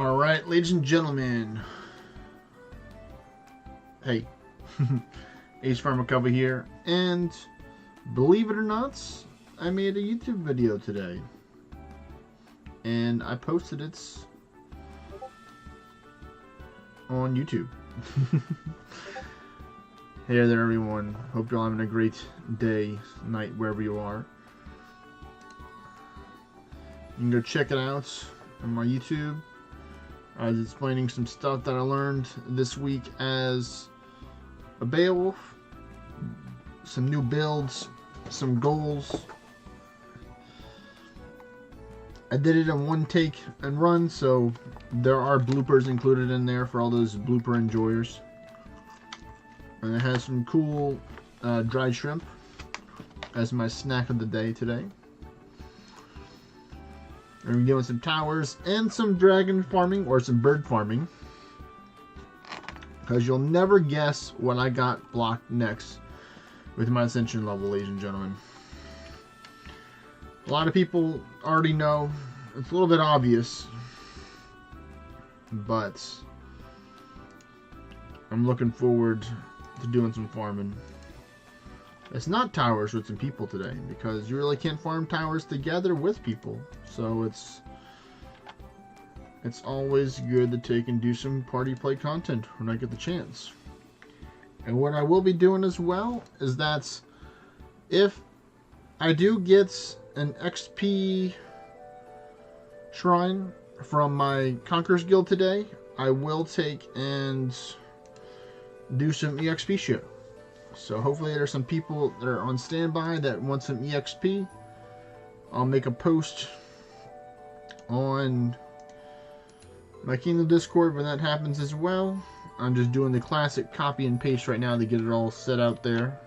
Alright, ladies and gentlemen. Hey. Ace Farmer Cover here. And believe it or not, I made a YouTube video today. And I posted it on YouTube. Hey there everyone. Hope you're all having a great day, night, wherever you are. You can go check it out on my YouTube. I was explaining some stuff that I learned this week as a Beowulf, some new builds, some goals. I did it in one take and run, so there are bloopers included in there for all those blooper enjoyers. And it has some cool dried shrimp as my snack of the day today. We're doing some towers and some dragon farming, or some bird farming. Because you'll never guess what I got blocked next with my ascension level, ladies and gentlemen. A lot of people already know. It's a little bit obvious. But I'm looking forward to doing some farming. It's not towers with some people today, because you really can't farm towers together with people. So it's always good to take and do some party play content when I get the chance. And what I will be doing as well is that if I do get an XP shrine from my Conqueror's Guild today, I will take and do some EXP shit. So hopefully there's some people that are on standby that want some EXP. I'll make a post on my Kingdom Discord when that happens as well. I'm just doing the classic copy and paste right now to get it all set out there.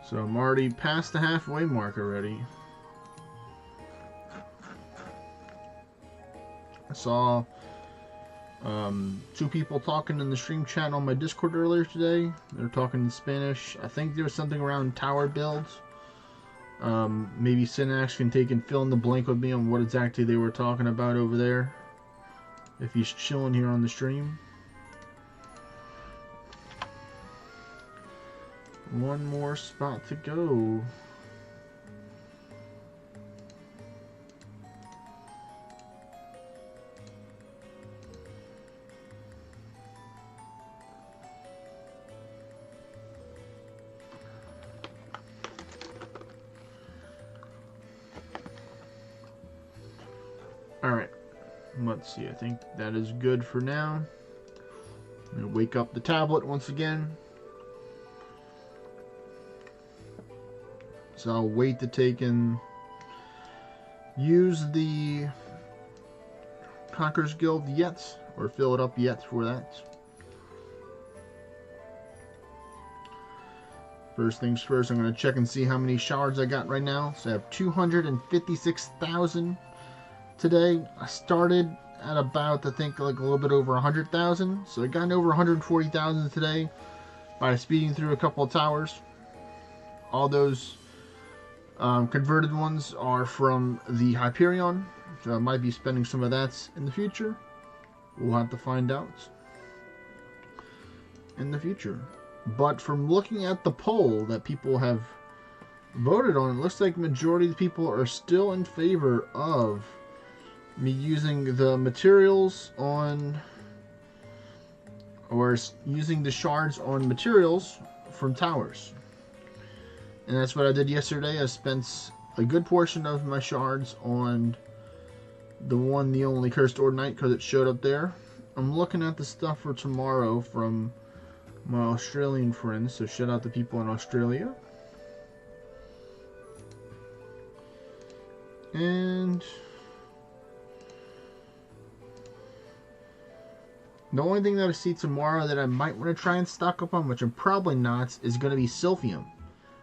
So I'm already past the halfway mark already. I saw two people talking in the stream chat on my Discord earlier today. They're talking in Spanish. I think there was something around tower builds. Maybe Synax can take and fill in the blank with me on what exactly they were talking about over there, if he's chilling here on the stream. One more spot to go. Alright, let's see, I think that is good for now. I'm going to wake up the tablet once again. So I'll wait to take and use the Conqueror's Guild yet, or fill it up yet for that. First things first, I'm going to check and see how many shards I got right now. So I have 256,000. Today, I started at about, I think, like a little bit over 100,000. So I got over 140,000 today by speeding through a couple of towers. All those converted ones are from the Hyperion. So I might be spending some of that in the future. We'll have to find out in the future. But from looking at the poll that people have voted on, it looks like majority of the people are still in favor of me using the materials on, or using the shards on materials from towers. And that's what I did yesterday. I spent a good portion of my shards on the one, the only Cursed Ordinite, because it showed up there. I'm looking at the stuff for tomorrow from my Australian friends, so shout out to people in Australia. And the only thing that I see tomorrow that I might want to try and stock up on, which I'm probably not, is going to be Silphium.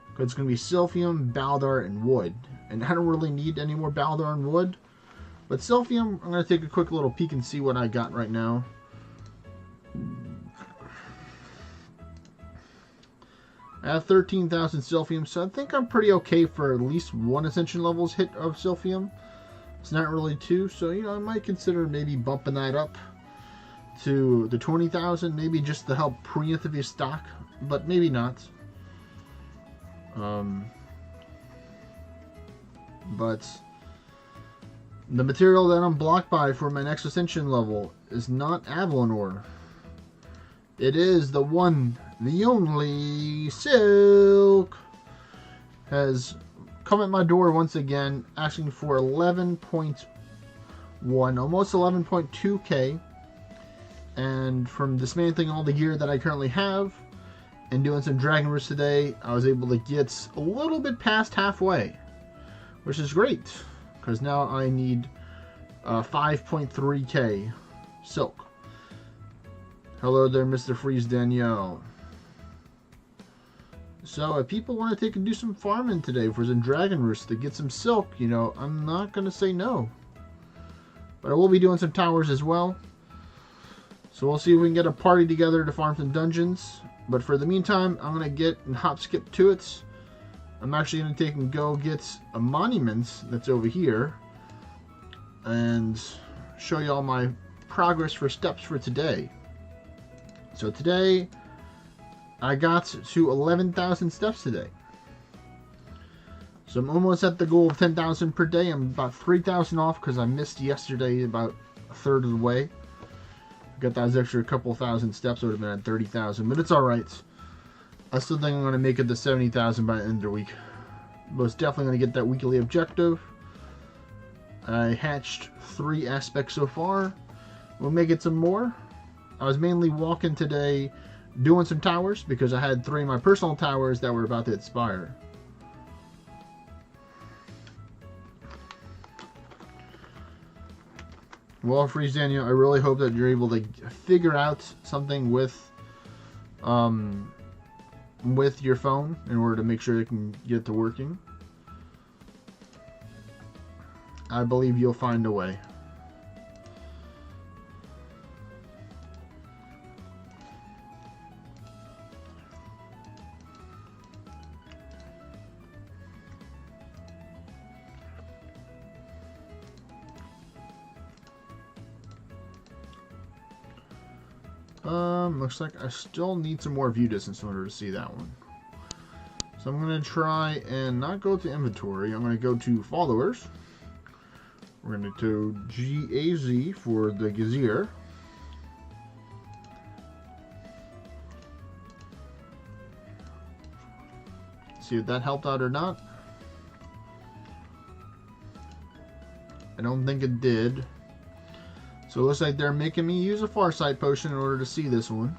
Because it's going to be Silphium, Baldar, and Wood. And I don't really need any more Baldar and Wood. But Silphium, I'm going to take a quick little peek and see what I got right now. I have 13,000 Silphium, so I think I'm pretty okay for at least one Ascension levels hit of Silphium. It's not really two, so you know I might consider maybe bumping that up to the 20,000, maybe just to help preemptively stock, but maybe not. But the material that I'm blocked by for my next Ascension level is not Avalon ore. It is the one, the only Silk. Has come at my door once again, asking for 11.1, almost 11.2k. And from dismantling all the gear that I currently have and doing some Dragon Roost today, I was able to get a little bit past halfway, which is great, because now I need 5.3k silk. Hello there, Mr. Freeze Danielle. So if people want to take and do some farming today for some Dragon Roost to get some silk, you know, I'm not going to say no. But I will be doing some towers as well. So we'll see if we can get a party together to farm some dungeons. But for the meantime, I'm going to get and hop skip to it. I'm actually going to take and go get a monument that's over here. And show you all my progress for steps for today. So today, I got to 11,000 steps today. So I'm almost at the goal of 10,000 per day. I'm about 3,000 off because I missed yesterday about a third of the way. Got those extra couple thousand steps, would have been at 30,000, but it's alright. I still think I'm going to make it to 70,000 by the end of the week. Most definitely going to get that weekly objective. I hatched 3 aspects so far. We'll make it some more. I was mainly walking today doing some towers because I had 3 of my personal towers that were about to expire. Well, Freeze Daniel, I really hope that you're able to figure out something with your phone in order to make sure it can get to working. I believe you'll find a way. Looks like I still need some more view distance in order to see that one. So I'm going to try and not go to inventory. I'm going to go to followers. We're going to do GAZ for the Gazier. See if that helped out or not. I don't think it did. So it looks like they're making me use a Farsight potion in order to see this one.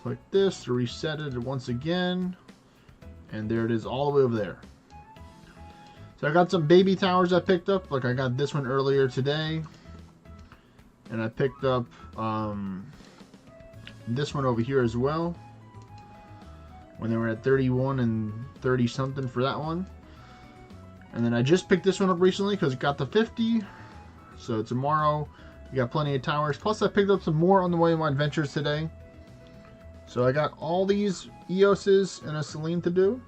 Click this to reset it once again. And there it is all the way over there. So I got some baby towers I picked up. Like I got this one earlier today. And I picked up this one over here as well. When they were at 31 and 30 something for that one. And then I just picked this one up recently because it got to 50. So tomorrow, we got plenty of towers. Plus, I picked up some more on the way of my adventures today. So I got all these EOSes and a Selene to do.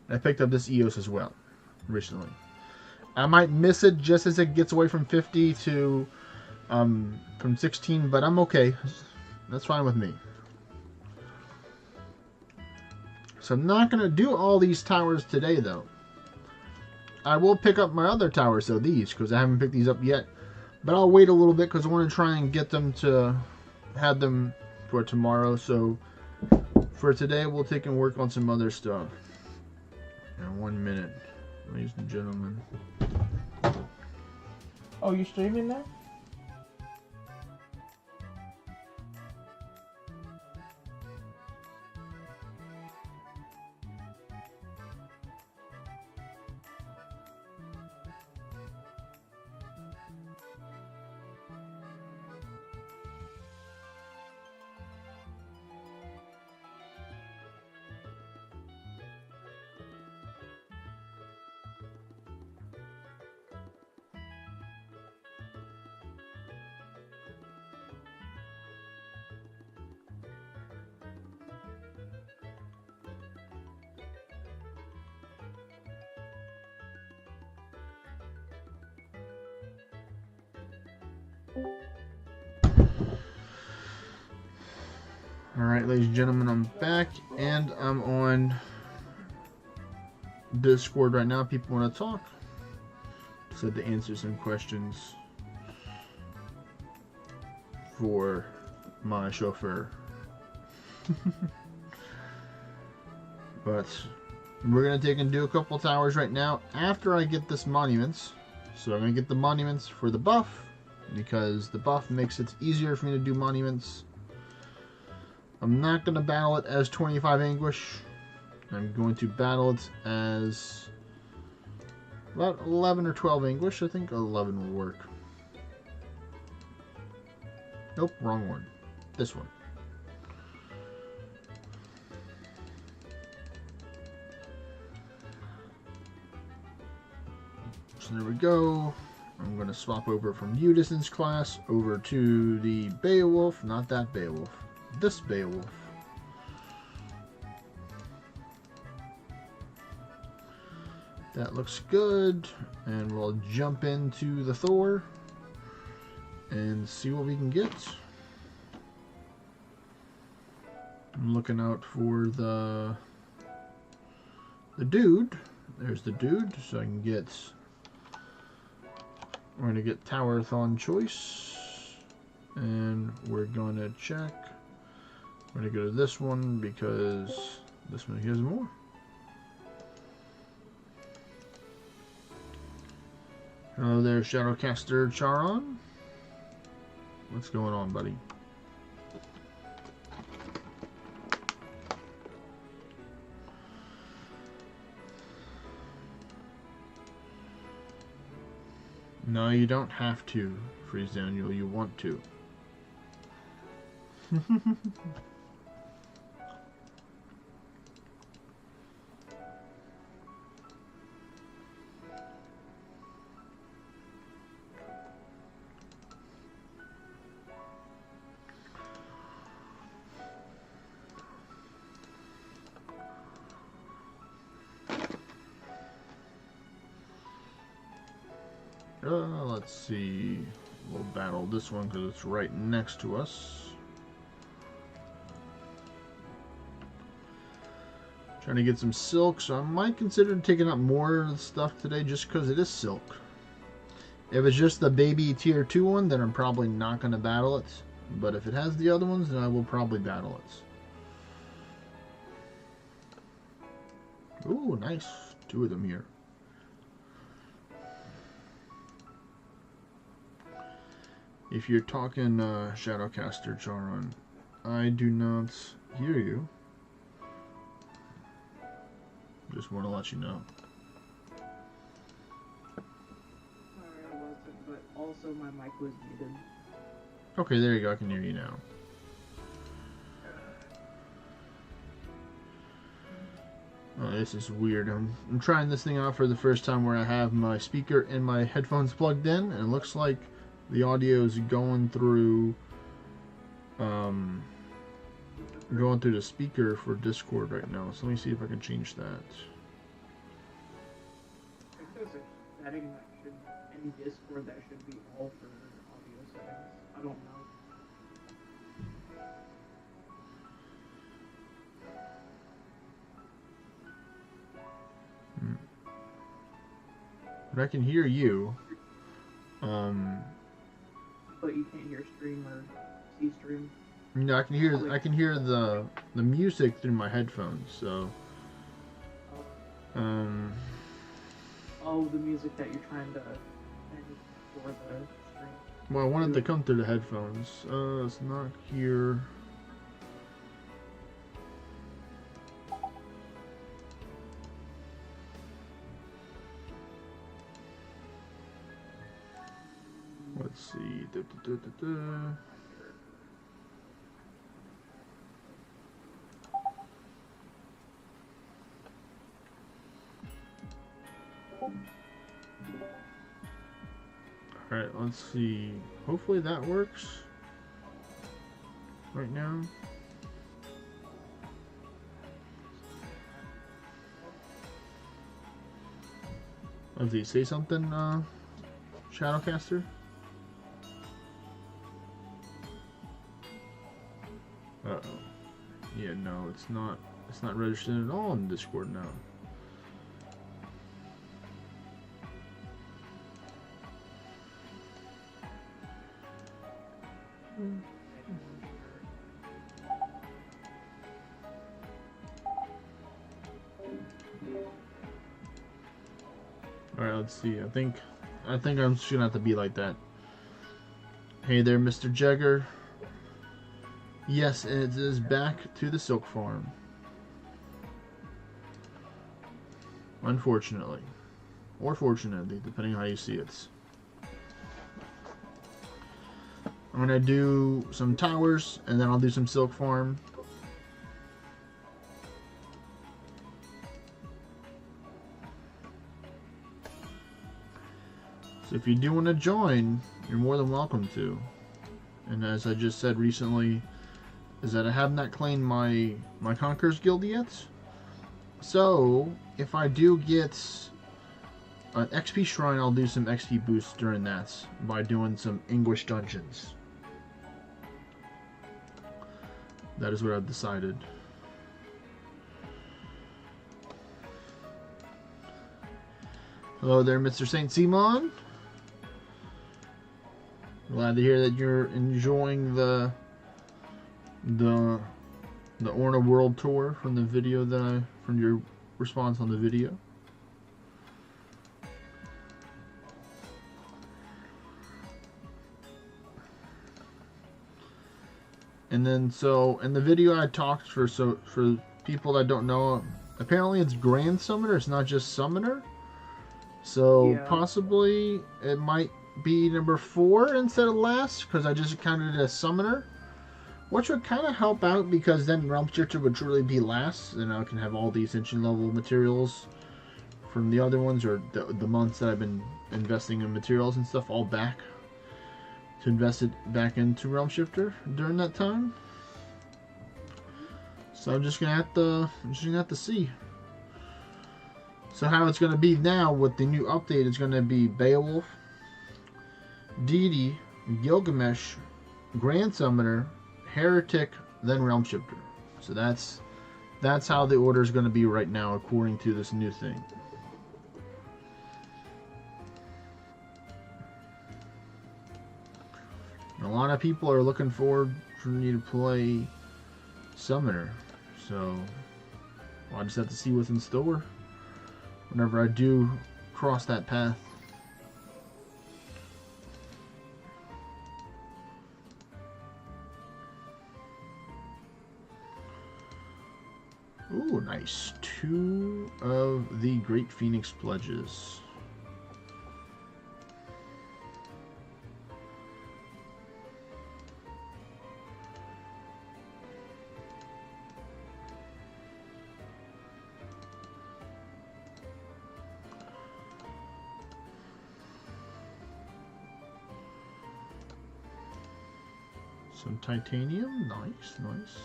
And I picked up this EOS as well, recently. I might miss it just as it gets away from 50 to from 16, but I'm okay. That's fine with me. So I'm not going to do all these towers today, though. I will pick up my other towers, so these, because I haven't picked these up yet. But I'll wait a little bit, because I want to try and get them to have them for tomorrow. So for today, we'll take and work on some other stuff. In 1 minute, ladies and gentlemen. Oh, you streaming now? Alright, ladies and gentlemen, I'm back, and I'm on Discord right now. People want to talk. Said to answer some questions for my chauffeur. But we're going to take and do a couple towers right now after I get this monuments. So I'm going to get the monuments for the buff, because the buff makes it easier for me to do monuments. I'm not going to battle it as 25 Anguish. I'm going to battle it as about 11 or 12 Anguish. I think 11 will work. Nope, wrong one. This one. So there we go. I'm going to swap over from Udison's class over to the Beowulf. Not that Beowulf. This Beowulf. That looks good. And we'll jump into the Thor and see what we can get. I'm looking out for the dude. There's the dude, so I can get... We're going to get Towerathon choice, and we're going to check. We're going to go to this one because this one gives more. Hello there, Shadowcaster Charon. What's going on, buddy? No, you don't have to, Freeze Daniel. You want to. Let's see. We'll battle this one because it's right next to us. Trying to get some silk, so I might consider taking up more stuff today just because it is silk. If it's just the baby tier 2 one, then I'm probably not going to battle it. But if it has the other ones, then I will probably battle it. Ooh, nice. 2 of them here. If you're talking Shadowcaster Charon, I do not hear you. Just want to let you know. Sorry, I wasn't, but also my mic was muted. Okay, there you go. I can hear you now. Oh, this is weird. I'm trying this thing out for the first time where I have my speaker and my headphones plugged in, and it looks like the audio is going through the speaker for Discord right now. So let me see if I can change that. I think there's a setting that should, in Discord, that should be all for audio settings. I don't know. But I can hear you. But you can't hear stream or see stream. No, I can hear the music through my headphones. So, Oh, the music that you're trying to send for the stream. well, I wanted to come through the headphones. It's not here. Let's see. Alright, let's see. Hopefully that works right now. Oh, did he say something, Shadowcaster? no, it's not. It's not registered at all in Discord now. Alright, let's see. I think I'm just gonna have to be like that. Hey there, Mr. Jagger. Yes, it is back to the silk farm. Unfortunately. Or fortunately, depending on how you see it. I'm gonna do some towers, and then I'll do some silk farm. So if you do want to join, you're more than welcome to. And as I just said recently, is that I have not claimed my Conquerors Guild yet. So if I do get an XP shrine, I'll do some XP boosts during that by doing some English dungeons. That is what I've decided. Hello there, Mr. Saint Simon. Glad to hear that you're enjoying the Orna World Tour from the video from your response on the video. And then so in the video I talked for people that don't know, apparently it's Grand Summoner, it's not just Summoner. So yeah. Possibly it might be number 4 instead of last, because I just counted it as Summoner, which would kind of help out, because then Realm Shifter would truly be last, and I can have all these entry level materials from the other ones, or the months that I've been investing in materials and stuff, all back to invest it back into Realm Shifter during that time. So I'm just gonna have to see. So how it's gonna be now with the new update is gonna be Beowulf, Deity, Gilgamesh, Grand Summoner, Heretic, then Realm Shifter. So that's how the order is going to be right now, according to this new thing. And a lot of people are looking forward for me to play Summoner, so I'll just have to see what's in store whenever I do cross that path. Ooh, nice. 2 of the Great Phoenix Pledges. Some titanium. Nice, nice.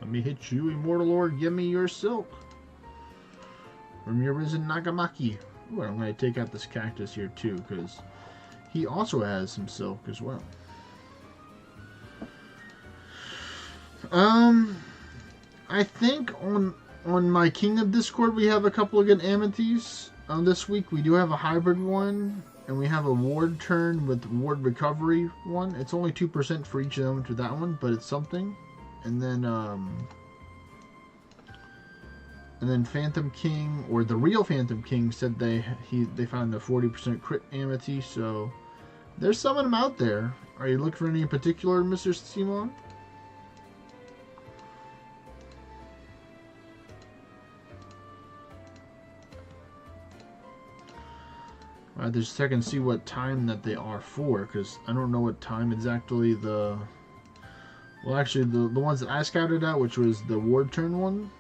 Let me hit you, Immortal Lord. Give me your silk. From your risen Nagamaki. Ooh, I'm going to take out this cactus here too, because he also has some silk as well. I think on my Kingdom Discord we have a couple of good amenities. This week we do have a hybrid one, and we have a ward turn with ward recovery one. It's only 2% for each of them to that one, but it's something. And then Phantom King, or the real Phantom King, said they found the 40% crit amity. So there's some of them out there. Are you looking for any in particular, Mr. Simon? I have to check and see what time that they are for, because I don't know what time exactly the... Well, actually, the ones that I scouted out, which was the ward turn one,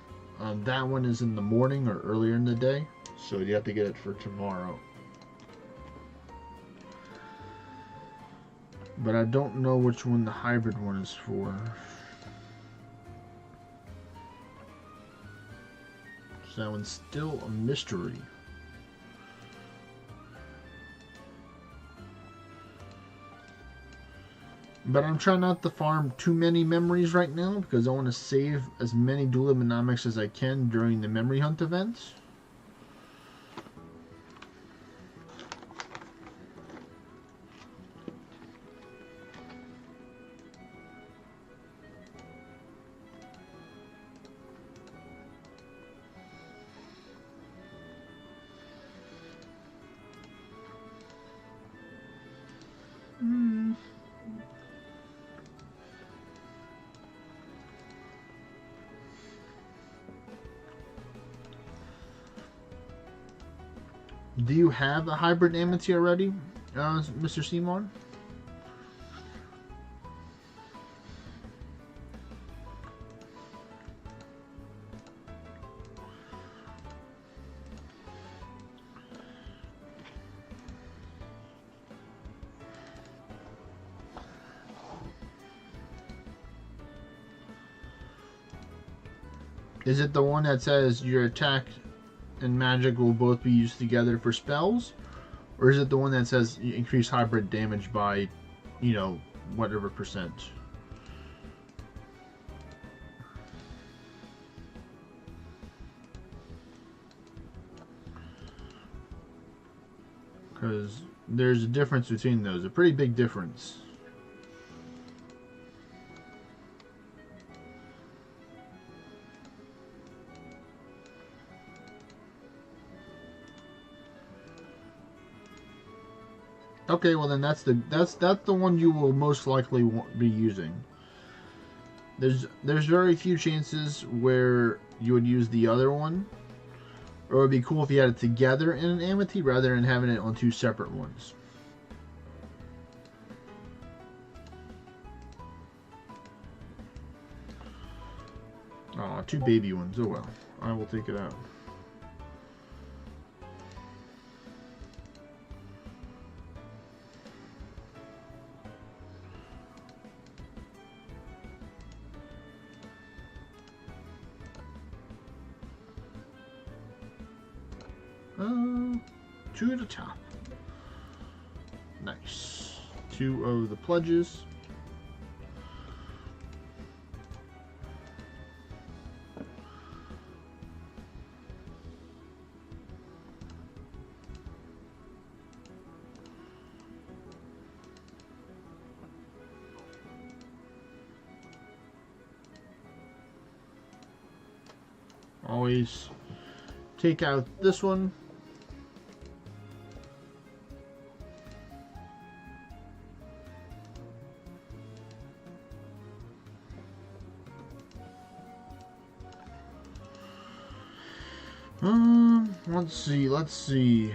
that one is in the morning or earlier in the day, so you have to get it for tomorrow. But I don't know which one the hybrid one is for. So that one's still a mystery. But I'm trying not to farm too many memories right now because I want to save as many Dulomonomics as I can during the memory hunt events. Do you have a hybrid Amity already, Mr. Simon? Is it the one that says your attack and magic will both be used together for spells? Or is it the one that says you increase hybrid damage by, you know, whatever percent? Because there's a difference between those, a pretty big difference. Okay, well then that's the one you will most likely be using. There's very few chances where you would use the other one, or it would be cool if you had it together in an Amity rather than having it on two separate ones. Aw, two baby ones. Oh well, I will take it out. Two at the top. Nice. Two of the pledges. Always take out this one. Let's see.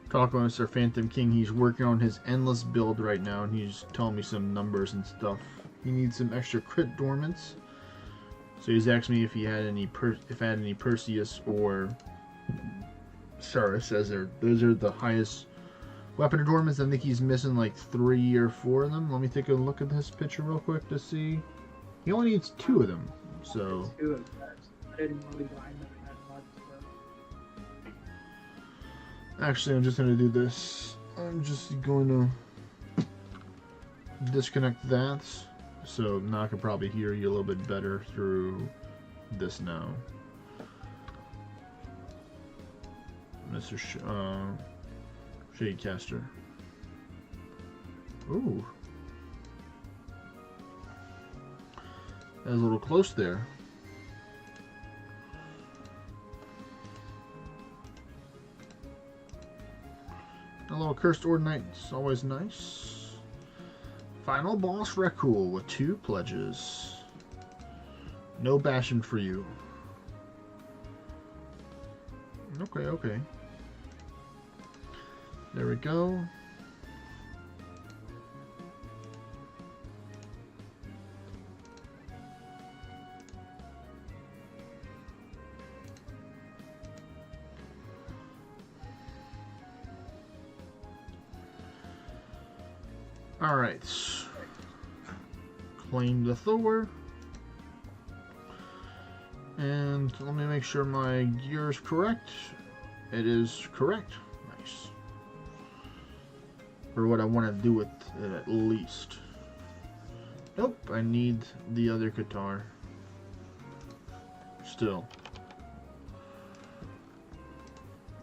Talking with Mr. Phantom King, he's working on his endless build right now, and he's telling me some numbers and stuff. He needs some extra crit dormants, so he's asking me if he had any Perseus or Saris, as those are the highest weapon dormants. I think he's missing like 3 or 4 of them. Let me take a look at this picture real quick to see. He only needs 2 of them, so. 2 of them. I didn't really grind them that much. Actually, I'm just going to do this. I'm just going to disconnect that, so now I can probably hear you a little bit better through this now. Mr. Shadecaster. Ooh. That was a little close there. A little Cursed Ordinite is always nice. Final boss Rekul with 2 pledges. No bashing for you. Okay. There we go. Alright. Claim the Thor. And let me make sure my gear is correct. It is correct. Nice. For what I want to do with it at least. Nope, I need the other guitar. Still.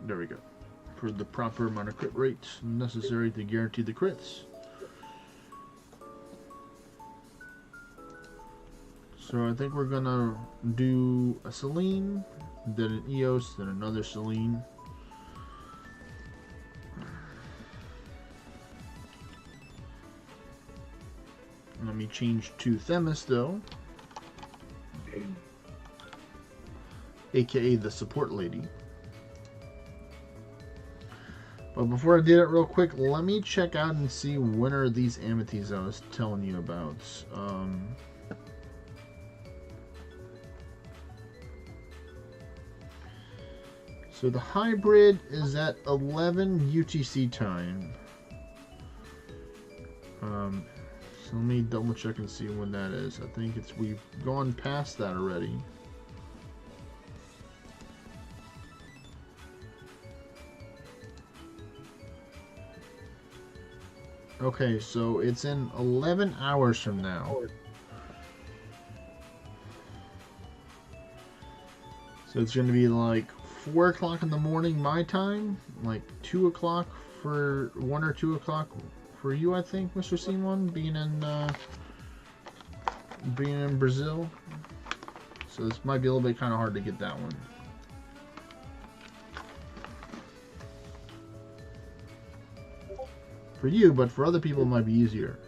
There we go. For the proper amount of crit rates necessary to guarantee the crits. So I think we're gonna do a Celine, then an Eos, then another Celine. Let me change to Themis though, aka the support lady. But before I did it real quick, let me check out and see when are these Amities I was telling you about. So the hybrid is at 11 UTC time. So let me double check and see when that is. I think we've gone past that already. Okay, so it's in 11 hours from now. So it's going to be like 4 o'clock in the morning my time, like 2 o'clock for 1 or 2 o'clock for you, I think, Mr. Simon, being in Brazil. So this might be a little bit kind of hard to get that one. For you, but for other people it might be easier.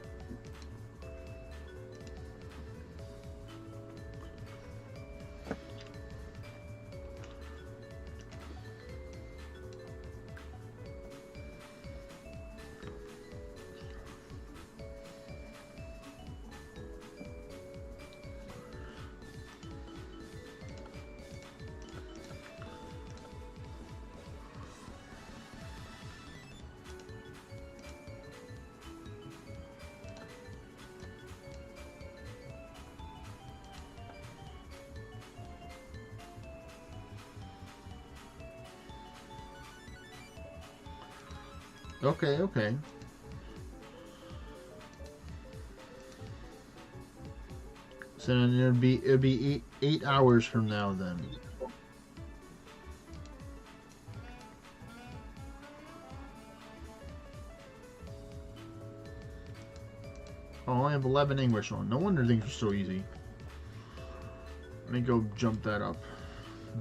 Okay, okay. So then it'd be eight hours from now then. Oh, I have 11 English on. No wonder things are so easy. Let me go jump that up.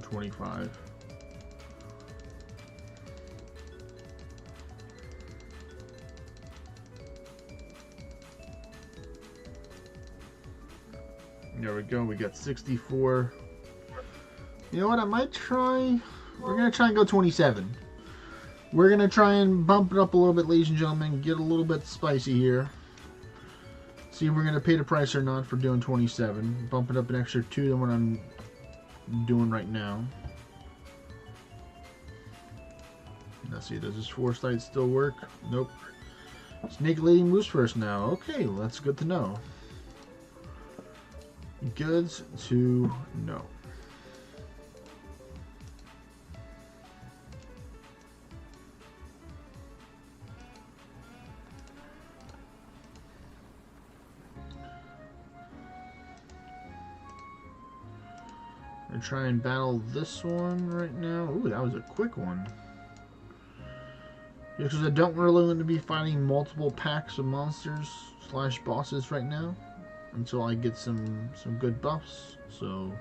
25. There we go, we got 64. You know what, I might try... We're going to try and go 27. We're going to try and bump it up a little bit, ladies and gentlemen. Get a little bit spicy here. See if we're going to pay the price or not for doing 27. Bump it up an extra 2 than what I'm doing right now. Let's see, does this foresight still work? Nope. Snake Lady moves first now. Okay, well, that's good to know. Good to know. I'm gonna try and battle this one right now. Ooh, that was a quick one. Because I don't really want to be fighting multiple packs of monsters / bosses right now. Until I get some good buffs. So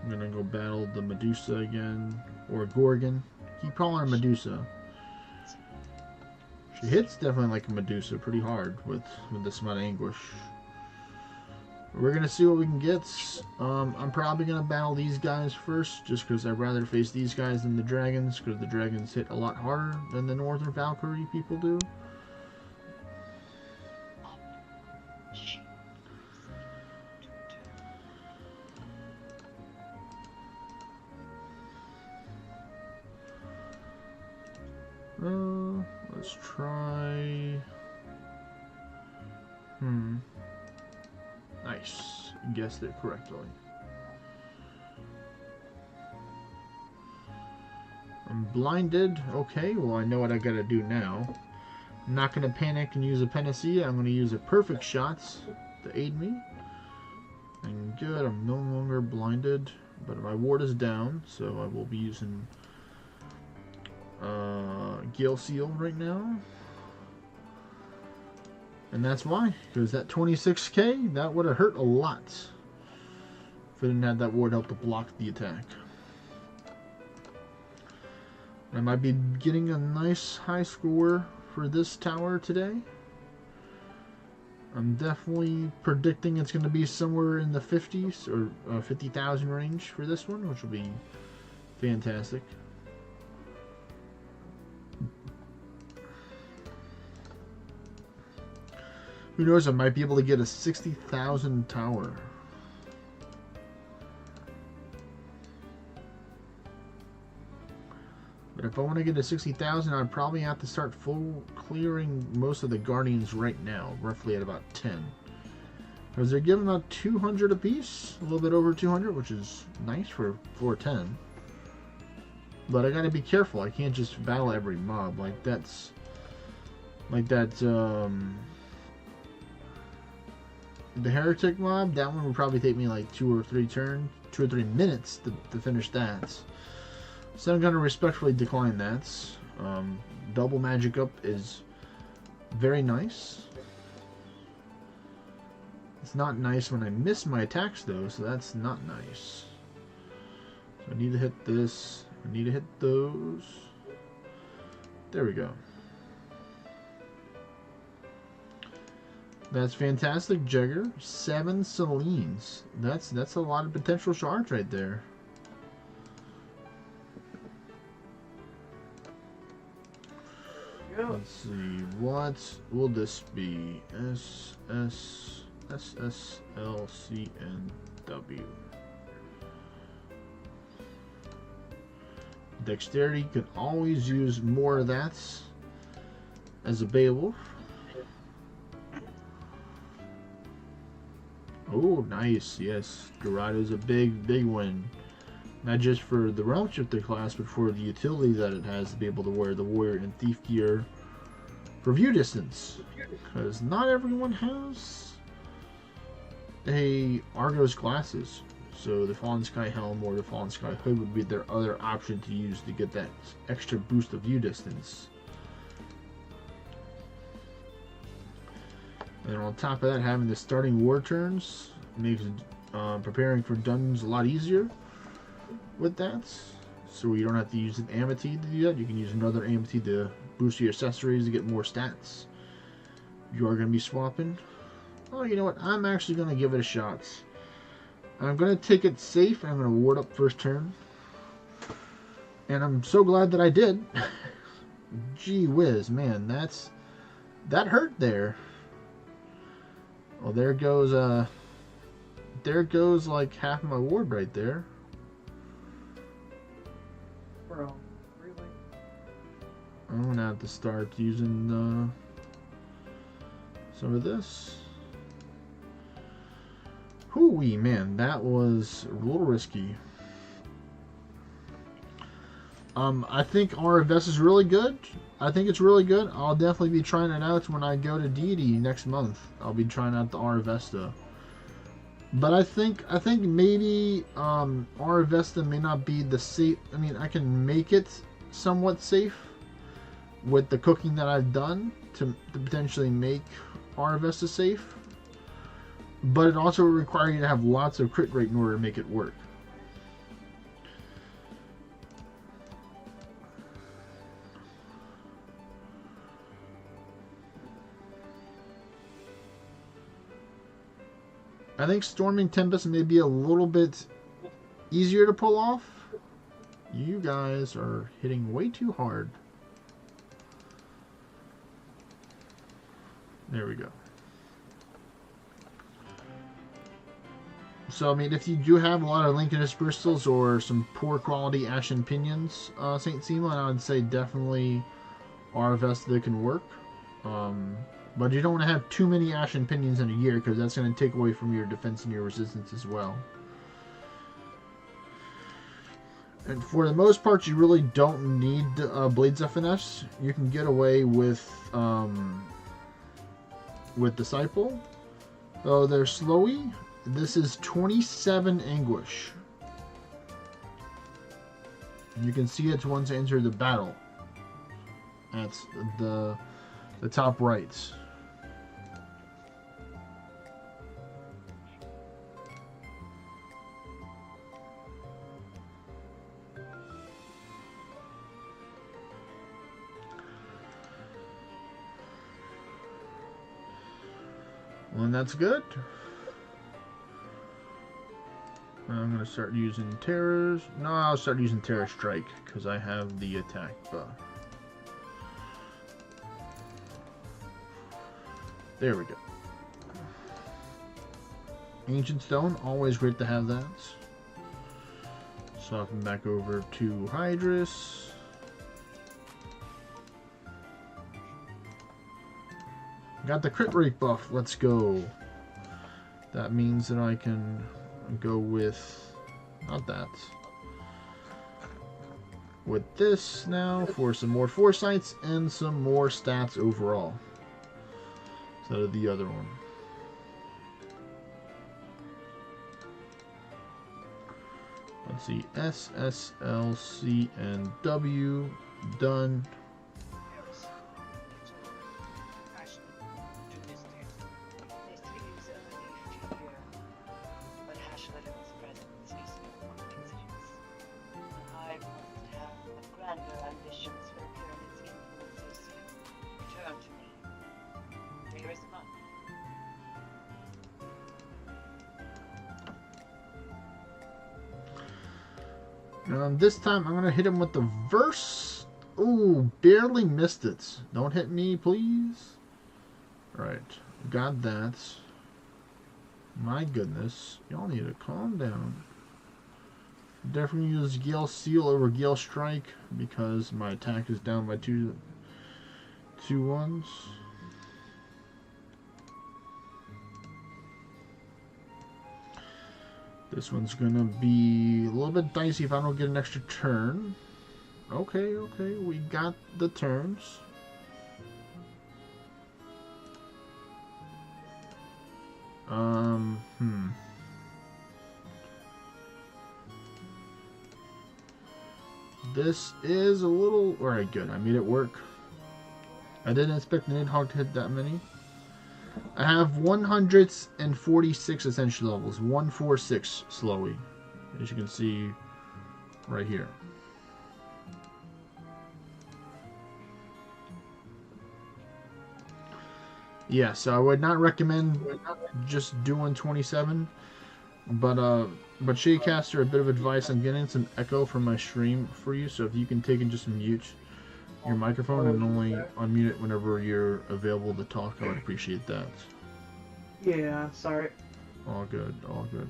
I'm gonna go battle the Medusa again, or Gorgon. Keep calling her Medusa. She hits definitely like a Medusa pretty hard with this amount of anguish. We're gonna see what we can get. I'm probably gonna battle these guys first, just because I'd rather face these guys than the dragons, because the dragons hit a lot harder than the Northern Valkyrie people do. Let's try Nice. Guessed it correctly. I'm blinded. Okay, well I know what I gotta do now. I'm not gonna panic and use a panacea. I'm gonna use a perfect shots to aid me. And good, I'm no longer blinded, but my ward is down, so I will be using Gale Seal right now. And that's why, because that 26k, that would have hurt a lot if I didn't have that ward help to block the attack. I might be getting a nice high score for this tower today. I'm definitely predicting it's going to be somewhere in the 50s or 50,000 range for this one, which will be fantastic. Who knows, I might be able to get a 60,000 tower. But if I want to get to 60,000, I'd probably have to start full clearing most of the Guardians right now, roughly at about 10. Because they're giving about 200 apiece, a little bit over 200, which is nice for 410. But I gotta be careful, I can't just battle every mob. The Heretic mob, that one would probably take me like 2 or 3 minutes to finish that. So I'm going to respectfully decline that. Double magic up is very nice. It's not nice when I miss my attacks though, so that's not nice. So I need to hit this. I need to hit those. There we go. That's fantastic, Jagger. 7 Selines. That's a lot of potential shards right there. Let's see, what will this be? S, S, S, S, L, C, and W. Dexterity, could always use more of that as a Beowulf. Oh, nice, yes. Garado's a big win. Not just for the Realm Shifter class, but for the utility that it has to be able to wear the Warrior and Thief gear for view distance. Because not everyone has a Argos glasses. So the Fallen Sky Helm or the Fallen Sky Hood would be their other option to use to get that extra boost of view distance. And on top of that, having the starting war turns makes preparing for dungeons a lot easier with that. So you don't have to use an Amity to do that. You can use another Amity to boost your accessories to get more stats. You are going to be swapping. Oh, you know what? I'm actually going to give it a shot. I'm going to take it safe. I'm going to ward up first turn. And I'm so glad that I did. Gee whiz, man. That hurt there. Well, there goes like half of my ward right there. Bro, really? I'm gonna have to start using some of this. Hooey, man, that was a little risky. I think RFS is really good. I think it's really good. I'll definitely be trying it out when I go to Deity next month. I'll be trying out the Arvesta. But I think maybe Arvesta may not be the safe. I mean, I can make it somewhat safe with the cooking that I've done to potentially make Arvesta safe. But it also will require you to have lots of crit rate in order to make it work. I think Storming Tempest may be a little bit easier to pull off. You guys are hitting way too hard. There we go. So, I mean, if you do have a lot of Lincolnist Bristles or some poor quality Ashen Pinions, St. Simon, I would say definitely Arvesta can work. But you don't want to have too many Ashen Pinions in a year, because that's going to take away from your defense and your resistance as well. And for the most part, you really don't need Blades of Finesse. You can get away with Disciple. Oh, they're Slowy. This is 27 Anguish. You can see it once I enter the battle. That's the top right. And that's good. I'm going to start using Terrors. No, I'll start using Terror Strike because I have the attack buff. There we go. Ancient Stone, always great to have that. Soften back over to Hydrus. Got the crit rate buff. Let's go. That means that I can go with, not that, with this now for some more foresights and some more stats overall instead of the other one. Let's see, S, S, L, C, and W, done. This time I'm going to hit him with the verse. Ooh, barely missed it. Don't hit me, please. Alright, got that. My goodness. Y'all need to calm down. Definitely use Gale Seal over Gale Strike because my attack is down by two ones. This one's gonna be a little bit dicey if I don't get an extra turn. Okay, we got the turns. This is a little... Alright, good. I made it work. I didn't expect the Nidhogg to hit that many. I have 146 Ascension levels. 146 slowly. As you can see right here. Yeah, so I would not recommend just doing 27. But Shaycaster, a bit of advice, I'm getting some echo from my stream for you, so if you can take and just mute your microphone and only unmute it whenever you're available to talk, I would appreciate that. Yeah, sorry. All good, all good.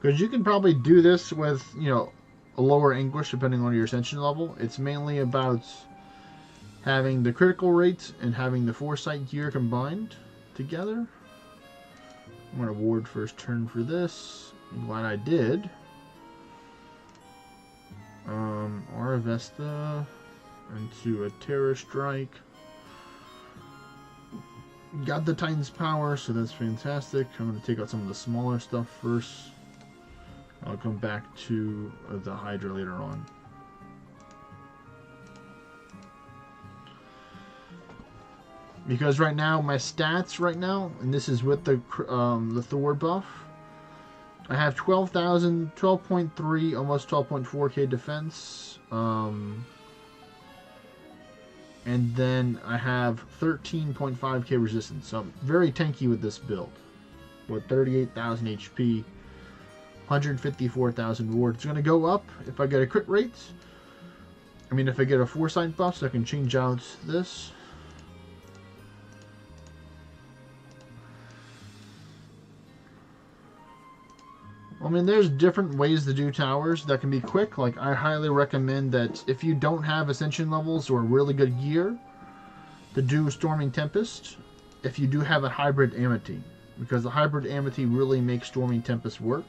Because you can probably do this with, you know, a lower Anguish depending on your Ascension level. It's mainly about having the critical rate and having the Foresight gear combined together. I'm going to ward first turn for this. I'm glad I did. Aravesta into a Terror Strike. Got the Titan's Power, so that's fantastic. I'm going to take out some of the smaller stuff first. I'll come back to the Hydra later on. Because right now, my stats right now, and this is with the Thor buff, I have 12,000, 12.3, almost 12.4k defense. And then I have 13.5k resistance. So I'm very tanky with this build. With 38,000 HP. 154,000 ward. It's going to go up if I get a crit rate. I mean, if I get a Foresight buff, so I can change out this. I mean, there's different ways to do towers that can be quick. Like, I highly recommend that if you don't have Ascension levels or really good gear, to do Storming Tempest if you do have a hybrid Amity. Because the hybrid Amity really makes Storming Tempest work.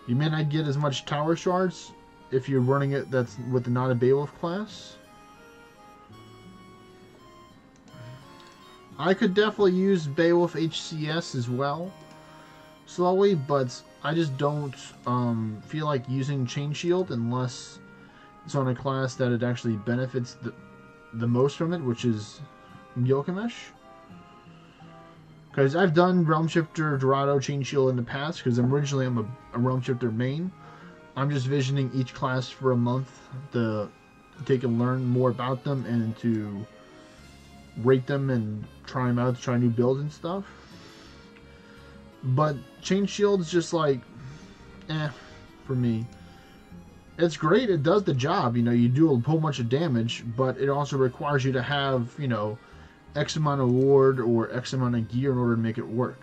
You may not get as much tower shards if you're running it that's with the not a Beowulf class. I could definitely use Beowulf HCS as well, slowly, but I just don't feel like using Chain Shield unless it's on a class that it actually benefits the most from it, which is Gilgamesh. Because I've done Realm Shifter, Dorado, Chain Shield in the past, because originally I'm a Realm Shifter main. I'm just visioning each class for a month to take and learn more about them and to rate them and try them out to try new builds and stuff. But Chain Shield's just like, for me. It's great, it does the job, you know, you do a whole bunch of damage, but it also requires you to have, you know, X amount of ward or X amount of gear in order to make it work.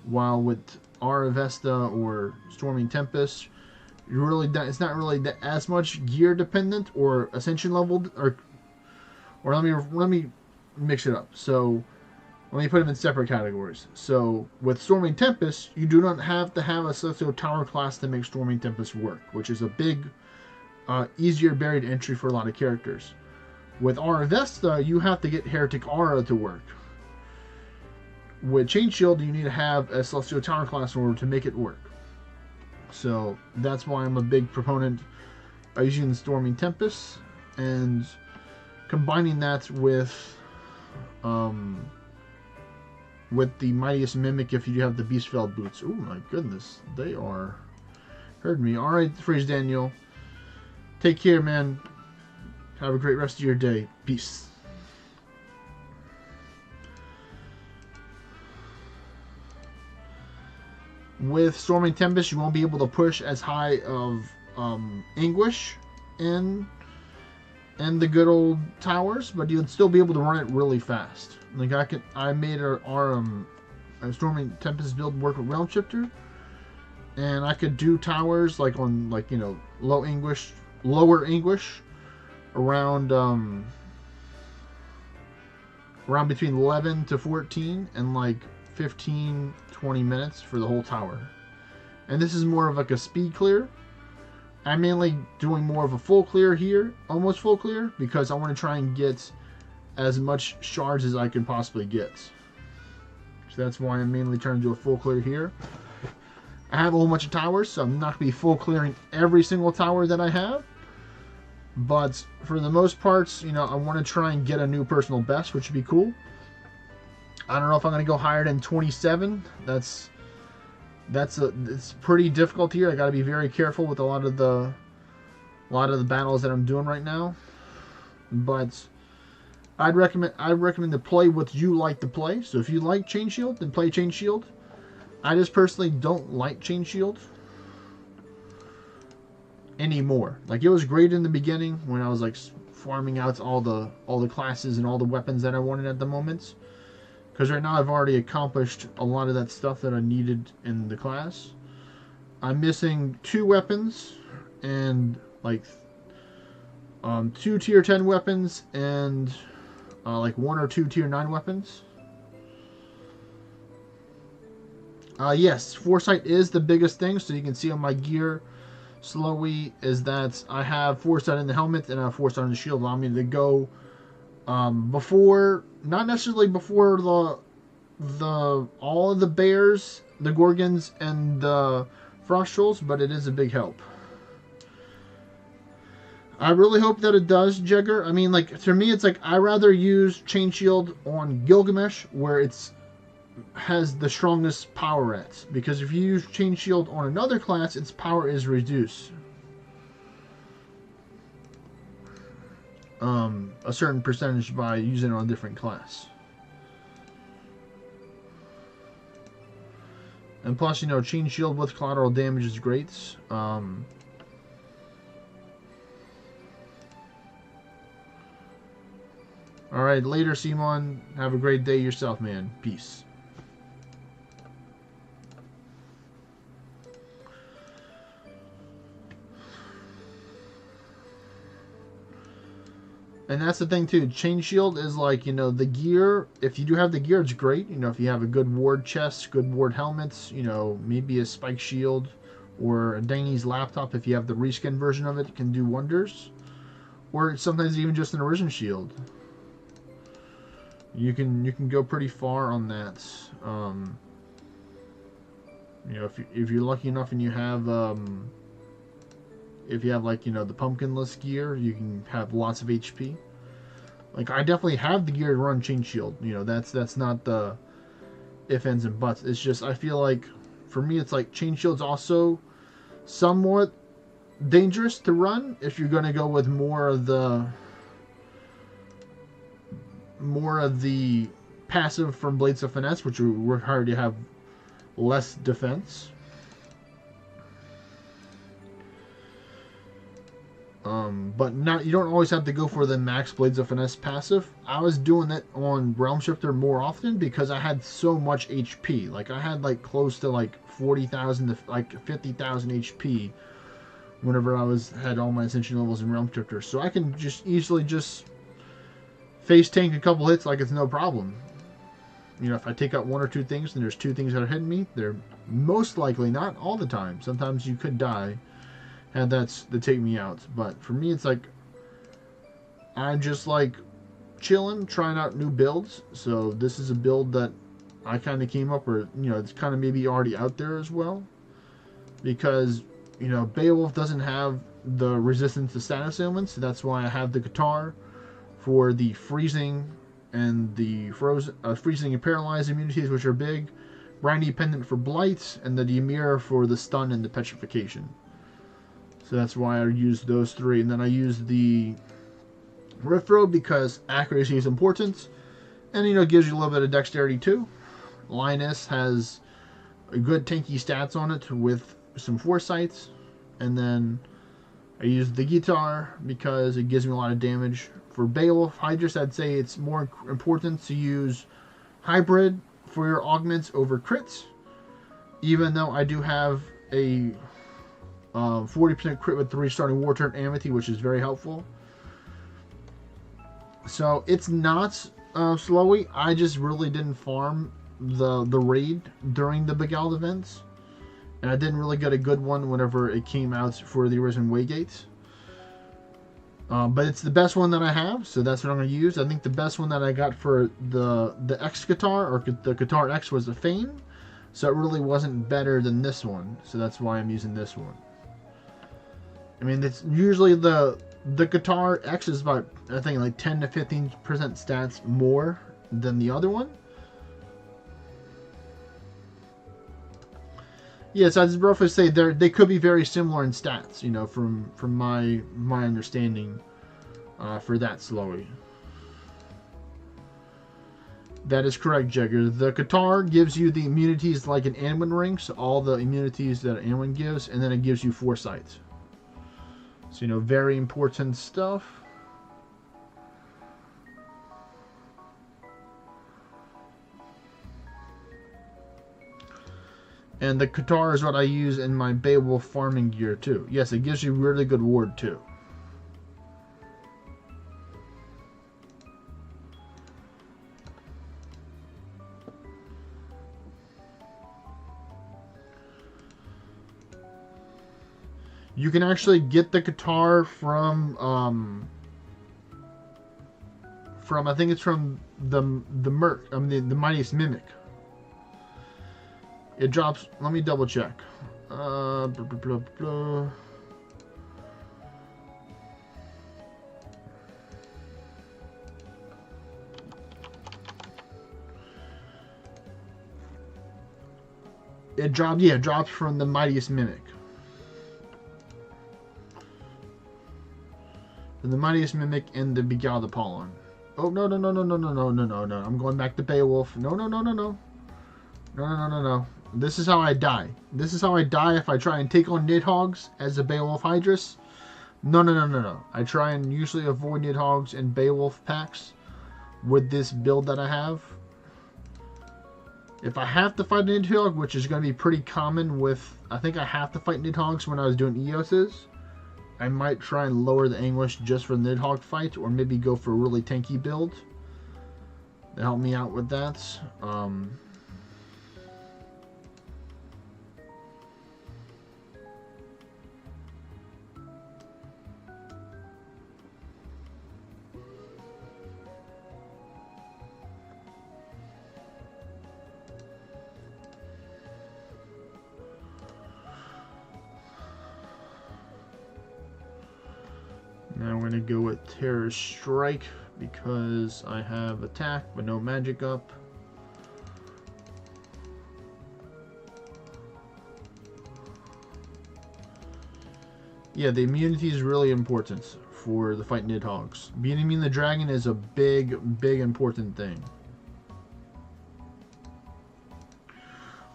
While with Aravesta or Storming Tempest, you really it's not really as much gear dependent or Ascension leveled, or let me mix it up. So let me put them in separate categories. So with Storming Tempest, you do not have to have a Celestial Tower class to make Storming Tempest work, which is a big, easier buried entry for a lot of characters. With Aravesta, you have to get Heretic Aura to work. With Chain Shield, you need to have a Celestial Tower class in order to make it work. So that's why I'm a big proponent of using Storming Tempest and combining that with the Mightiest Mimic if you have the Beastfell boots. Oh my goodness, they are. Heard me. Alright, Freeze Daniel. Take care, man. Have a great rest of your day. Peace. With Storming Tempest, you won't be able to push as high of Anguish in the good old towers, but you'd still be able to run it really fast. Like I made our Storming Tempest build work with Realm Shifter, and I could do towers like on you know lower Anguish, around between 11 to 14 and like 15-20 minutes for the whole tower. And this is more of like a speed clear. I'm mainly doing more of a full clear here, almost full clear, because I want to try and get as much shards as I can possibly get. So that's why I'm mainly trying to do a full clear here. I have a whole bunch of towers, so I'm not going to be full clearing every single tower that I have. But for the most parts, you know, I want to try and get a new personal best, which would be cool. I don't know if I'm going to go higher than 27. It's pretty difficult here. I got to be very careful with a lot of the battles that I'm doing right now. But I'd recommend to play what you like to play. So if you like Chain Shield, then play Chain Shield. I just personally don't like Chain Shield anymore. Like, it was great in the beginning when I was like farming out all the classes and all the weapons that I wanted at the moment. Because right now I've already accomplished a lot of that stuff that I needed in the class. I'm missing 2 weapons and like 2 tier 10 weapons and like 1 or 2 tier 9 weapons. Yes, Foresight is the biggest thing. So you can see on my gear slowly is that I have Foresight in the helmet and I have Foresight in the shield, allowing me to go before, not necessarily before all of the bears, the Gorgons, and the Frost Trolls, but it is a big help. I really hope that it does, Jegger. I mean, like, to me, it's like I rather use Chain Shield on Gilgamesh where it's has the strongest power at, because if you use Chain Shield on another class, its power is reduced a certain percentage by using it on a different class. And plus, you know, Chain Shield with collateral damage is great. Alright, later, Simon. Have a great day yourself, man. Peace. And that's the thing too. Chain shield is like, you know, the gear. If you do have the gear, it's great. You know, if you have a good ward chest, good ward helmets, you know, maybe a spike shield or a Danny's laptop. If you have the reskin version of it, it can do wonders. Or sometimes even just an origin shield. You can go pretty far on that. You know, if you're lucky enough and you have if you have, like, you know, the pumpkinless gear, you can have lots of HP. Like, I definitely have the gear to run chain shield. You know, that's not the if, ands, and buts. It's just, I feel like, for me, it's like chain shield's also somewhat dangerous to run if you're going to go with more of the passive from Blades of Finesse, which require to have less defense. But not, you don't always have to go for the max Blades of Finesse passive. I was doing that on Realm Shifter more often because I had so much HP. Like, I had like close to like 40,000 to like 50,000 HP whenever I had all my Ascension levels in Realm Shifter. So I can just easily just face tank a couple hits like it's no problem. You know, if I take out one or two things and there's two things that are hitting me, they're most likely, not all the time. Sometimes you could die. And that's to take me out. But for me, it's like, I'm just like chilling, trying out new builds. So this is a build that I kind of came up with. You know, it's kind of maybe already out there as well. Because, you know, Beowulf doesn't have the resistance to status ailments. So that's why I have the guitar for the freezing and the freezing and paralyzed immunities, which are big. Brandy Pendant for blights, and the Ymir for the stun and the petrification. So that's why I used those three. And then I used the Rift Robe because accuracy is important. And, you know, it gives you a little bit of dexterity too. Linus has a good tanky stats on it with some foresights. And then I used the guitar because it gives me a lot of damage. For Beowulf Hydrus, I'd say it's more important to use hybrid for your augments over crits. Even though I do have a 40% crit with the restarting war turn Amity, which is very helpful. So it's not slowy. I just really didn't farm the raid during the Beguiled events, and I didn't really get a good one whenever it came out for the Arisen Waygates. But it's the best one that I have, so that's what I'm going to use. I think the best one that I got for the X guitar, or the Guitar X, was the Fame, so it really wasn't better than this one. So that's why I'm using this one. I mean, it's usually the Guitar X is about, I think, like 10 to 15% stats more than the other one. Yes, I'd roughly say they could be very similar in stats, you know, from my understanding for that slowy. That is correct, Jagger. The guitar gives you the immunities like an Anwin ring, so all the immunities that Anwin gives, and then it gives you foresight. So, you know, very important stuff. And the guitar is what I use in my Beowulf farming gear too. Yes, it gives you really good ward too. You can actually get the guitar from I think it's from the Mightiest Mimic. It drops. Let me double check. Blah, blah, blah, blah. It dropped. Yeah, it drops from the Mightiest Mimic. The Mightiest Mimic and the Beguiled Apollon. Oh no. I'm going back to Beowulf. No. This is how I die. This is how I die if I try and take on Nidhogg's as a Beowulf Hydrus. No. I try and usually avoid Nidhogg's and Beowulf packs with this build that I have. If I have to fight Nidhogg, which is going to be pretty common with... I think I have to fight Nidhogg's when I was doing EOS's. I might try and lower the English just for the Nidhogg fight, or maybe go for a really tanky build to help me out with that. Now I'm going to go with Terror Strike because I have attack but no magic up. Yeah, the immunity is really important for the fight Nidhoggs. Being immune to the dragon is a big important thing.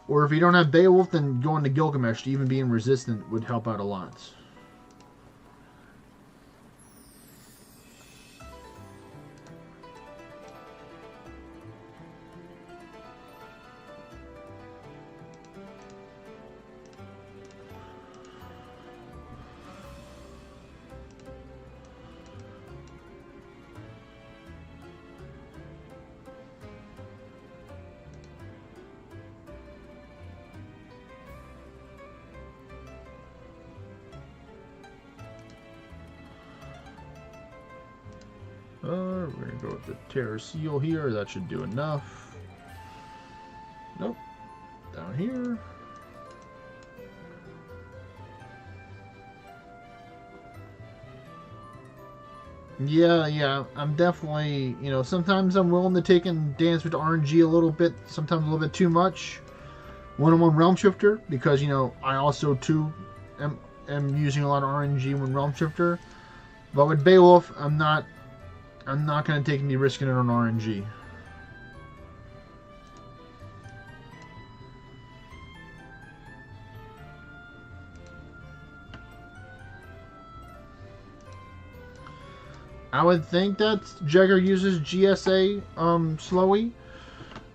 Or if you don't have Beowulf, then going to Gilgamesh to even being resistant would help out a lot. We're going to go with the Terror Seal here. That should do enough. Nope. Down here. Yeah. I'm definitely, sometimes I'm willing to take and dance with RNG a little bit, sometimes a little bit too much. When I'm on Realm Shifter, because, I also, too, am using a lot of RNG when Realm Shifter. But with Beowulf, I'm not going to take me risking it on RNG. I would think that Jagger uses GSA slowy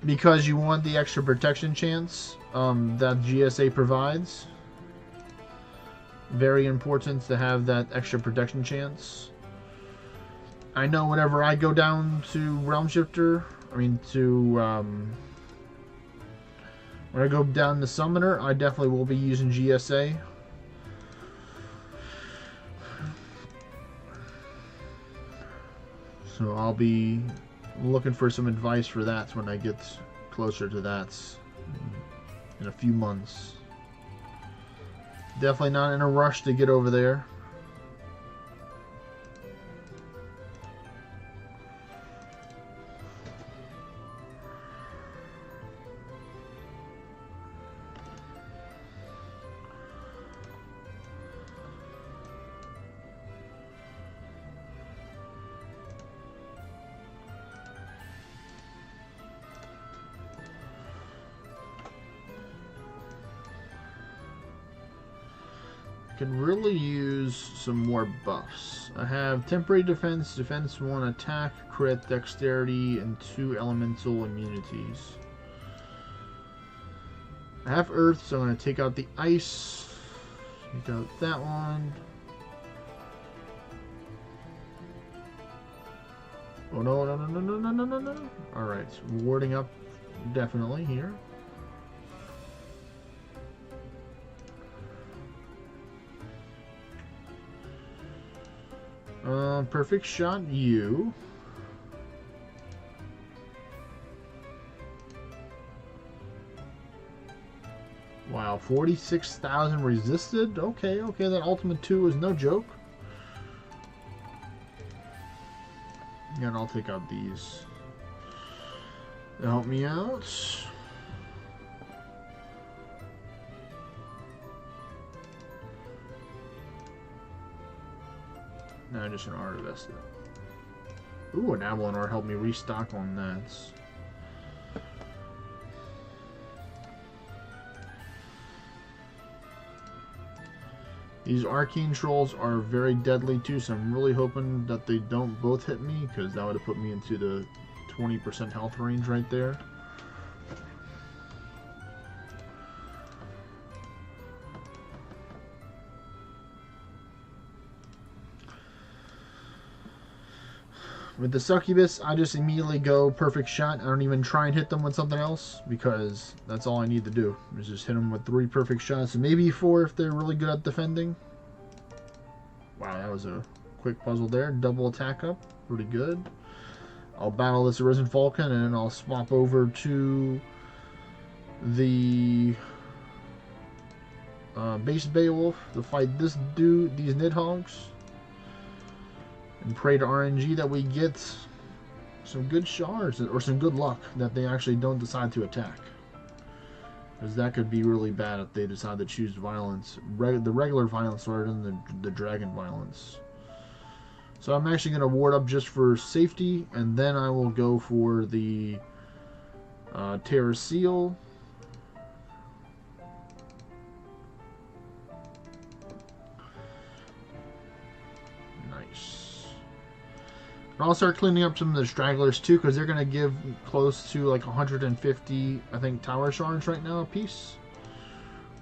because you want the extra protection chance that GSA provides. Very important to have that extra protection chance. I know whenever I go down to Realm Shifter, when I go down to Summoner, I definitely will be using GSA. So I'll be looking for some advice for that when I get closer to that in a few months. Definitely not in a rush to get over there. Can really use some more buffs. I have temporary defense, defense 1, attack, crit, dexterity, and 2 elemental immunities. I have earth, so I'm going to take out the ice. Take out that one. Oh no. Alright, warding up definitely here. Perfect shot, you. Wow, 46,000 resisted? Okay, that ultimate 2 is no joke. And I'll take out these to help me out. Now just an Artivest it. Ooh, an Avalanor helped me restock on that. These Arcane Trolls are very deadly too, so I'm really hoping that they don't both hit me, because that would have put me into the 20% health range right there. With the succubus, I just immediately go perfect shot. I don't even try and hit them with something else because that's all I need to do is just hit them with 3 perfect shots, and maybe 4 if they're really good at defending. Wow, that was a quick puzzle there. Double attack up, pretty good. I'll battle this Arisen Falcon, and then I'll swap over to the base Beowulf to fight this dude, these Nidhogs. And pray to RNG that we get some good shards or some good luck that they actually don't decide to attack. Because that could be really bad if they decide to choose violence, the regular violence rather than the dragon violence. So I'm actually going to ward up just for safety, and then I will go for the Terra Seal. I'll start cleaning up some of the stragglers too, because they're going to give close to like 150, I think, tower shards right now a piece.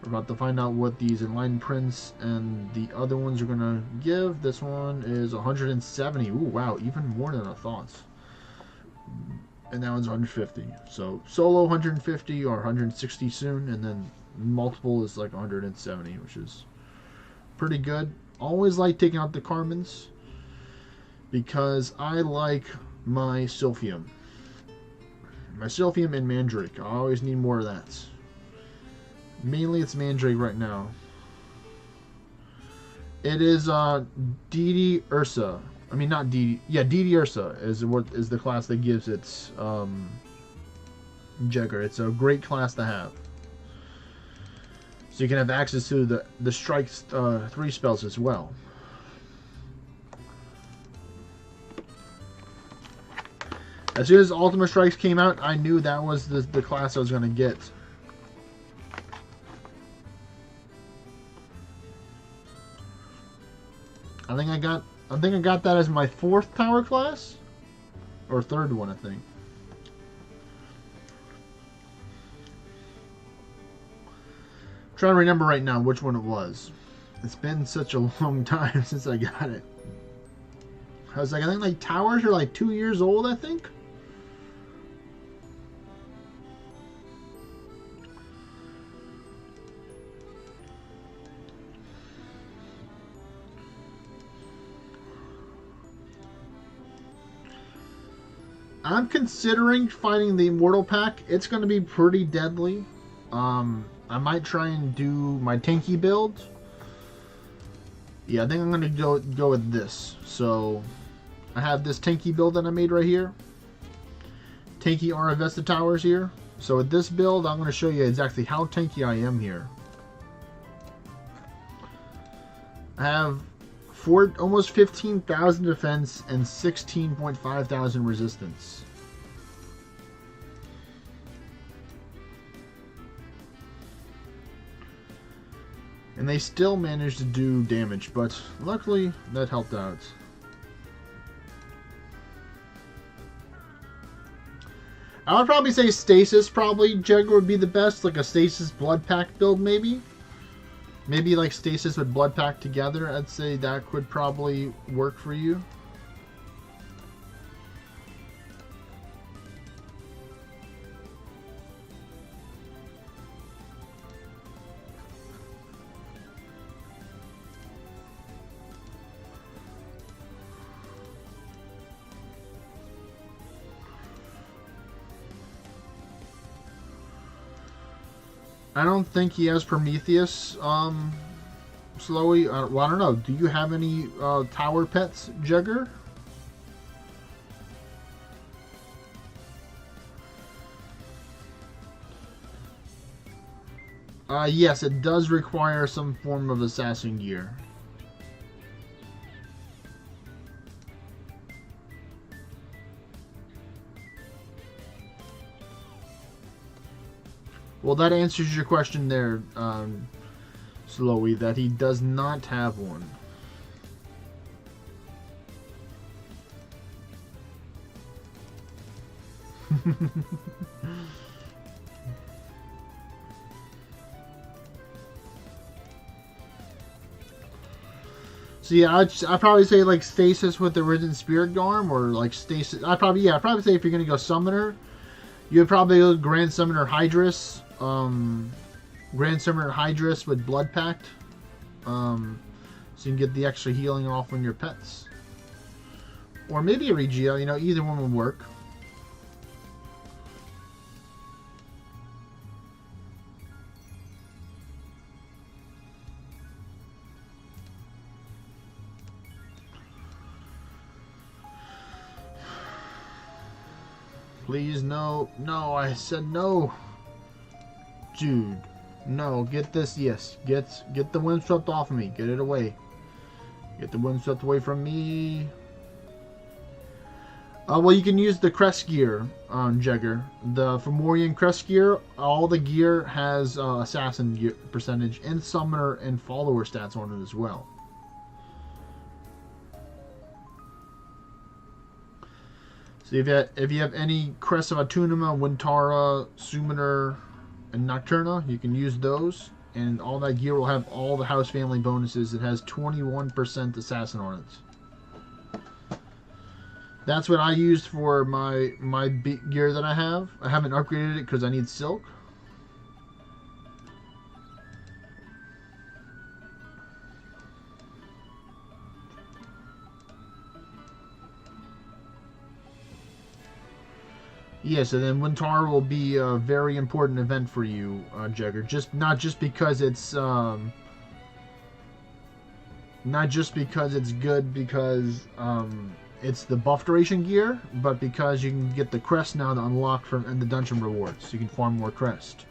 We're about to find out what these Enlightened Prince and the other ones are going to give. This one is 170. Ooh, wow, even more than I thought. And that one's 150. So solo 150 or 160 soon, and then multiple is like 170, which is pretty good. Always like taking out the Carmens, because I like my Sylphium. My Sylphium and Mandrake. I always need more of that. Mainly it's Mandrake right now. It is Didi Ursa. I mean, not Didi. Yeah, Didi Ursa is what is the class that gives its Jegger. It's a great class to have. So you can have access to the strikes 3 spells as well. As soon as Ultimate Strikes came out, I knew that was the class I was going to get. I think I got that as my 4th power class, or 3rd one, I think. I'm trying to remember right now which one it was. It's been such a long time since I got it. I was like, I think like towers are like 2 years old, I think. I'm considering finding the Immortal Pack. It's going to be pretty deadly. I might try and do my tanky build. Yeah, I think I'm going to go with this. So, I have this tanky build that I made right here. Tanky Aravesta Towers here. So with this build, I'm going to show you exactly how tanky I am here. I have almost 15,000 defense and 16.5 thousand resistance. And they still managed to do damage, but luckily that helped out. I would probably say Stasis Jegger would be the best, like a Stasis Blood Pack build maybe. Maybe like Stasis with Blood Pack together, I'd say that could probably work for you. I don't think he has Prometheus, Slowy. Well, I don't know. Do you have any tower pets, Jegger? Yes, it does require some form of assassin gear. Well, that answers your question there, Slowy, that he does not have one. So yeah, I'd probably say like stasis with the Risen Spirit Garm, or like stasis. I'd probably say if you're gonna go Summoner, you would probably go Grand Summoner Hydrus. Grand Summoner Hydrus with Blood Pact. So you can get the extra healing off on your pets. Or maybe a Regia, you know, either one would work. Please, no. No, I said no. Dude. No, get this, yes. Get the Windswept off of me. Get it away. Get the Windswept away from me. Well, you can use the crest gear on Jegger. The Fomorian crest gear, all the gear has assassin gear percentage and summoner and follower stats on it as well. So if you have any Crest of Atunima, Wintara, Summoner, and Nocturna, you can use those, and all that gear will have all the house family bonuses. It has 21% assassin on it. That's what I used for my gear that I have. I haven't upgraded it because I need silk. Yes, and then Wintara will be a very important event for you, Jegger. Not just because it's good because it's the buff duration gear, but because you can get the crest now to unlock from in the dungeon rewards. So you can farm more crest.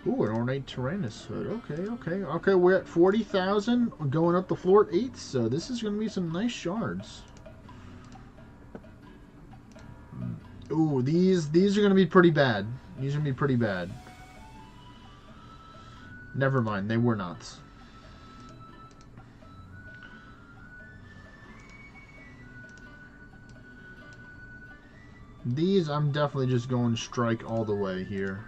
Ooh, an ornate Tyrannus hood. Okay. We're at 40,000. We're going up the floor at 8, so this is going to be some nice shards. Ooh, these are going to be pretty bad. These are going to be pretty bad. Never mind, they were not. These, I'm definitely just going strike all the way here.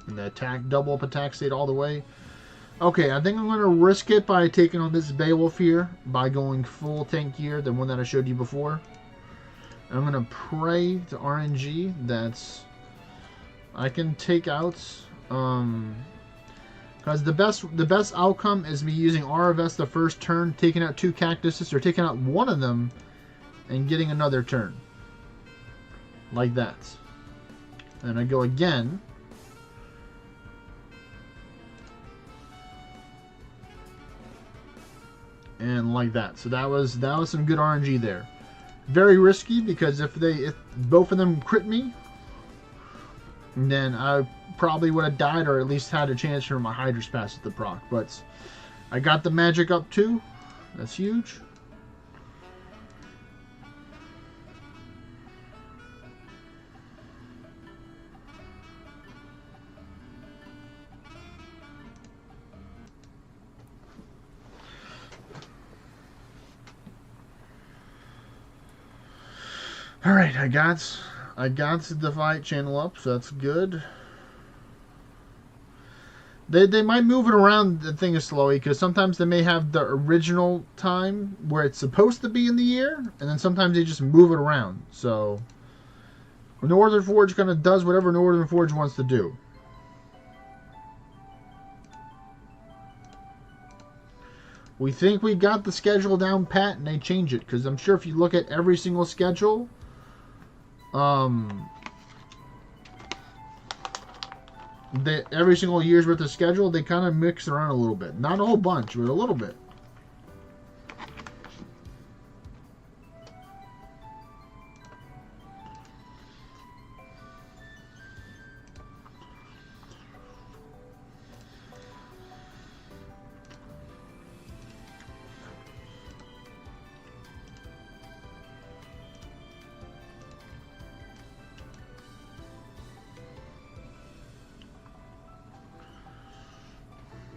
And the attack, double up attack state all the way. Okay, I think I'm going to risk it by taking on this Beowulf here, by going full tank gear, the one that I showed you before. I'm going to pray to RNG that I can take out, because the best outcome is me using RFS the first turn, taking out 2 cactuses, or taking out one of them, and getting another turn. Like that. And I go again. And like that. So that was some good RNG there. Very risky because if both of them crit me, then I probably would have died or at least had a chance for my Hydra's pass at the proc. But I got the magic up too. That's huge. Alright, I got the Divide channel up, so that's good. They might move it around the thing is slowly, because sometimes they may have the original time where it's supposed to be in the year, and then sometimes they just move it around. So Northern Forge kind of does whatever Northern Forge wants to do. We think we got the schedule down pat, and they change it, because I'm sure if you look at every single schedule, every single year's worth of schedule, they kind of mix around a little bit. Not a whole bunch, but a little bit.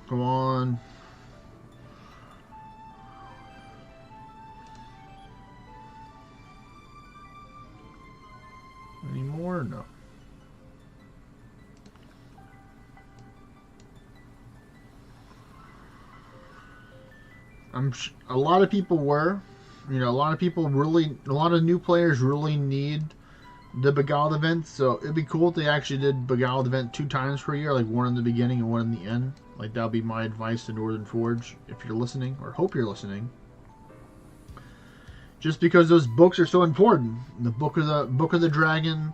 Come on. Any more? No. A lot of people were. You know, a lot of new players really need the Beguiled event, so it'd be cool if they actually did Beguiled event 2 times per year, like one in the beginning and one in the end. Like, that would be my advice to Northern Forge, if you're listening, or hope you're listening. Just because those books are so important. The Book of the Dragon,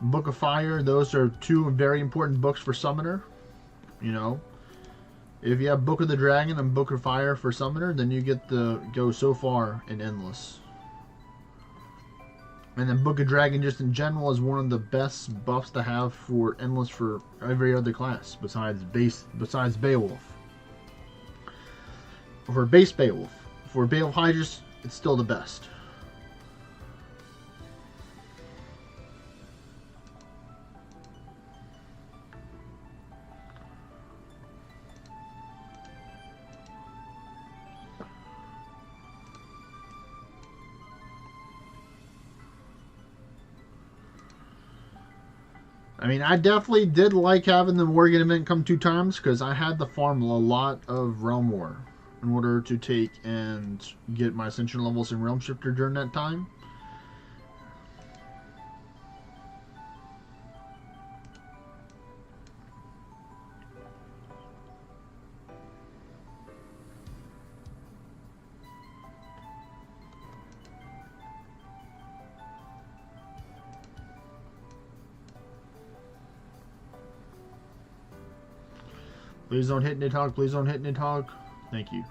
Book of Fire, those are 2 very important books for Summoner. You know, if you have Book of the Dragon and Book of Fire for Summoner, then you get to go so far in Endless. And then Book of Dragon, just in general, is one of the best buffs to have for Endless for every other class besides Beowulf. For base Beowulf. For Beowulf Hydrus, it's still the best. I mean, I definitely did like having the Morgan event come 2 times because I had to farm a lot of Realm War in order to take and get my Ascension levels in Realm Shifter during that time. Please don't hit Nidhogg. Please don't hit Nidhogg. Thank you.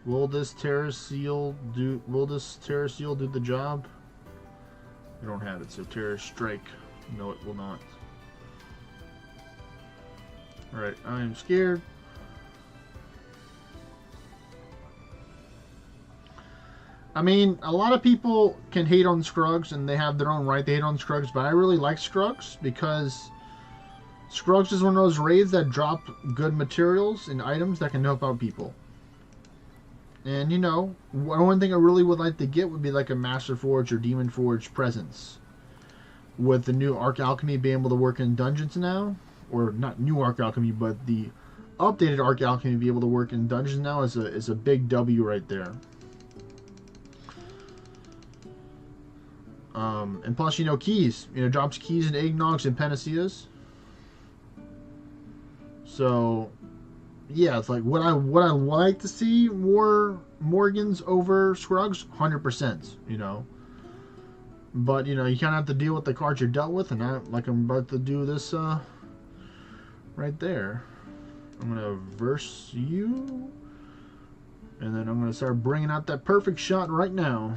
Will this Terra Seal do the job? We don't have it, so Terra Strike. No, it will not. Alright, I am scared. I mean, a lot of people can hate on Scruggs, and they have their own right to hate on Scruggs, but I really like Scruggs because Scruggs is one of those raids that drop good materials and items that can help out people. And, you know, one thing I really would like to get would be like a Master Forge or Demon Forge presence. With the new Arc Alchemy being able to work in dungeons now, or not new Arc Alchemy, but the updated Arc Alchemy be able to work in dungeons now is a big W right there. And plus, you know, keys. You know, drops keys and eggnogs and panaceas. So, yeah, it's like, would I like to see more Morgans over Scruggs? 100%, you know. But, you know, you kind of have to deal with the cards you're dealt with, and I'm about to do this, right there. I'm going to verse you, and then I'm going to start bringing out that perfect shot right now.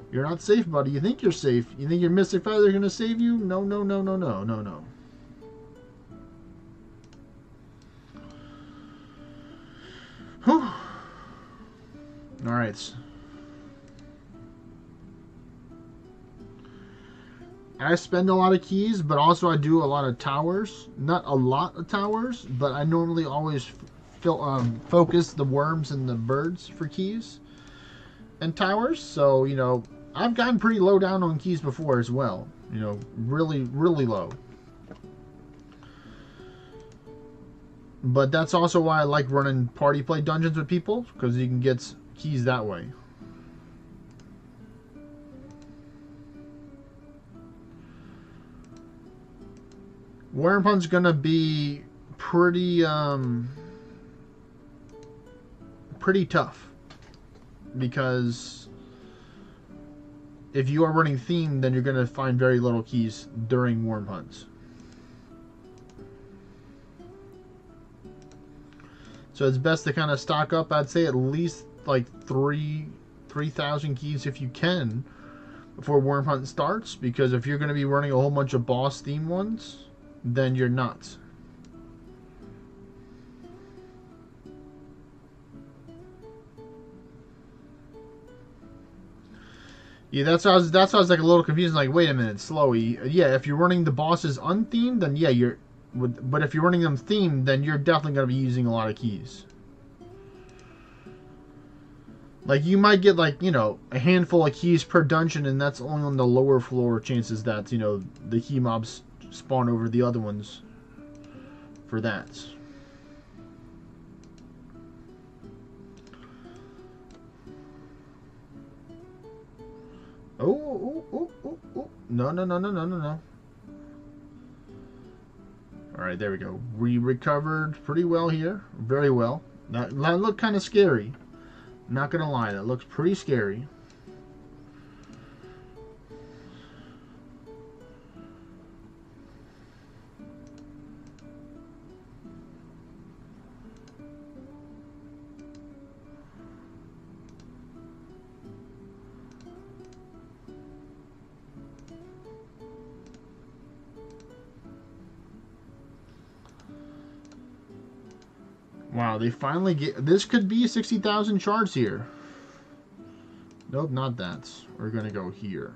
You're not safe, buddy. You think you're safe. You think your Mystic Feather is going to save you? No, no, no, no, no, no, no. Whew. Alright. I spend a lot of keys, but also I do a lot of towers. Not a lot of towers, but I normally always focus the worms and the birds for keys and towers. So, you know, I've gotten pretty low down on keys before as well. You know, really, really low. But that's also why I like running party play dungeons with people, because you can get keys that way. Worm Hunt's gonna be pretty tough, because if you are running theme, then you're gonna find very little keys during Worm Hunts. So it's best to kind of stock up. I'd say at least like 3,000 keys if you can before Worm Hunt starts, because if you're going to be running a whole bunch of boss theme ones, then you're nuts. Yeah, that's why I was like a little confused. Like, wait a minute, Slowy. Yeah, if you're running the bosses unthemed, then yeah, you're. But if you're running them themed, then you're definitely gonna be using a lot of keys. Like, you might get like a handful of keys per dungeon, and that's only on the lower floor. Chances that the key mobs spawn over the other ones for that. Oh. No, no, no, no, no, no, no. Alright, there we go. We recovered pretty well here. Very well. That looked kind of scary. Not gonna lie, that looks pretty scary. Wow, they finally get... This could be 60,000 shards here. Nope, not that. We're gonna go here.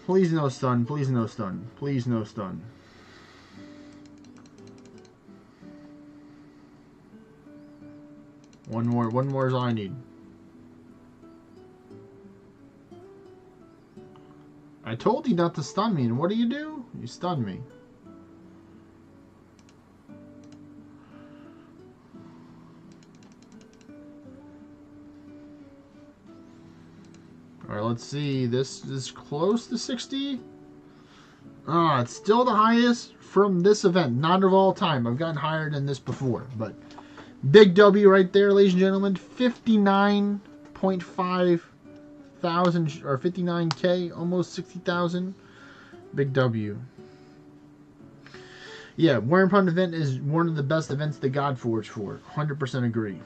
Please no stun. Please no stun. Please no stun. One more is all I need. I told you not to stun me, and what do? You stun me. Alright, let's see. This is close to 60. Ah, it's still the highest from this event. Not of all time. I've gotten higher than this before, but big W right there, ladies and gentlemen. 59.5 thousand or 59k, almost 60,000. Big W. Yeah, Warren Pond event is one of the best events the God Forge for. 100% agree.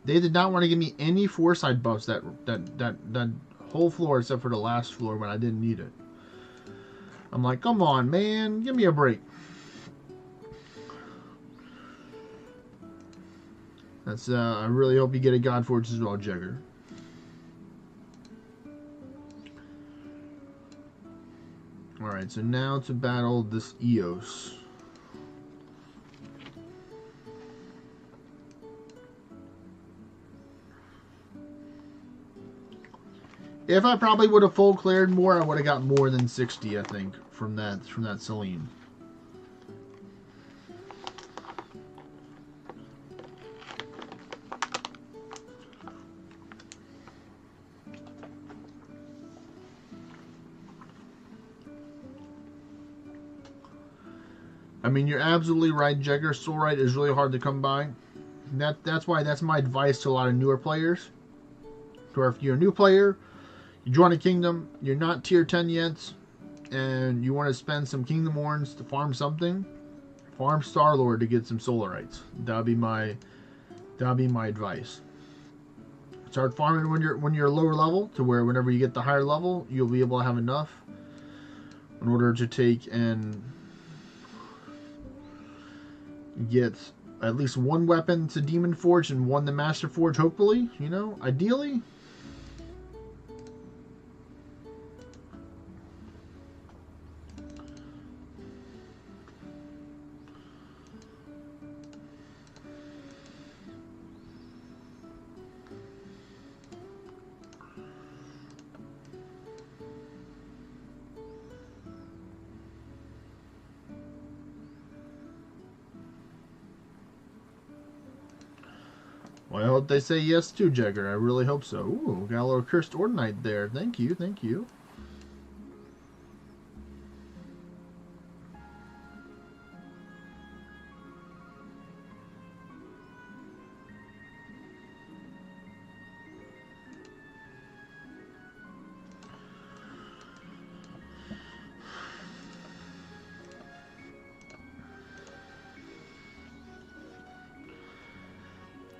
They did not want to give me any foresight buffs that whole floor except for the last floor when I didn't need it. I'm like, come on, man, give me a break. That's I really hope you get a God Forge as well, Jagger. Alright, so now to battle this Eos. If I probably would have full cleared more, I would have got more than 60, I think, from that Celine. I mean, you're absolutely right, Jagger. Soulrite is really hard to come by. That's why that's my advice to a lot of newer players. Or if you're a new player, you join a kingdom, you're not tier 10 yet, and you want to spend some kingdom horns to farm something, farm Star-Lord to get some Soulrites. That'd be my advice. Start farming when you're lower level, to where whenever you get the higher level, you'll be able to have enough in order to take and get at least one weapon to Demon Forge and one to Master Forge, hopefully, ideally. Well, I hope they say yes too, Jagger. I really hope so. Ooh, got a little Cursed Ordinite there. Thank you, thank you.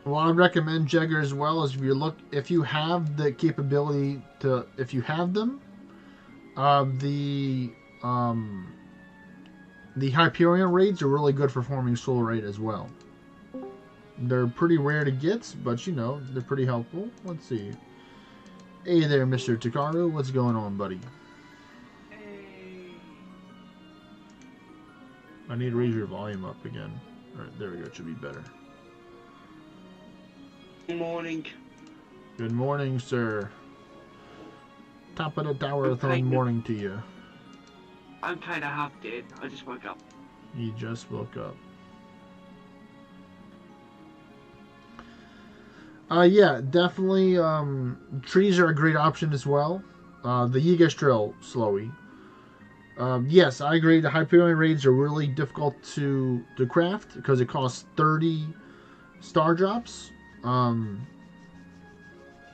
Well, I recommend Jagger as well. As if you have the capability to, if you have them, the Hyperion raids are really good for forming Solarite as well. They're pretty rare to get, but you know, they're pretty helpful. Let's see. Hey there, Mr. Takaru. What's going on, buddy? Hey. I need to raise your volume up again. Alright, there we go. It should be better. Good morning. Good morning, sir. Top of the Towerathon morning to you. I'm kind of half dead. I just woke up. You just woke up. Yeah, definitely. Trees are a great option as well. The Yigastrel Slowy. Yes, I agree. The Hyperion raids are really difficult to craft because it costs 30 star drops. And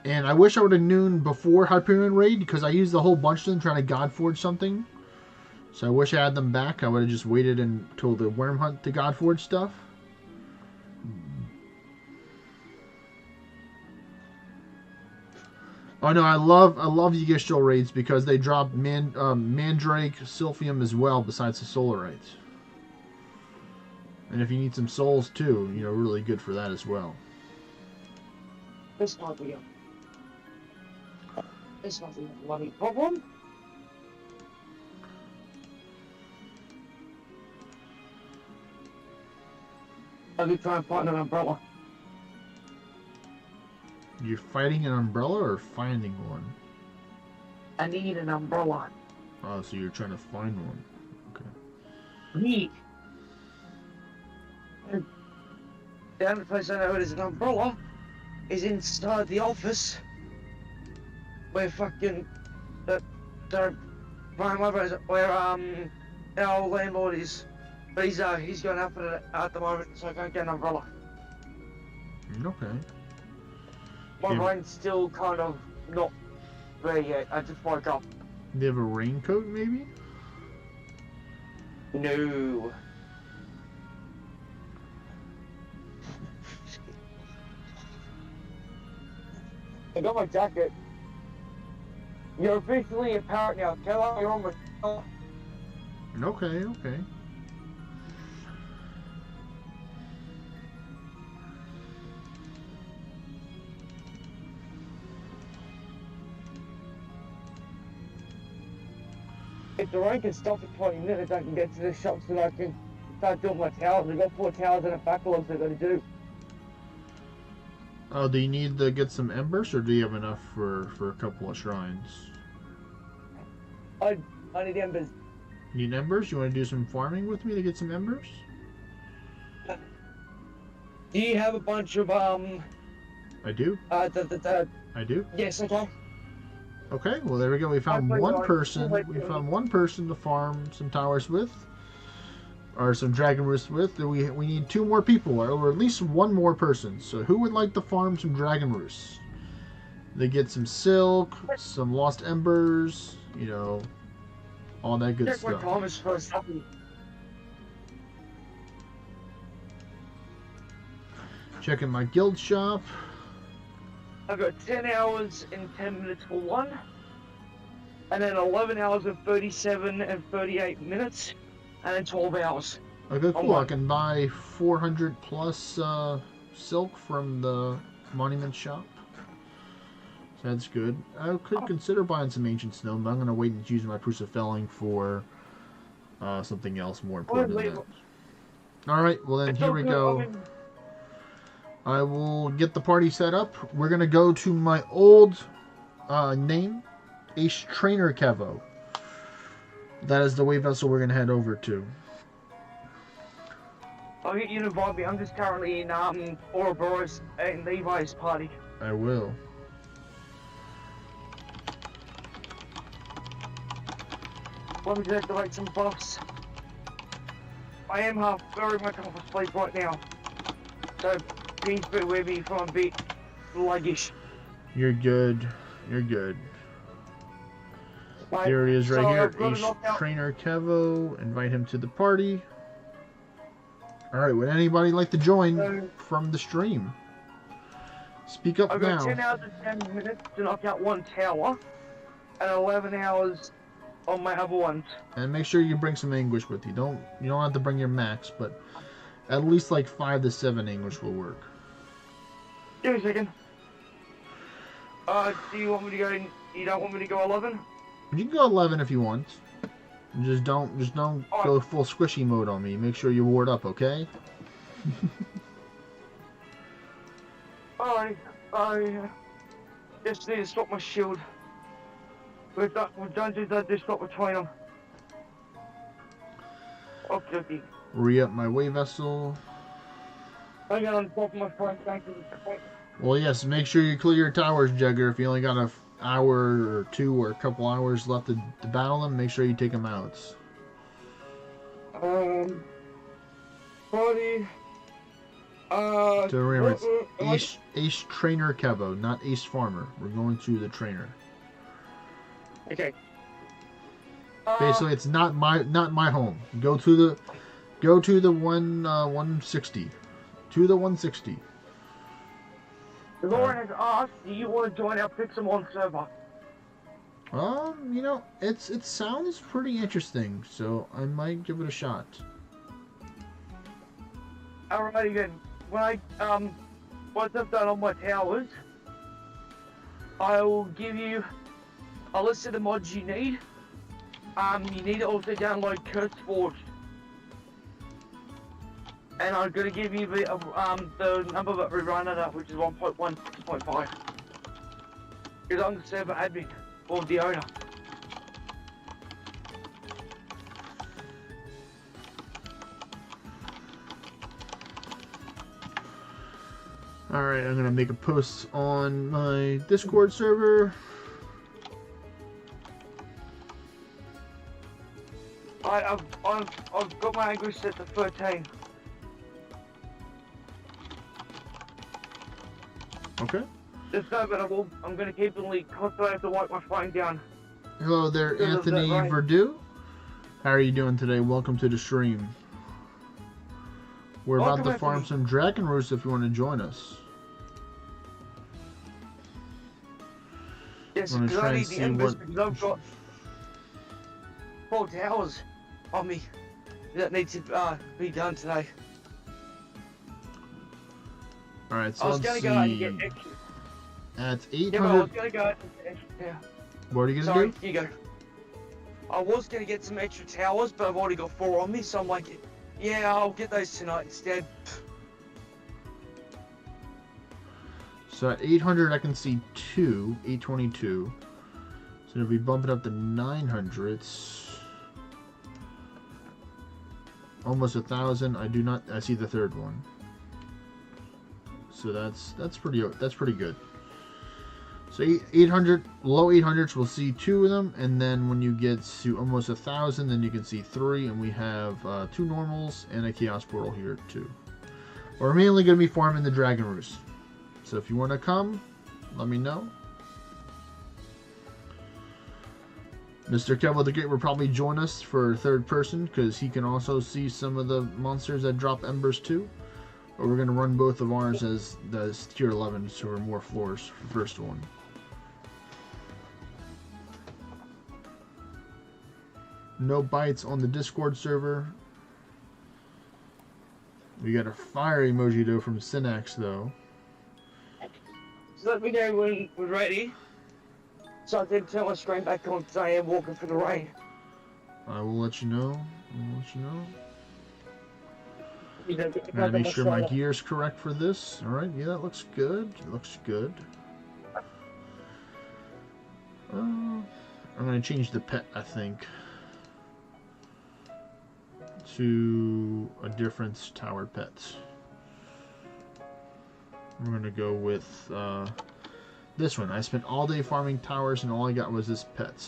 I wish I would have known before Hyperion raid because I used a whole bunch of them trying to God Forge something. So I wish I had them back. I would have just waited until the Worm Hunt to God Forge stuff. Oh no, I love Yigastrel raids because they drop Mandrake, Sylphium as well besides the Solarites. And if you need some souls too, you know, really good for that as well. This might be a bloody problem. I'll be trying to find an umbrella. You're fighting an umbrella or finding one? I need an umbrella. Oh, so you're trying to find one. Okay. Neat. And the only place I know there's an umbrella is inside the office where fucking the prime over is where our landlord is. But he's going up at the moment, so I can't get an umbrella. Okay. My brain's still kind of not there yet. I just woke up. Do you have a raincoat, maybe? No. I got my jacket. You're officially a parrot now. Tell her you're on my... Okay, okay. If the rain can stop for 20 minutes, I can get to the shops and I can start doing my towers. I've got 4 towers and a backlog I've got to do. Oh, do you need to get some embers, or do you have enough for a couple of shrines? I need embers. You need embers? You want to do some farming with me to get some embers? Do you have a bunch of, I do. I do. Yes, okay. Okay, well there we go. We found one person. We found one person to farm some towers with, or some dragon roosts with. We need 2 more people, or at least 1 more person. So who would like to farm some dragon roosts? They get some silk, some lost embers, you know, all that good stuff. Thomas first. Checking my guild shop. I've got 10 hours and 10 minutes for one, and then 11 hours and 37 and 38 minutes, and then 12 hours. Okay, cool. I can buy 400 plus silk from the monument shop. So that's good. I could consider buying some ancient snow, but I'm going to wait and use my Crucifelling for something else more important than that. Alright, well then here we go. I will get the party set up. We're going to go to my old name, Ace Trainer Kevo. That is the way vessel we're going to head over to. I'll get you to invite me. I'm just currently in Ouroboros and Levi's party. I will. Let me deactivate some buffs. I am very much off of sleep right now. So please bear with me if I'm a bit sluggish. You're good. You're good. Right, Here he is right so here. Ace Trainer Kevo. Invite him to the party. Alright, would anybody like to join from the stream? Speak up I've got now. 10 hours and 10 minutes to knock out one tower, and 11 hours on my other ones. And make sure you bring some English with you. You don't have to bring your max, but at least like 5 to 7 English will work. Give me a second. Do you want me to go? You don't want me to go 11? You can go 11 if you want. Just don't go full squishy mode on me. Make sure you ward up, okay? Alright, I just need to swap my shield. We're done just swap between them. Okay, okay. Re-up my way vessel. I got on top of my front bank of the point. Well, yes, make sure you clear your towers, Jugger. If you only got an hour or 2 or a couple hours left to battle them, make sure you take them out. Buddy. So remember, it's Ace Trainer Kevo, not Ace Farmer. We're going to the trainer. Okay. Basically, it's not my home. Go to the 160. To the 160. Lauren has asked, do you want to join our Pixelmon server? You know, it sounds pretty interesting, so I might give it a shot. Alrighty then. When once I've done all my towers, I will give you a list of the mods you need. You need to also download Curse Forge. And I'm gonna give you the number that we run it at, which is 1.1.5. Because I'm the server admin, or the owner. Alright, I'm gonna make a post on my Discord server. I've got my English set to 13. Okay. Just know that I'm gonna keep the lead constantly. I have to wipe my phone down. Hello there, Anthony Verdu. How are you doing today? Welcome to the stream. We're about to farm some Dragon Roost if you want to join us. Yes, because I need the embers because I've got 4 towers on me that need to be done today. Alright, so I was let's gonna go out and see. get extra. At Yeah, 800. I was gonna go out and get extra towers. What are you gonna Sorry, do? you go. I was gonna get some extra towers, but I've already got 4 on me, so I'm like, yeah, I'll get those tonight instead. So at 800, I can see 822. So it'll be bumping up to 900. Almost 1,000. I see the third one. So that's pretty good. So 800, low 800s, we'll see 2 of them, and then when you get to almost 1,000, then you can see 3, and we have 2 normals and a chaos portal here too. We're mainly going to be farming the Dragon Roost. So if you want to come, let me know. Mr. Kevo the Great will probably join us for third person because he can also see some of the monsters that drop embers too. But we're going to run both of ours as tier 11, so we're more floors for the first one. No bites on the Discord server. We got a fire emoji though from Synax though. So let me know when we're ready. So I can turn my screen back on because I am walking through the rain. I will let you know. You know, Gotta make sure my gear's correct for this. Alright, yeah, that looks good. I'm gonna change the pet, I think, to a different tower pet. We're gonna go with this one. I spent all day farming towers and all I got was this pet.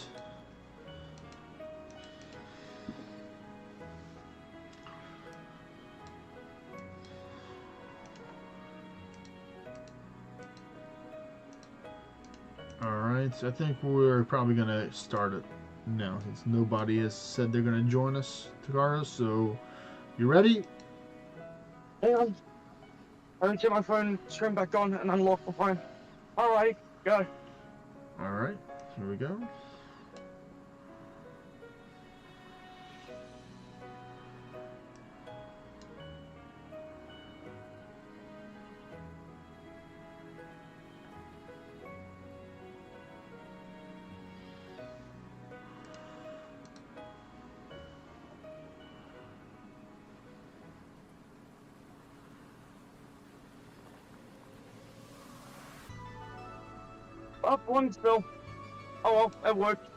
Alright, so I think we're probably gonna start it now since nobody has said they're gonna join us, Takara. So, you ready? Hang on. I turn my phone screen back on and unlock my phone. Alright, go. Alright, here we go. Up one still. Oh well, it worked.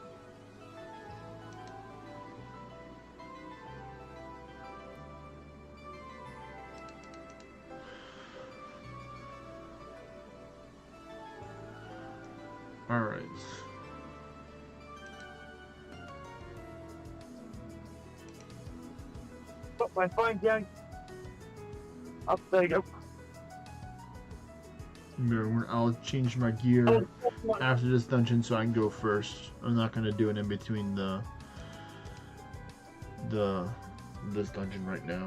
Alright. Put my phone down. Up there you go. Remember, I'll change my gear Oh, after this dungeon so I can go first. I'm not gonna do it in between this dungeon right now.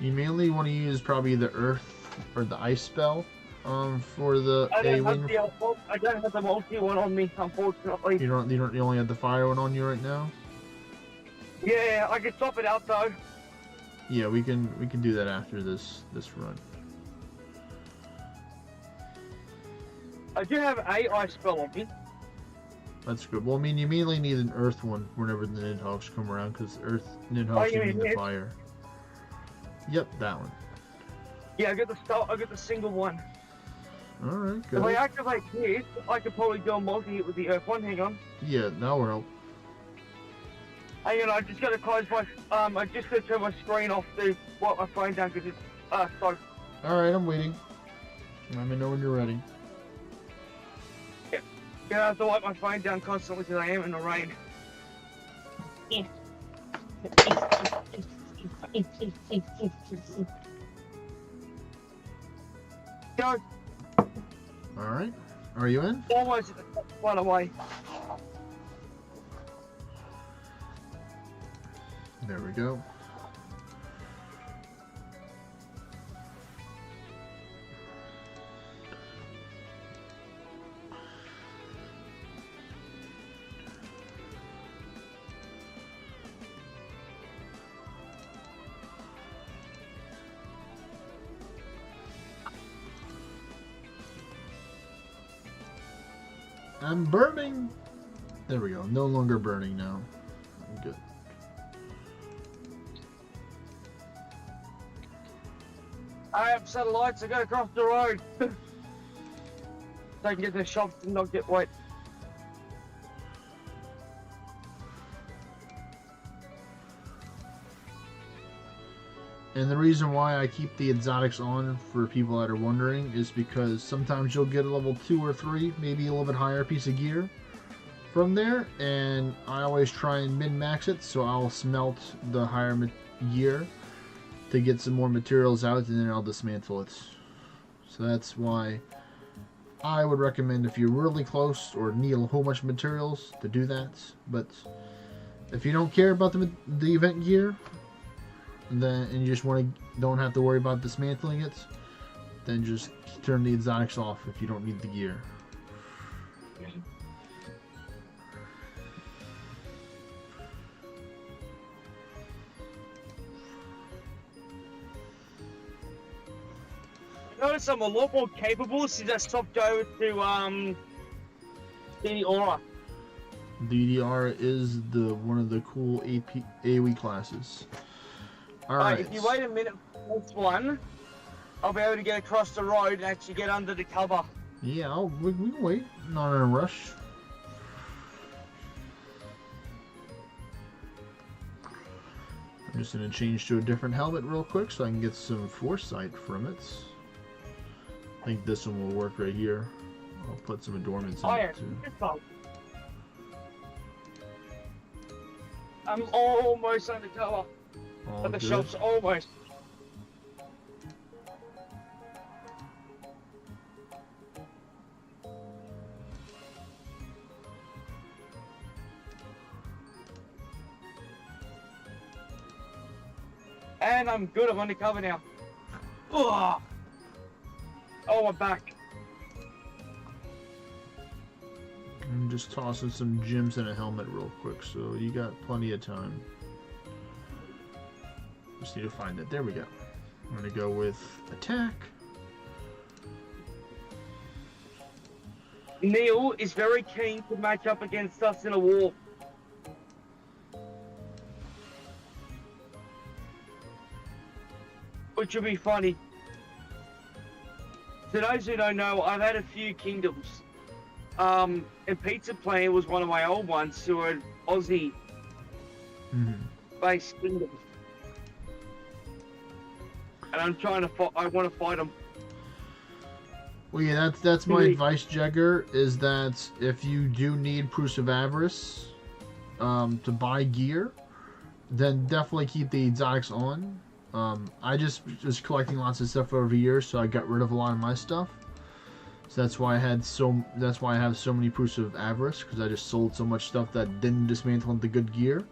You mainly want to use probably the earth or the ice spell for the I don't A-wing. have the multi one on me, unfortunately. You only have the fire one on you right now? Yeah, I can swap it out though. Yeah, we can do that after this run. I do have a ice spell on me. That's good. Well, I mean, you mainly need an earth one whenever the Nidhogg's come around, because earth Oh, Nidhogg's you need mean the it? fire. Yep, that one. Yeah, I got the single one. Alright, If I good. activate this, I could probably do a multi-hit with the earth one. Hang on. Yeah, that will help. Hang on, I just gotta close my, I just gotta turn my screen off to wipe my phone down because it's, so. Alright, I'm waiting. Let me know when you're ready. Yeah, I have to wipe my phone down constantly because I am in the rain. Go, Alright. Are you in? almost one away. There we go. I'm burning! There we go. No longer burning now. I'm good. I have set of lights to go across the road. So I can get to the shops and not get wet. And the reason why I keep the exotics on for people that are wondering is because sometimes you'll get a level 2 or 3, maybe a little bit higher piece of gear from there, and I always try and min-max it, so I'll smelt the higher gear to get some more materials out, and then I'll dismantle it. So that's why I would recommend, if you're really close or need a whole bunch of materials, to do that. But if you don't care about the event gear, then and you just don't have to worry about dismantling it, then just turn the exotics off if you don't need the gear. Notice I'm a lot more capable since I stopped going to the aura. DDR is one of the cool AoE classes. Alright. If you wait a minute for this one, I'll be able to get across the road and actually get under the cover. Yeah, we can wait. Not in a rush. I'm just going to change to a different helmet real quick so I can get some foresight from it. I think this one will work right here. I'll put some adornments in Oh it yeah, too. it's fine. I'm almost under cover. All But the good. shop's almost. And I'm good, I'm undercover now. Ugh. Oh, I'm back. I'm just tossing some gems in a helmet real quick, so you got plenty of time. Just need to find it. There we go. I'm gonna go with attack. Neil is very keen to match up against us in a war. Which would be funny. To those who don't know, I've had a few kingdoms. And Pizza Planet was one of my old ones who were Aussie based kingdoms. And I'm trying to fight, I want to fight them. Well, yeah, that's my advice, Jagger, is that if you do need proofs of avarice to buy gear, then definitely keep the exotics on. I just was collecting lots of stuff over years, so I got rid of a lot of my stuff. So that's why I have so many proofs of avarice, because I just sold so much stuff that didn't dismantle into good gear.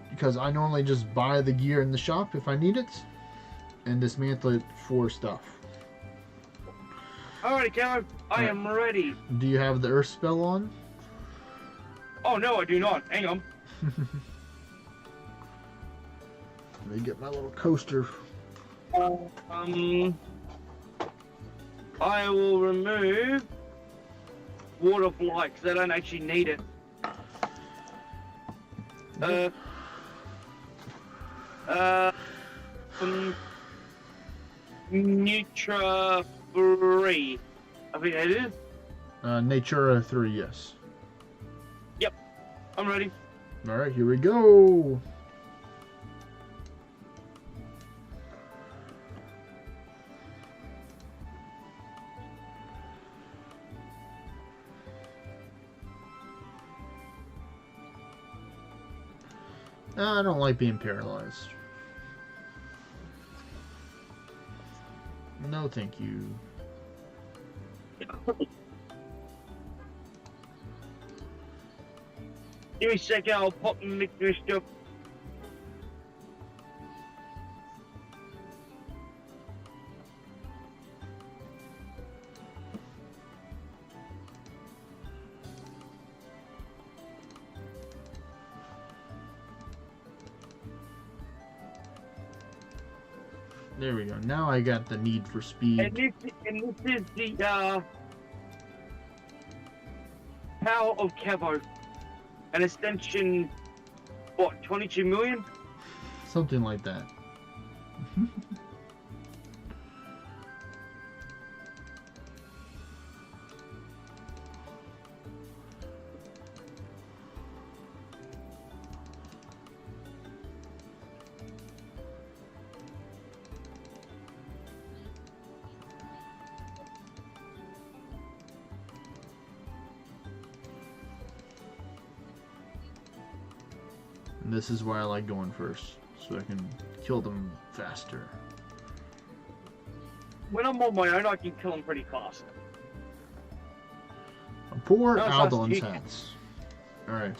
Because I normally just buy the gear in the shop if I need it, and dismantle it for stuff. Alrighty, Coward, I am ready. Do you have the earth spell on? Oh no, I do not. Hang on. Let me get my little coaster. I will remove Water of Light because I don't actually need it. Nutra 3. I think that is. Natura 3, yes. Yep, I'm ready. Alright, here we go. I don't like being paralyzed. No, thank you. Give me a second, I'll pop and mix this stuff. There we go. Now I got the need for speed. And this is the Power of Kevo. An extension, what, 22 million? Something like that. And this is why I like going first, so I can kill them faster. When I'm on my own, I can kill them pretty fast. A poor No, it's Aldon's not hats. Alright.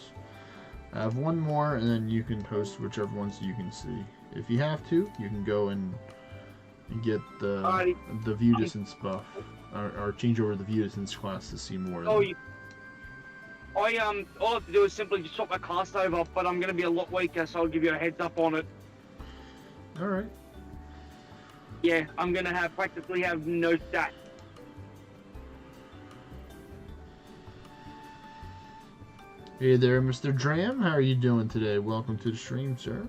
I have one more, and then you can post whichever ones you can see. If you have to, you can go and get the view distance buff. Or change over the view distance class to see more. Oh, all I have to do is simply just swap my class over, but I'm going to be a lot weaker, so I'll give you a heads up on it. Alright. Yeah, I'm going to practically have no stats. Hey there, Mr. Dram. How are you doing today? Welcome to the stream, sir.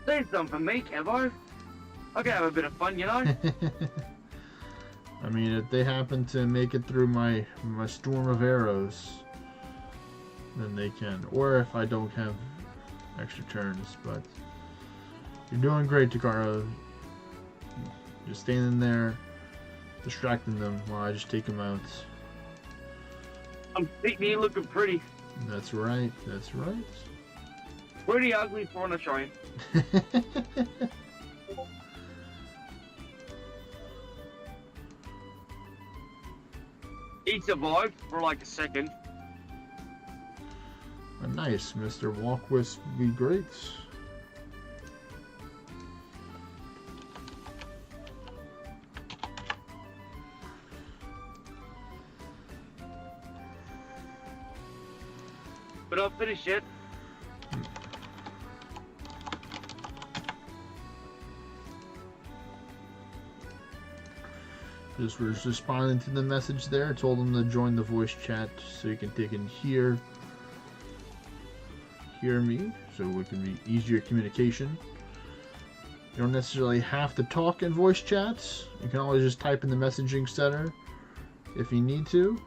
Do something for me, Kevo. I can have a bit of fun, you know? I mean, if they happen to make it through my storm of arrows, then they can. Or if I don't have extra turns, but you're doing great, Takara. Just standing there, distracting them while I just take them out. I'm me looking pretty. That's right. That's right. Pretty ugly for an Australian. He survived for like a second. Nice, Mr. Walkwist would be great. But I'll finish it. Just was responding to the message there. Told him to join the voice chat so he can take and hear me, so it can be easier communication. You don't necessarily have to talk in voice chats. You can always just type in the messaging center if you need to.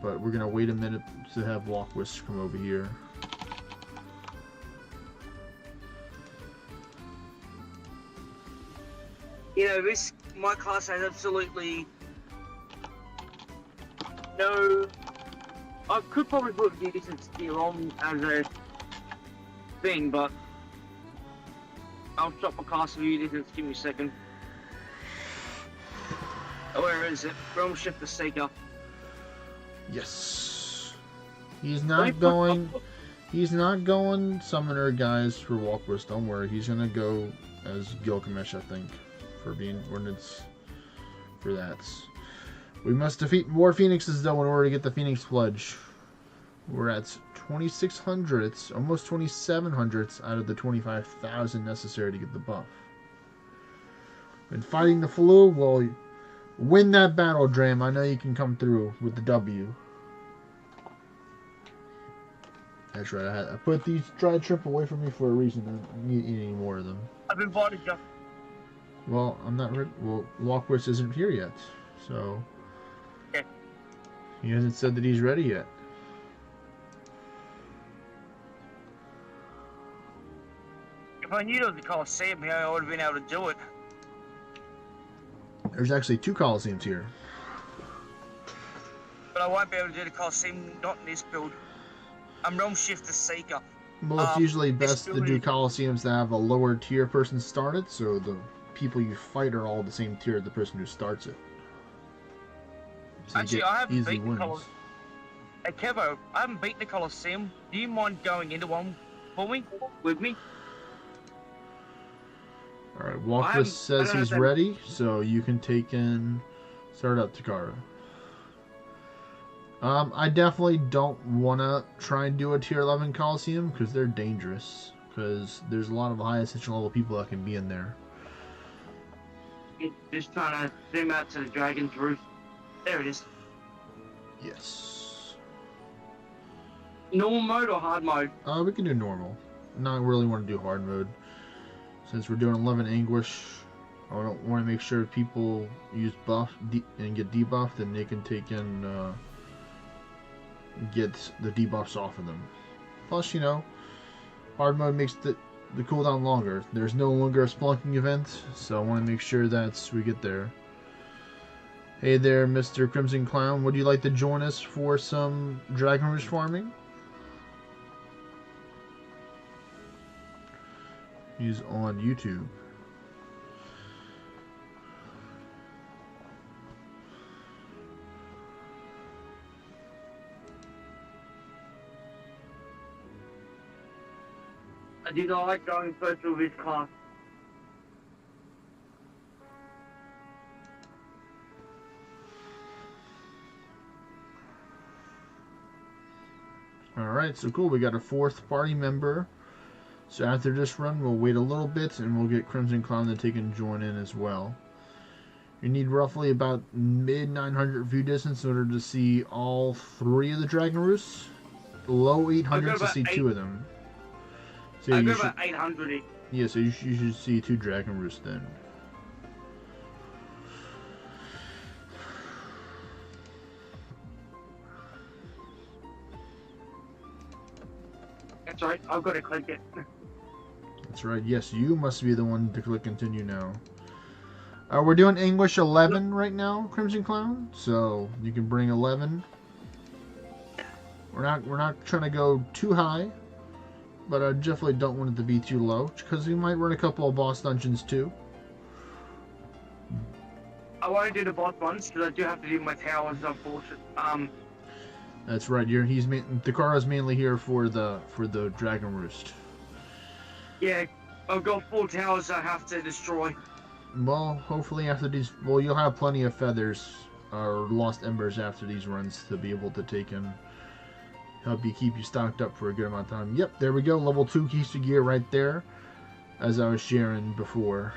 But we're gonna wait a minute to have Walkwist come over here. You know, my class has absolutely no. I could probably put the distance steer on as a thing, but I'll stop my class view distance. Give me a second. Where is it? Realm Shift the Seeker. Yes. He's not going. He's not going summoner guys for Walkwist. Don't worry. He's gonna go as Gilgamesh, I think, for being ordnance for that. We must defeat more phoenixes though in order to get the Phoenix Pledge. We're at 2,600, almost 2,700 out of the 25,000 necessary to get the buff. Been fighting the flu. Well, win that battle, Dram. I know you can come through with the W. That's right. I put these dried shrimp away from me for a reason. I don't need any more of them. I've invited you. Well, I'm not ready. Well, Walkwist isn't here yet, so okay. He hasn't said that he's ready yet. If I knew there was a Coliseum here, I would have been able to do it. There's actually 2 Colosseums here. But I won't be able to do the Coliseum, not in this build. I'm Realm Shift the Seeker. Well, it's usually best to do Colosseums that have a lower tier person start it, so the people you fight are all the same tier as the person who starts it. So actually, I haven't beaten the Coliseum. Hey, Kevo, I haven't beaten the Coliseum. Do you mind going into one for me? With me? Alright, Walkwist says he's ready, so you can take in... Start up, Takara. I definitely don't want to try and do a tier 11 Coliseum, because they're dangerous. Because there's a lot of high ascension level people that can be in there. Just trying to zoom out to the Dragon's Roost. There it is. Yes. Normal mode or hard mode? We can do normal. Not really want to do hard mode. Since we're doing 11 Anguish, I don't want to make sure people use buff and get debuffed, and they can take in, get the debuffs off of them. Plus, you know, hard mode makes the cooldown longer. There's no longer a Splunking event, so I want to make sure that we get there. Hey there, Mr. Crimson Clown. Would you like to join us for some Dragon Roost farming? He's on YouTube. I do not like going first with his class. Alright, so cool. We got a 4th party member. So after this run, we'll wait a little bit, and we'll get Crimson Clown to take and join in as well. You need roughly about mid 900 view distance in order to see all 3 of the Dragon Roosts. Low 800 to see 2 of them. So I go about 800. Yeah, so you should see 2 Dragon Roosts then. That's right, I've got to click it. That's right, yes, you must be the one to click continue now. We're doing English 11 right now, Crimson Clown. So you can bring 11. We're not trying to go too high, but I definitely don't want it to be too low because we might run a couple of boss dungeons too. I won't do the boss ones because I do have to do my towers, unfortunately. That's right. Takara's mainly here for the Dragon Roost. Yeah, I've got 4 towers I have to destroy. Well, hopefully after these, well, you'll have plenty of feathers or lost embers after these runs to be able to take and help you keep you stocked up for a good amount of time. Yep, there we go. Level 2 keys to gear right there, as I was sharing before.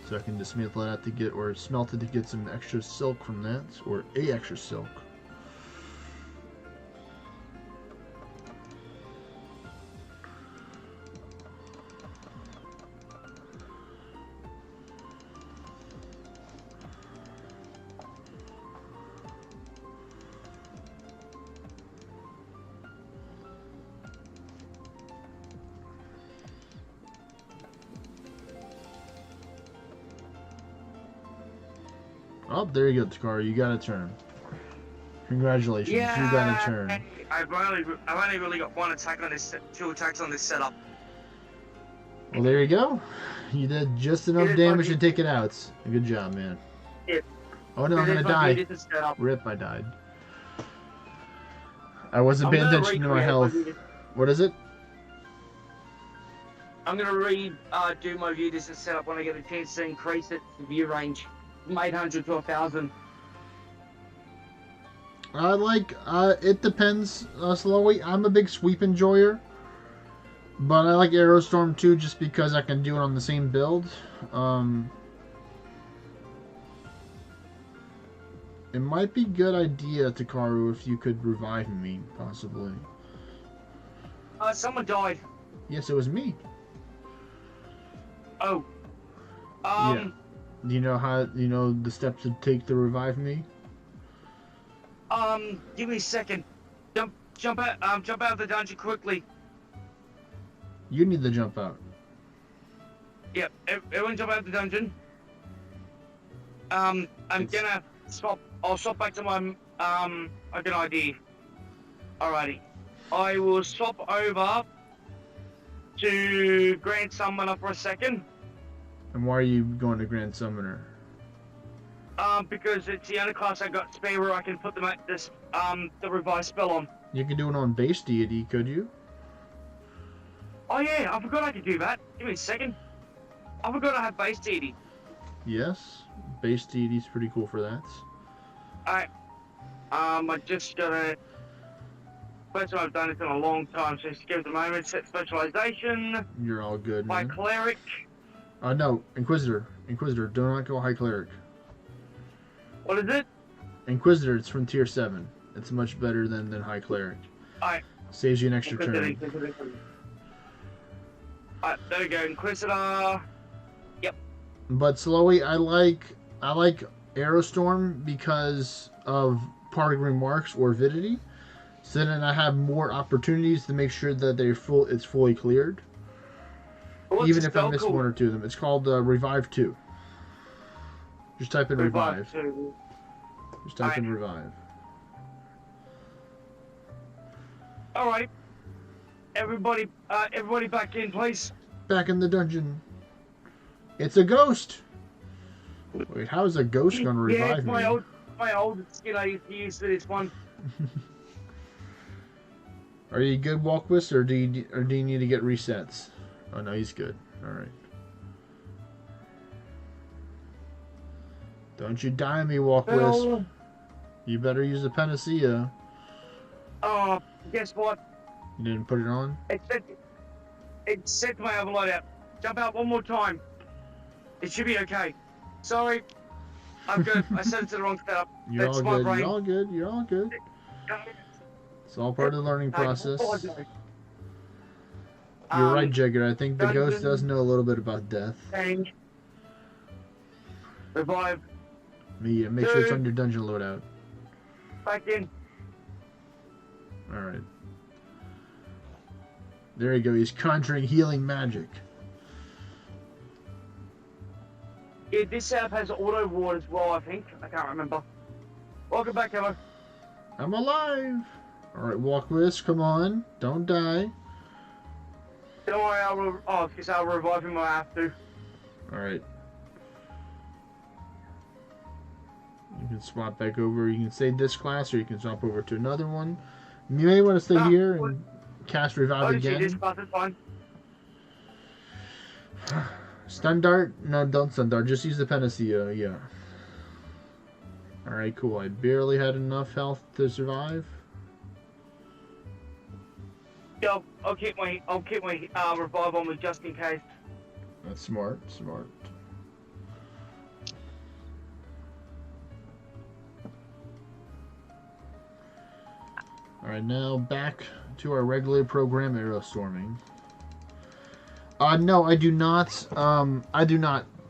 So I can dismantle that to get, or smelt it to get some extra silk from that, or a extra silk. Oh, there you go, Takara. You got a turn. Congratulations, you got a turn. I've only really got 1 attack on this, 2 attacks on this setup. Well, there you go. You did just enough damage to take it out. Good job, man. Yeah. Oh no, I'm gonna die. Rip, I died. I wasn't paying attention to my health. What is it? I'm gonna do my view distance setup when I get a chance to increase it to view range from 800 to 1,000. It depends, Slowly. I'm a big sweep enjoyer. But I like Aerostorm too, just because I can do it on the same build. It might be a good idea, Takaru, if you could revive me, possibly. Someone died. Yes, it was me. Oh. Yeah. Do you know the steps to take to revive me? Give me a second. Jump out of the dungeon quickly. You need to jump out. Yep, everyone jump out of the dungeon. I'll swap back to my, a good idea. Alrighty. I will swap over to Grand Summoner for a second. And why are you going to Grand Summoner? Because it's the only class I got spare where I can put the revised spell on. You can do it on base deity, could you? Oh yeah, I forgot I could do that. Give me a second. I forgot I have base deity. Yes, base deity's pretty cool for that. Alright. I just gotta... First time I've done it in a long time, so just give it a moment. Set specialization. You're all good, High man. cleric. No, Inquisitor. Inquisitor, do not go High Cleric. What is it? Inquisitor, it's from tier 7. It's much better than High Cleric. Alright. Saves you an extra turn. Alright, there we go, Inquisitor. Yep. But slowly, I like Aerostorm because of parting remarks or avidity. So then I have more opportunities to make sure that it's fully cleared. Even if I miss one or two of them. It's called Revive 2. Just type in Revive. Just type in Revive. Alright. Everybody back in, please. Back in the dungeon. It's a ghost. Wait, how is a ghost going to revive me? Yeah, my old skin I used to use for this one. Are you good, Walkwist, or do you need to get resets? Oh no, he's good. All right. Don't you die on me, Walkwist. You better use the panacea. Oh, guess what? You didn't put it on? It set my overload out. Jump out one more time. It should be okay. Sorry. I'm good. I set it to the wrong setup. You're all good. You're all good. You're all good. It's all part of the learning process. You're right, Jagger. I think the ghost does know a little bit about death. Change. Revive. Yeah, make sure it's on your dungeon loadout. Back in. Alright. There you go. He's conjuring healing magic. Yeah, this setup has auto ward as well, I think. I can't remember. Welcome back, Emma. I'm alive! Alright, Walkwist, come on. Don't die. Don't worry, I'll revive him when I have to. Alright. You can swap back over. You can save this class, or you can swap over to another one. You may want to stay here and cast Revive See this again. class is fine. Stun Dart? No, don't Stun Dart. Just use the Panacea, yeah. Alright, cool. I barely had enough health to survive. Yeah, I'll keep my revive on me just in case. That's smart, smart. Alright, now back to our regular program, Aerostorming. No, I do not,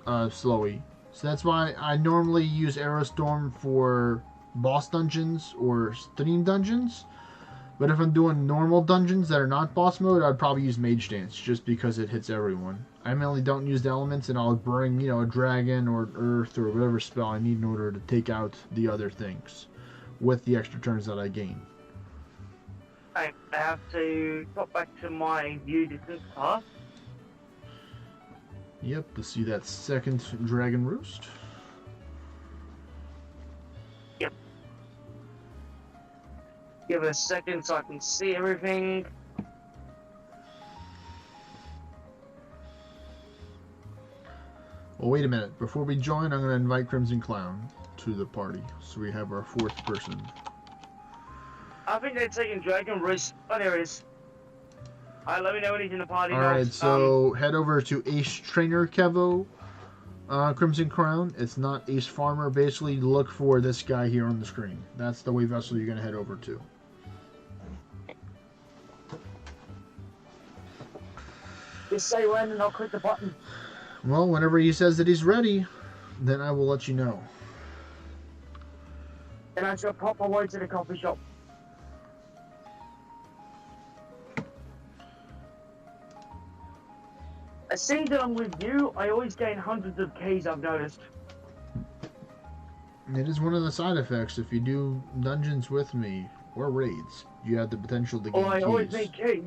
Slowy. So that's why I normally use Aerostorm for boss dungeons or stream dungeons. But if I'm doing normal dungeons that are not boss mode, I'd probably use Mage Dance, just because it hits everyone. I mainly don't use the elements, and I'll bring, a dragon or earth or whatever spell I need in order to take out the other things with the extra turns that I gain. I have to pop back to my view distance path. Yep, to see that second dragon roost. Yep. Give it a second so I can see everything. Well, wait a minute. Before we join, I'm going to invite Crimson Clown to the party, so we have our fourth person. I think they're taking Dragon Roost. Oh, there it is. Alright, let me know when he's in the party. Alright, so head over to Ace Trainer Kevo, Crimson Crown. It's not Ace Farmer. Basically, look for this guy here on the screen. That's the way vessel you're going to head over to. Just say when and I'll click the button. Well, whenever he says that he's ready, then I will let you know. Then I shall pop my way to the coffee shop. It seems that I'm with you, I always gain hundreds of keys, I've noticed. It is one of the side effects. If you do dungeons with me, or raids, you have the potential to gain I keys. always need keys.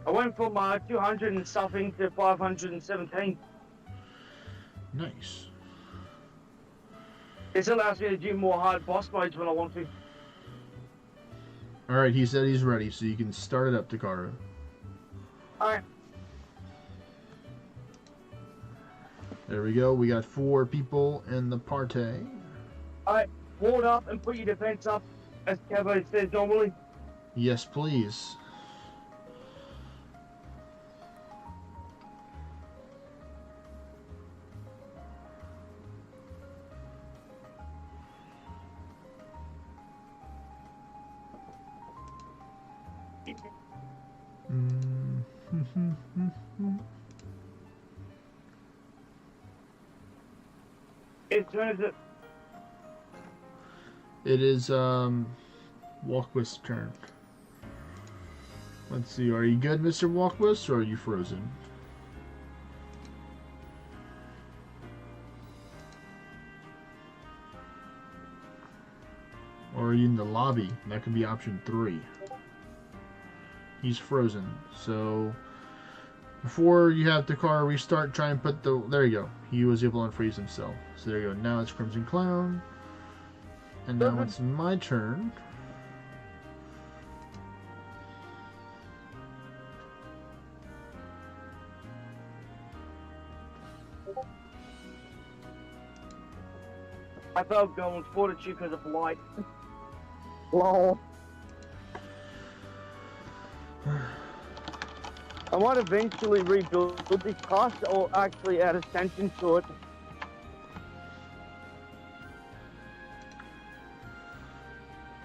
I went from 200 and something to 517. Nice. This allows me to do more hard boss modes when I want to. Alright, he said he's ready, so you can start it up, Takara. Alright. There we go. We got 4 people in the party. Alright, ward up and put your defense up, as Kevo says normally. Yes, please. It is Walkwist's turn. Let's see, are you good, Mr. Walkwist, or are you frozen? Or are you in the lobby? That could be option 3. He's frozen, so before you have the car restart, try and put the... There you go. He was able to unfreeze himself. So there you go. Now it's Crimson Clown. And now it's my turn. I felt going fortitude because of light. Lol. I might eventually rebuild this class or actually add ascension to it.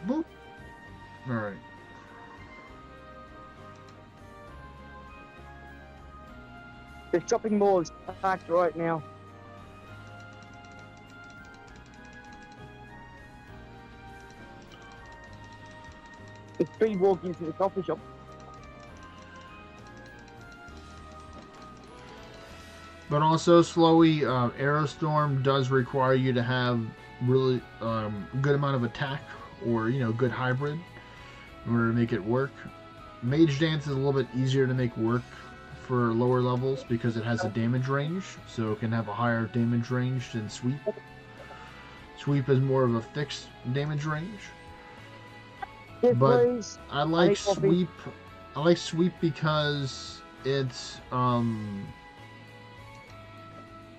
Boop. Alright. The shopping mall is packed right now. It's speed walking to the coffee shop. But also, slowly, Aerostorm does require you to have really good amount of attack or, good hybrid in order to make it work. Mage Dance is a little bit easier to make work for lower levels because it has a damage range, so it can have a higher damage range than Sweep. Sweep is more of a fixed damage range. But I like Sweep. I like Sweep because it's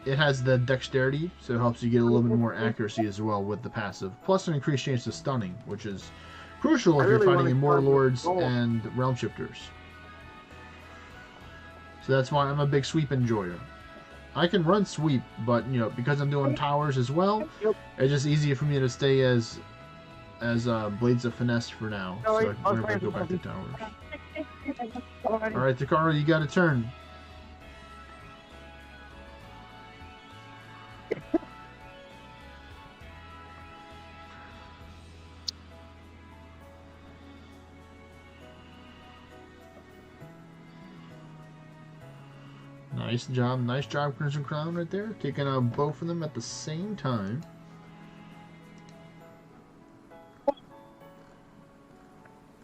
it has the dexterity, so it helps you get a little bit more accuracy as well with the passive. Plus an increased chance of stunning, which is crucial if you're fighting Immortal Lords and Realm Shifters. So that's why I'm a big Sweep enjoyer. I can run Sweep, but because I'm doing towers as well, it's just easier for me to stay as Blades of Finesse for now. So whenever I go back to towers. Alright, Takara, you got a turn. Nice job, Crimson Crown, right there. Taking out both of them at the same time.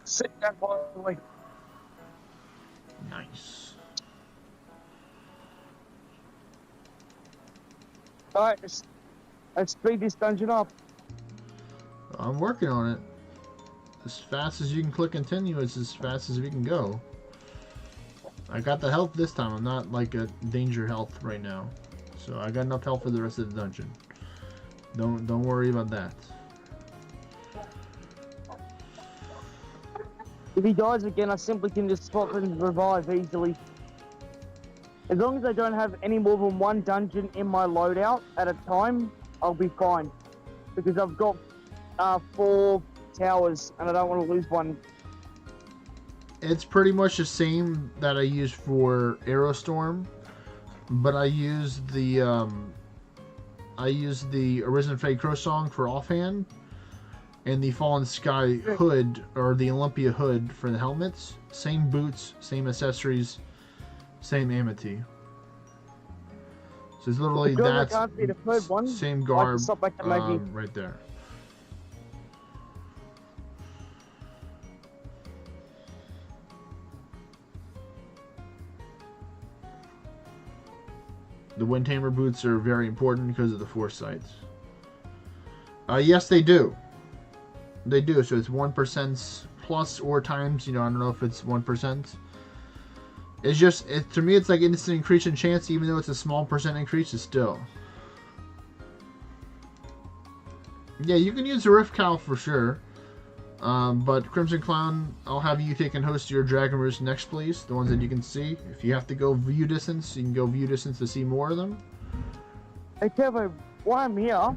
Sit that way. Nice. Alright, let's speed this dungeon up. I'm working on it. As fast as you can click continue, it's as fast as we can go. I got the health this time. I'm not like a danger health right now, so I got enough health for the rest of the dungeon. Don't worry about that. If he dies again, I simply can just swap and revive easily. As long as I don't have any more than one dungeon in my loadout at a time, I'll be fine. Because I've got 4 towers and I don't want to lose one. It's pretty much the same that I use for Aerostorm, but I use the Arisen Fade Crow Song for offhand, and the Fallen Sky hood or the Olympia hood for the helmets. Same boots, same accessories, same amity. So it's literally that same garb right there. The Windtamer boots are very important because of the foresights. Yes, they do. They do. So it's 1% plus or times. I don't know if it's 1%. It's just, to me, it's like instant increase in chance, even though it's a small percent increase. It's still. Yeah, you can use a Rift Cowl for sure. But Crimson Clown, I'll have you take and host your Dragon Roost next, please. The ones that you can see. If you have to go view distance, you can go view distance to see more of them. Hey Kevin, while I'm here,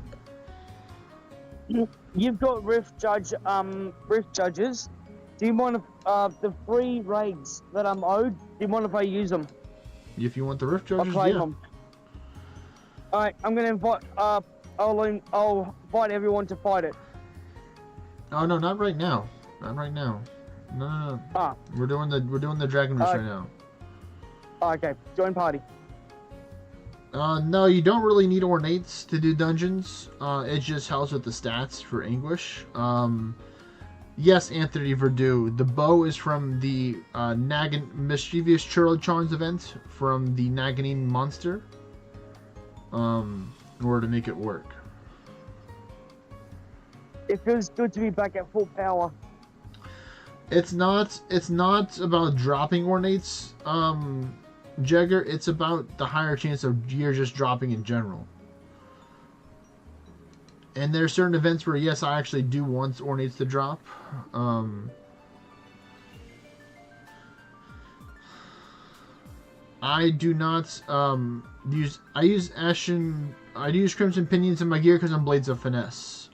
you've got Rift Judges. Do you mind if the free raids that I'm owed? Do you mind if I use them? If you want the Rift Judges, I'll claim them. Alright, I'm gonna invite. I'll invite everyone to fight it. Oh no, not right now. Not right now. No. Ah. We're doing the Dragon Roost right now. Okay, join party. No, you don't really need ornates to do dungeons. It just helps with the stats for Anguish. Yes, Anthony Verdu. The bow is from the Mischievous Churlichons event from the Naganin monster. In order to make it work. It feels good to be back at full power. It's not about dropping ornates, Jagger. It's about the higher chance of you're just dropping in general. And there are certain events where, yes, I actually do want ornates to drop. I do not use Crimson Pinions in my gear because I'm Blades of Finesse.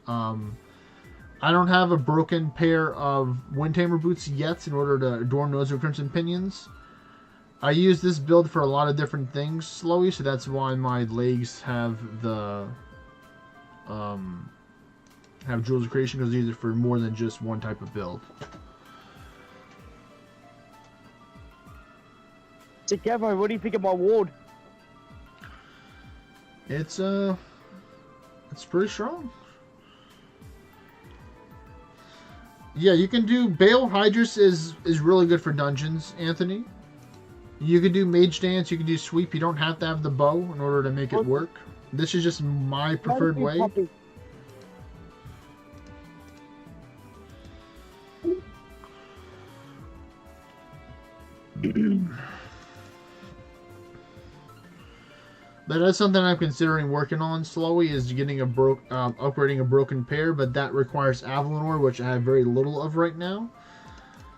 I don't have a broken pair of Windtamer boots yet in order to adorn those with Crimson Pinions. I use this build for a lot of different things slowly, so that's why my legs have the Jewels of Creation, because these are for more than just one type of build. So Gavo, what do you think of my ward? It's pretty strong. Yeah, you can do Bale Hydrus is really good for dungeons, Anthony. You can do Mage Dance, you can do Sweep. You don't have to have the bow in order to make it work. This is just my preferred way. That is something I'm considering working on slowly, is getting upgrading a broken pair, but that requires Avalon, which I have very little of right now.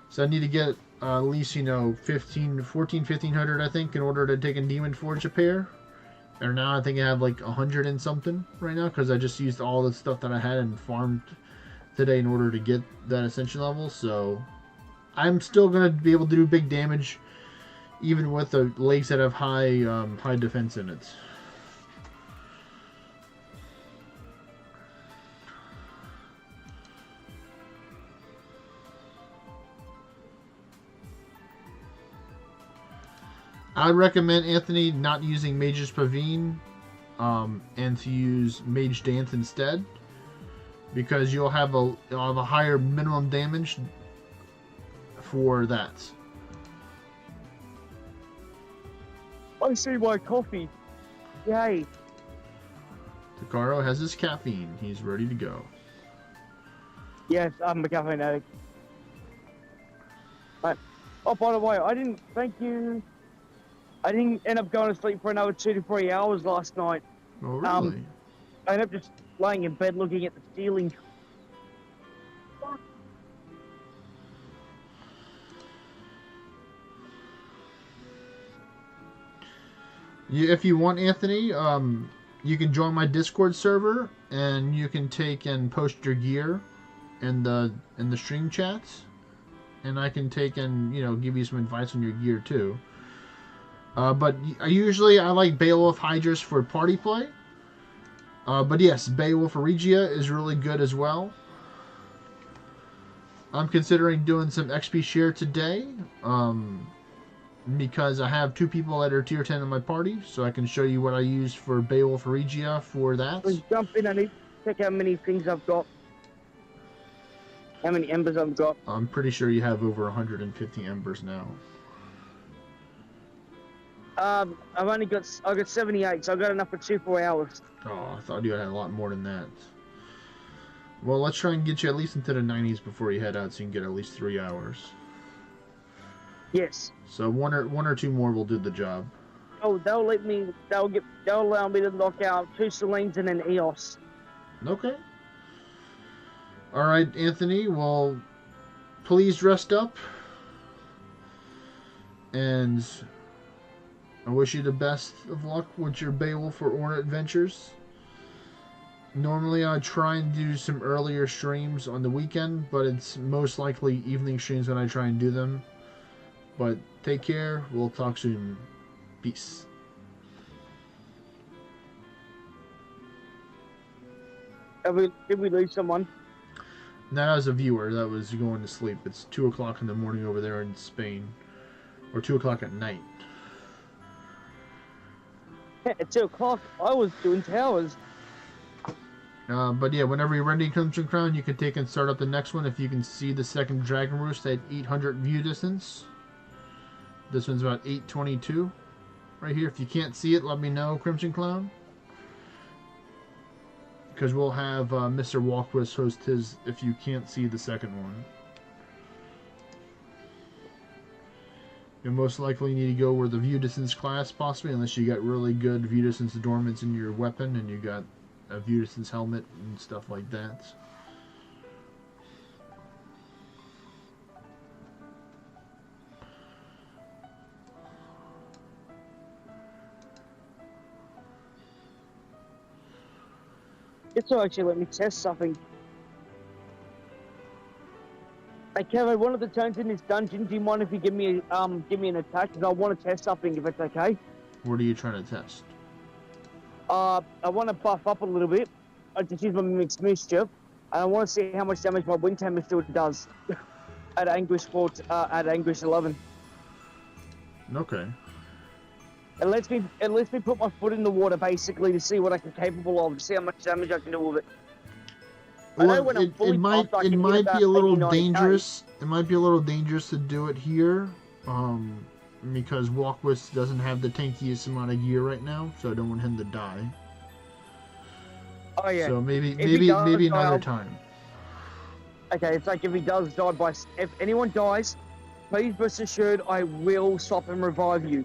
So I need to get at least, 1500, I think, in order to take a Demon Forge a pair. And now I think I have like 100 and something right now, because I just used all the stuff that I had and farmed today in order to get that Ascension level. So I'm still going to be able to do big damage even with the lakes that have high defense in it. I recommend, Anthony, not using Mage's Pavine and to use Mage Dance instead, because you'll have a higher minimum damage for that. I see my coffee. Yay. Takaro has his caffeine. He's ready to go. Yes, I'm a caffeine addict. Right. Oh, by the way, I didn't end up going to sleep for another 2 to 3 hours last night. Oh, really? I ended up just laying in bed looking at the ceiling. If you want, Anthony, you can join my Discord server, and you can take and post your gear in the stream chats, and I can take and give you some advice on your gear too. But usually I like Beowulf Hydrus for party play. But yes, Beowulf Regia is really good as well. I'm considering doing some XP share today. Because I have 2 people that are tier 10 in my party, so I can show you what I use for Beowulf Regia for that. Let's jump in. I need to check how many things I've got. How many embers I've got. I'm pretty sure you have over 150 embers now. I've got 78, so I've got enough for 2-4 hours. Oh, I thought you had a lot more than that. Well, let's try and get you at least into the 90s before you head out, so you can get at least 3 hours. Yes. So one or two more will do the job. Oh, they'll allow me to knock out 2 Selines and an Eos. Okay. All right, Anthony. Well, please rest up, and I wish you the best of luck with your Beowulf or Ornate adventures. Normally, I try and do some earlier streams on the weekend, but it's most likely evening streams when I try and do them. But take care. We'll talk soon. Peace. Did we lose someone? No, that was a viewer that was going to sleep. It's 2 o'clock in the morning over there in Spain. Or 2 o'clock at night. At 2 o'clock, I was doing towers. But yeah, whenever you're ready, Crimson Crown, you can take and start up the next one if you can see the second Dragon Roost at 800 view distance. This one's about 822 right here. If you can't see it, let me know, Crimson Clown. Because we'll have Mr. Walquist host his if you can't see the second one. You'll most likely need to go where the view distance class, possibly, unless you got really good view distance dormants in your weapon and you got a view distance helmet and stuff like that. It's all actually let me test something. Hey Kevin, one of the turns in this dungeon, do you mind if you give me an attack? Because I want to test something if it's okay. What are you trying to test? I want to buff up a little bit. I just use my Mixed Mischief, and I want to see how much damage my Wind Temper still does at Anguish 11. Okay. It lets me put my foot in the water basically to see what I can capable of, to see how much damage I can do with it. I know when I'm fully pumped, I can hit about be a little 80-90K. dangerous. It might be a little dangerous to do it here, because Walkwist doesn't have the tankiest amount of gear right now, so I don't want him to die. Oh yeah. So maybe If he does maybe die, another time. Okay, it's like if he does die if anyone dies, please rest assured I will stop and revive you.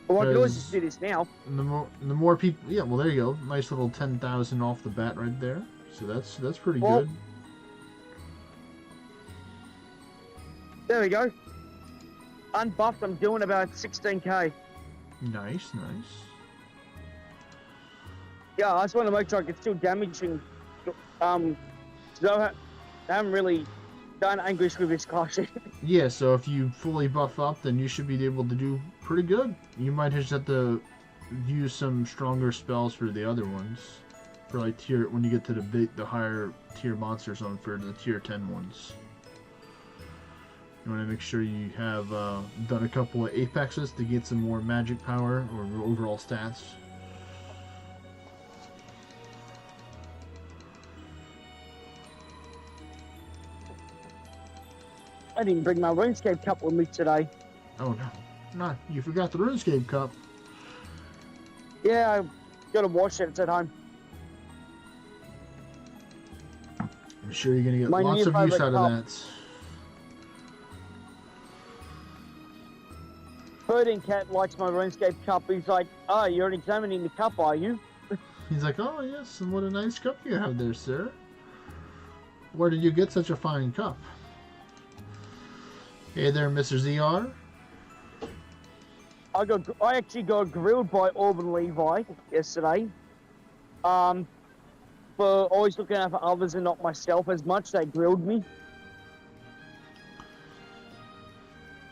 Well, I can always just do this now. The more people, yeah. Well, there you go. Nice little 10,000 off the bat right there. So that's pretty good. There we go. Unbuffed, I'm doing about 16k. Nice. Yeah, I just want to make sure I can still damage and so I haven't really done Anguish with this class yet. Yeah, so if you fully buff up, then you should be able to do pretty good. You might just have to use some stronger spells for the other ones. For like when you get to the higher tier monsters on for the tier 10 ones. You want to make sure you have done a couple of apexes to get some more magic power or overall stats. I didn't bring my RuneScape cup with me today. Oh no, you forgot the RuneScape cup. Yeah, I gotta wash it. It's at home. I'm sure you're gonna get My lots new of use favorite out of cup. that. Bird and Cat likes my RuneScape cup. He's like, "Oh, you're examining the cup, are you?" He's like, oh yes, and what a nice cup you have there, sir. Where did you get such a fine cup? Hey there, Mr. ZR. I actually got grilled by Auburn Levi yesterday. For always looking out for others and not myself as much. They grilled me.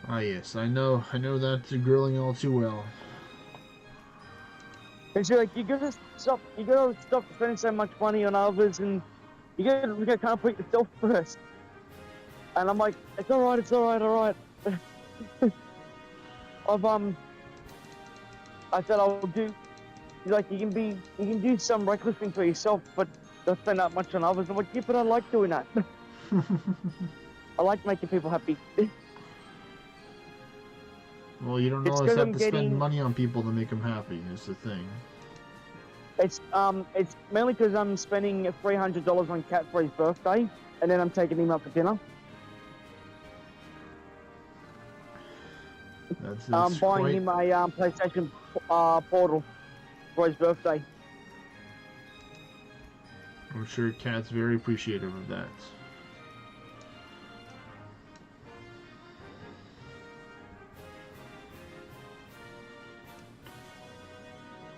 Ah yes, I know that grilling all too well. And she's like, you gotta stop spending so much money on others, and you gotta kind of put yourself first. And I'm like, it's all right. I said I'll do. He's like, you can do some reckless thing for yourself, but don't spend that much on others. I'm like, yeah, but I like doing that. I like making people happy. Well, you don't always have to spend money on people to make them happy. Is the thing. It's mainly because I'm spending $300 on Cat for his birthday, and then I'm taking him out for dinner. That's buying him a PlayStation Portal for his birthday. I'm sure Cat's very appreciative of that.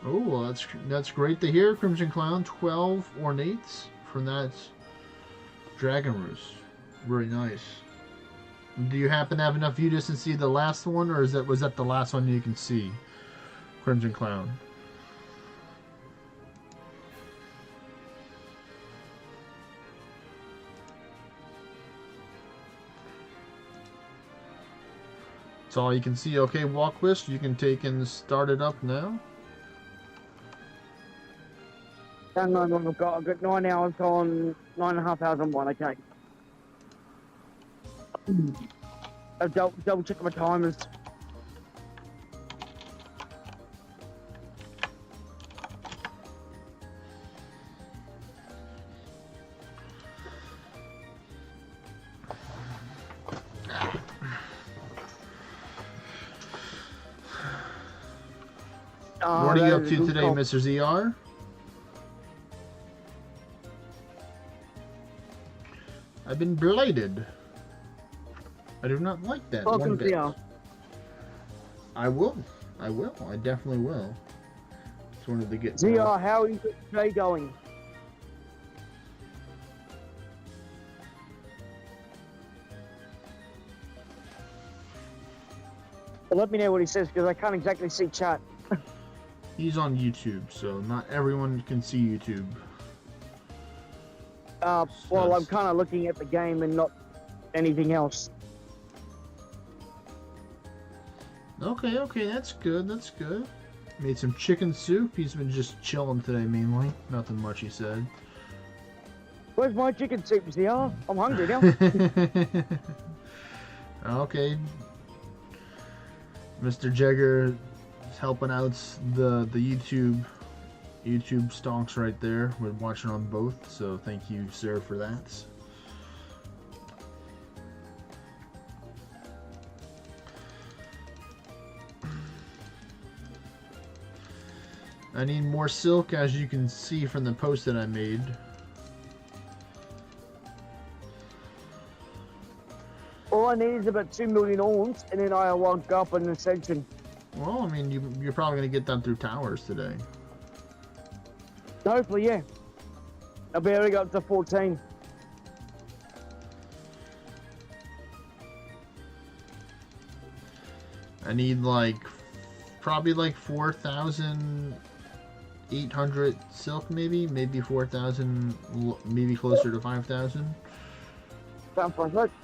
Oh, well, that's great to hear, Crimson Clown. 12 ornates from that Dragon Roost. Very nice. Do you happen to have enough view distance to see the last one, or was that the last one you can see, Crimson Clown? That's all you can see. Okay, Walkwist, you can take and start it up now. No, I've got 9 hours on 9.5 hours on one. Okay. I'll double check my timers. What are you up to today, Mr. ZR? I've been bladed. I do not like that one bit. I will. I definitely will. Just wanted to get ZR, how is your day going? Well, let me know what he says, because I can't exactly see chat. He's on YouTube, so not everyone can see YouTube. Well, I'm kind of looking at the game and not anything else. Okay, okay, that's good, that's good. Made some chicken soup. He's been just chilling today mainly. Nothing much, he said. Where's my chicken soup, ZR? I'm hungry now. Okay. Mr. Jagger is helping out the YouTube stonks right there. We're watching on both, so thank you, sir, for that. I need more silk, as you can see from the post that I made. All I need is about 2 million orms, and then I'll go up an ascension. Well, I mean, you're probably going to get that through towers today. Hopefully, yeah. I'll be able to go up to 14. I need probably 4,800 silk, maybe 4,000, maybe closer to 5,000. Sounds perfect.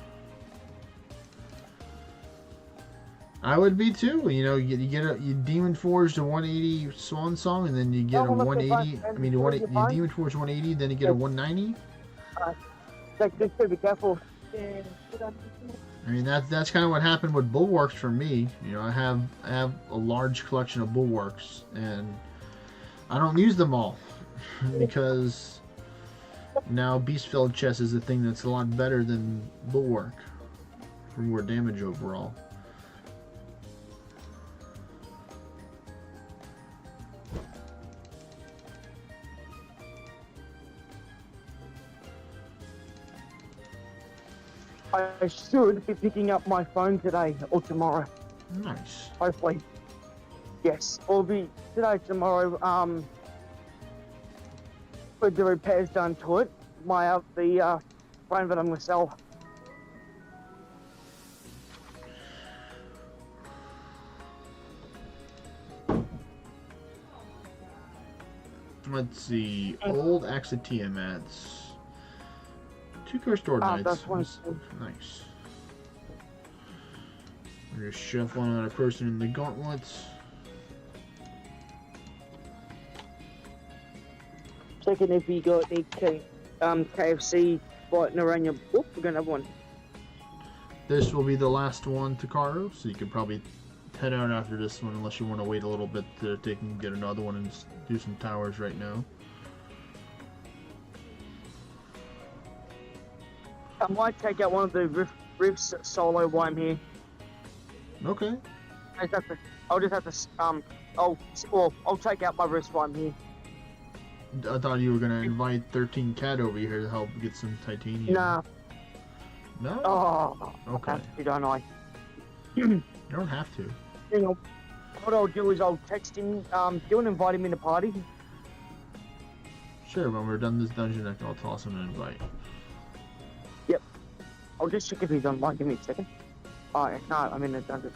I would be too. You know, you Demon Forge to 180 Swan Song, and then you get a 180. I mean, you Demon Forge 180, then you get a 190. Just be careful. I mean, that's kind of what happened with bulwarks for me. You know, I have a large collection of bulwarks, and I don't use them all because now Beastfeld chest is a thing that's a lot better than bulwark for more damage overall. I should be picking up my phone today or tomorrow. Nice. Hopefully. Yes. Or be today, tomorrow, with the repairs done to it. The phone that I'm gonna sell. Let's see. Old Axe of Tiamat's. 2 Cursed Sword Knights. That's one. Nice. We're just shuffling on a person in the gauntlets. Checking if you got any KFC fighting around your. Oop, we're gonna have one. This will be the last one, Takaro, so you can probably head out after this one, unless you want to wait a little bit to take and get another one and do some towers right now. I might take out one of the ribs solo while I'm here. Okay. I'll just have to I'll take out my wrist while I'm here. I thought you were gonna invite 13 Cat over here to help get some titanium. Nah. No? Oh. Okay. Don't I? You don't have to. You know, what I'll do is I'll text him, do you want to invite him in the party? Sure, when we're done this dungeon, I'll toss him an invite. Yep. I'll just check if he's online. Give me a second. Oh, if not, I'm in the dungeon.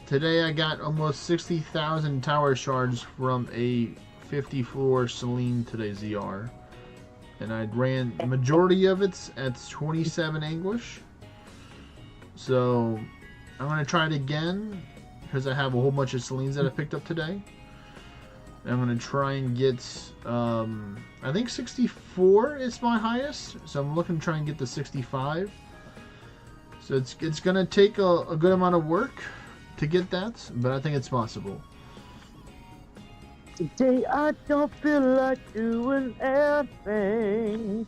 Today I got almost 60,000 tower shards from a 50-floor Celine today, ZR. And I ran the majority of it at 27 Anguish. So I'm going to try it again because I have a whole bunch of Celines that I picked up today. And I'm going to try and get, I think 64 is my highest. So I'm looking to try and get to 65. So it's going to take a good amount of work to get that, but I think it's possible. Today I don't feel like doing anything.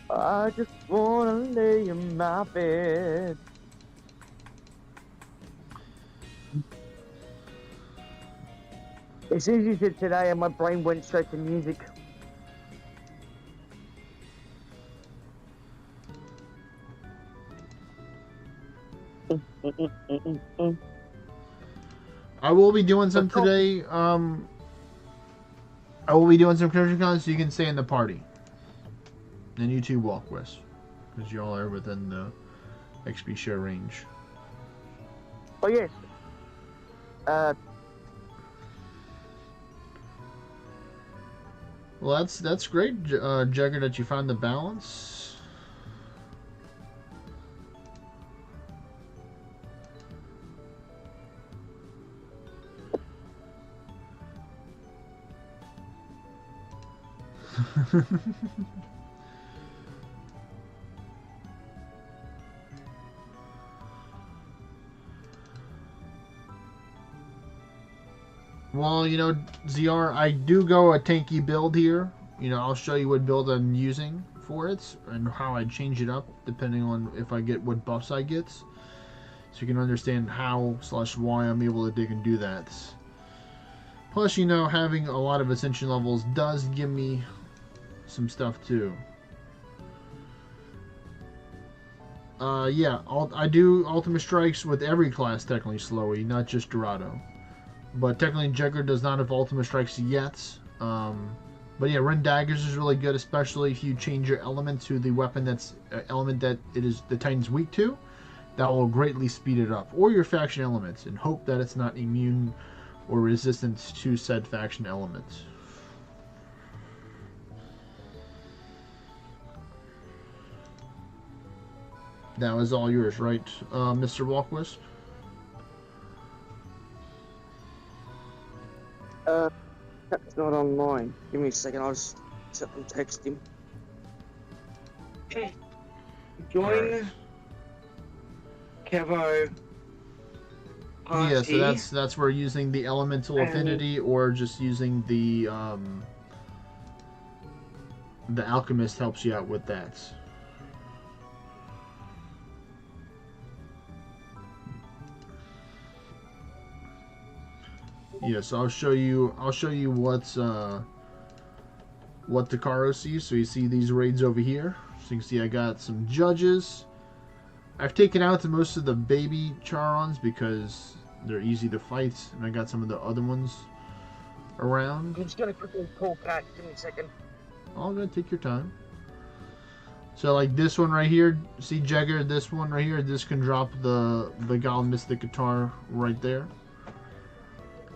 I just wanna lay in my bed. As soon as you said today, my brain went straight to music. I will be doing some today. I will be doing some Crimson Con, so you can stay in the party. And you too, Walkwest, because y'all are within the XP share range. Oh yes. Well, that's great, Jagger, that you found the balance. Well, you know, ZR, I do go a tanky build here. You know, I'll show you what build I'm using for it and how I change it up depending on if I get what buffs I get. So you can understand how/why I'm able to dig and do that. Plus, you know, having a lot of ascension levels does give me some stuff too. Yeah, I do ultimate strikes with every class technically, Slowy, not just Dorado. But technically, Jagger does not have ultimate strikes yet. But yeah, Ren Daggers is really good, especially if you change your element to the weapon that's element that it is the Titan's weak to. That will greatly speed it up. Or your faction elements, and hope that it's not immune or resistant to said faction elements. That was all yours, right, Mr. Walkwisp? That's not online. Give me a second, I'll just text him. Join Right. Kevo party. Yeah, so that's where using the elemental affinity or just using the alchemist helps you out with that. Yes, I'll show you what Takaro sees. So you see these raids over here. So you can see I got some judges. I've taken out most of the baby Charons because they're easy to fight, and I got some of the other ones around. I'm just gonna quickly call Pat. Give me a second. All good, take your time. So like this one right here, see Jagger, this one right here, this can drop the God Mystic guitar right there.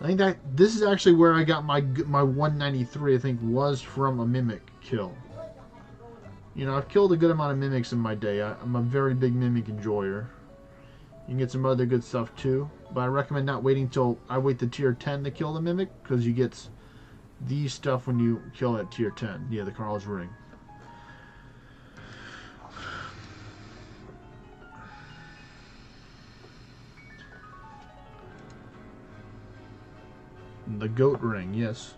I think that this is actually where I got my 193. I think was from a mimic kill. You know, I've killed a good amount of mimics in my day. I'm a very big mimic enjoyer. You can get some other good stuff too, but I recommend not waiting till I wait to tier 10 to kill the mimic because you get these stuff when you kill at tier 10. Yeah, the Carl's Ring. The goat ring, yes.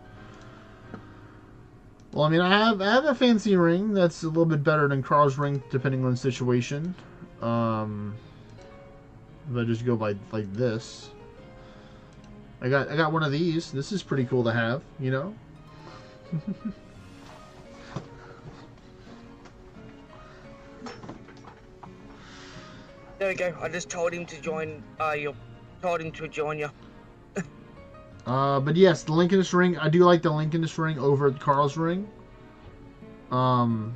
Well, I mean, I have a fancy ring that's a little bit better than Carl's ring, depending on the situation. If I just go by like this, I got one of these. This is pretty cool to have, you know. There we go. I just told him to join. Told him to join you. But yes, the Lincolnist ring. I do like the Lincolnist ring over Carl's ring. I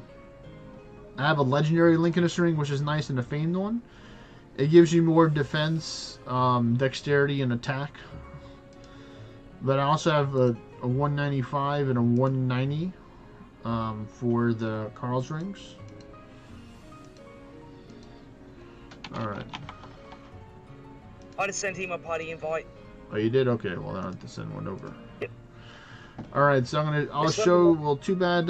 have a legendary Lincolnist ring, which is nice, and a famed one. It gives you more defense, dexterity, and attack. But I also have a 195 and a 190 for the Carl's rings. Alright. I just sent him a party invite. Oh, you did? Okay, well, I have to send one over. Yep. Alright, so I'll show, well, too bad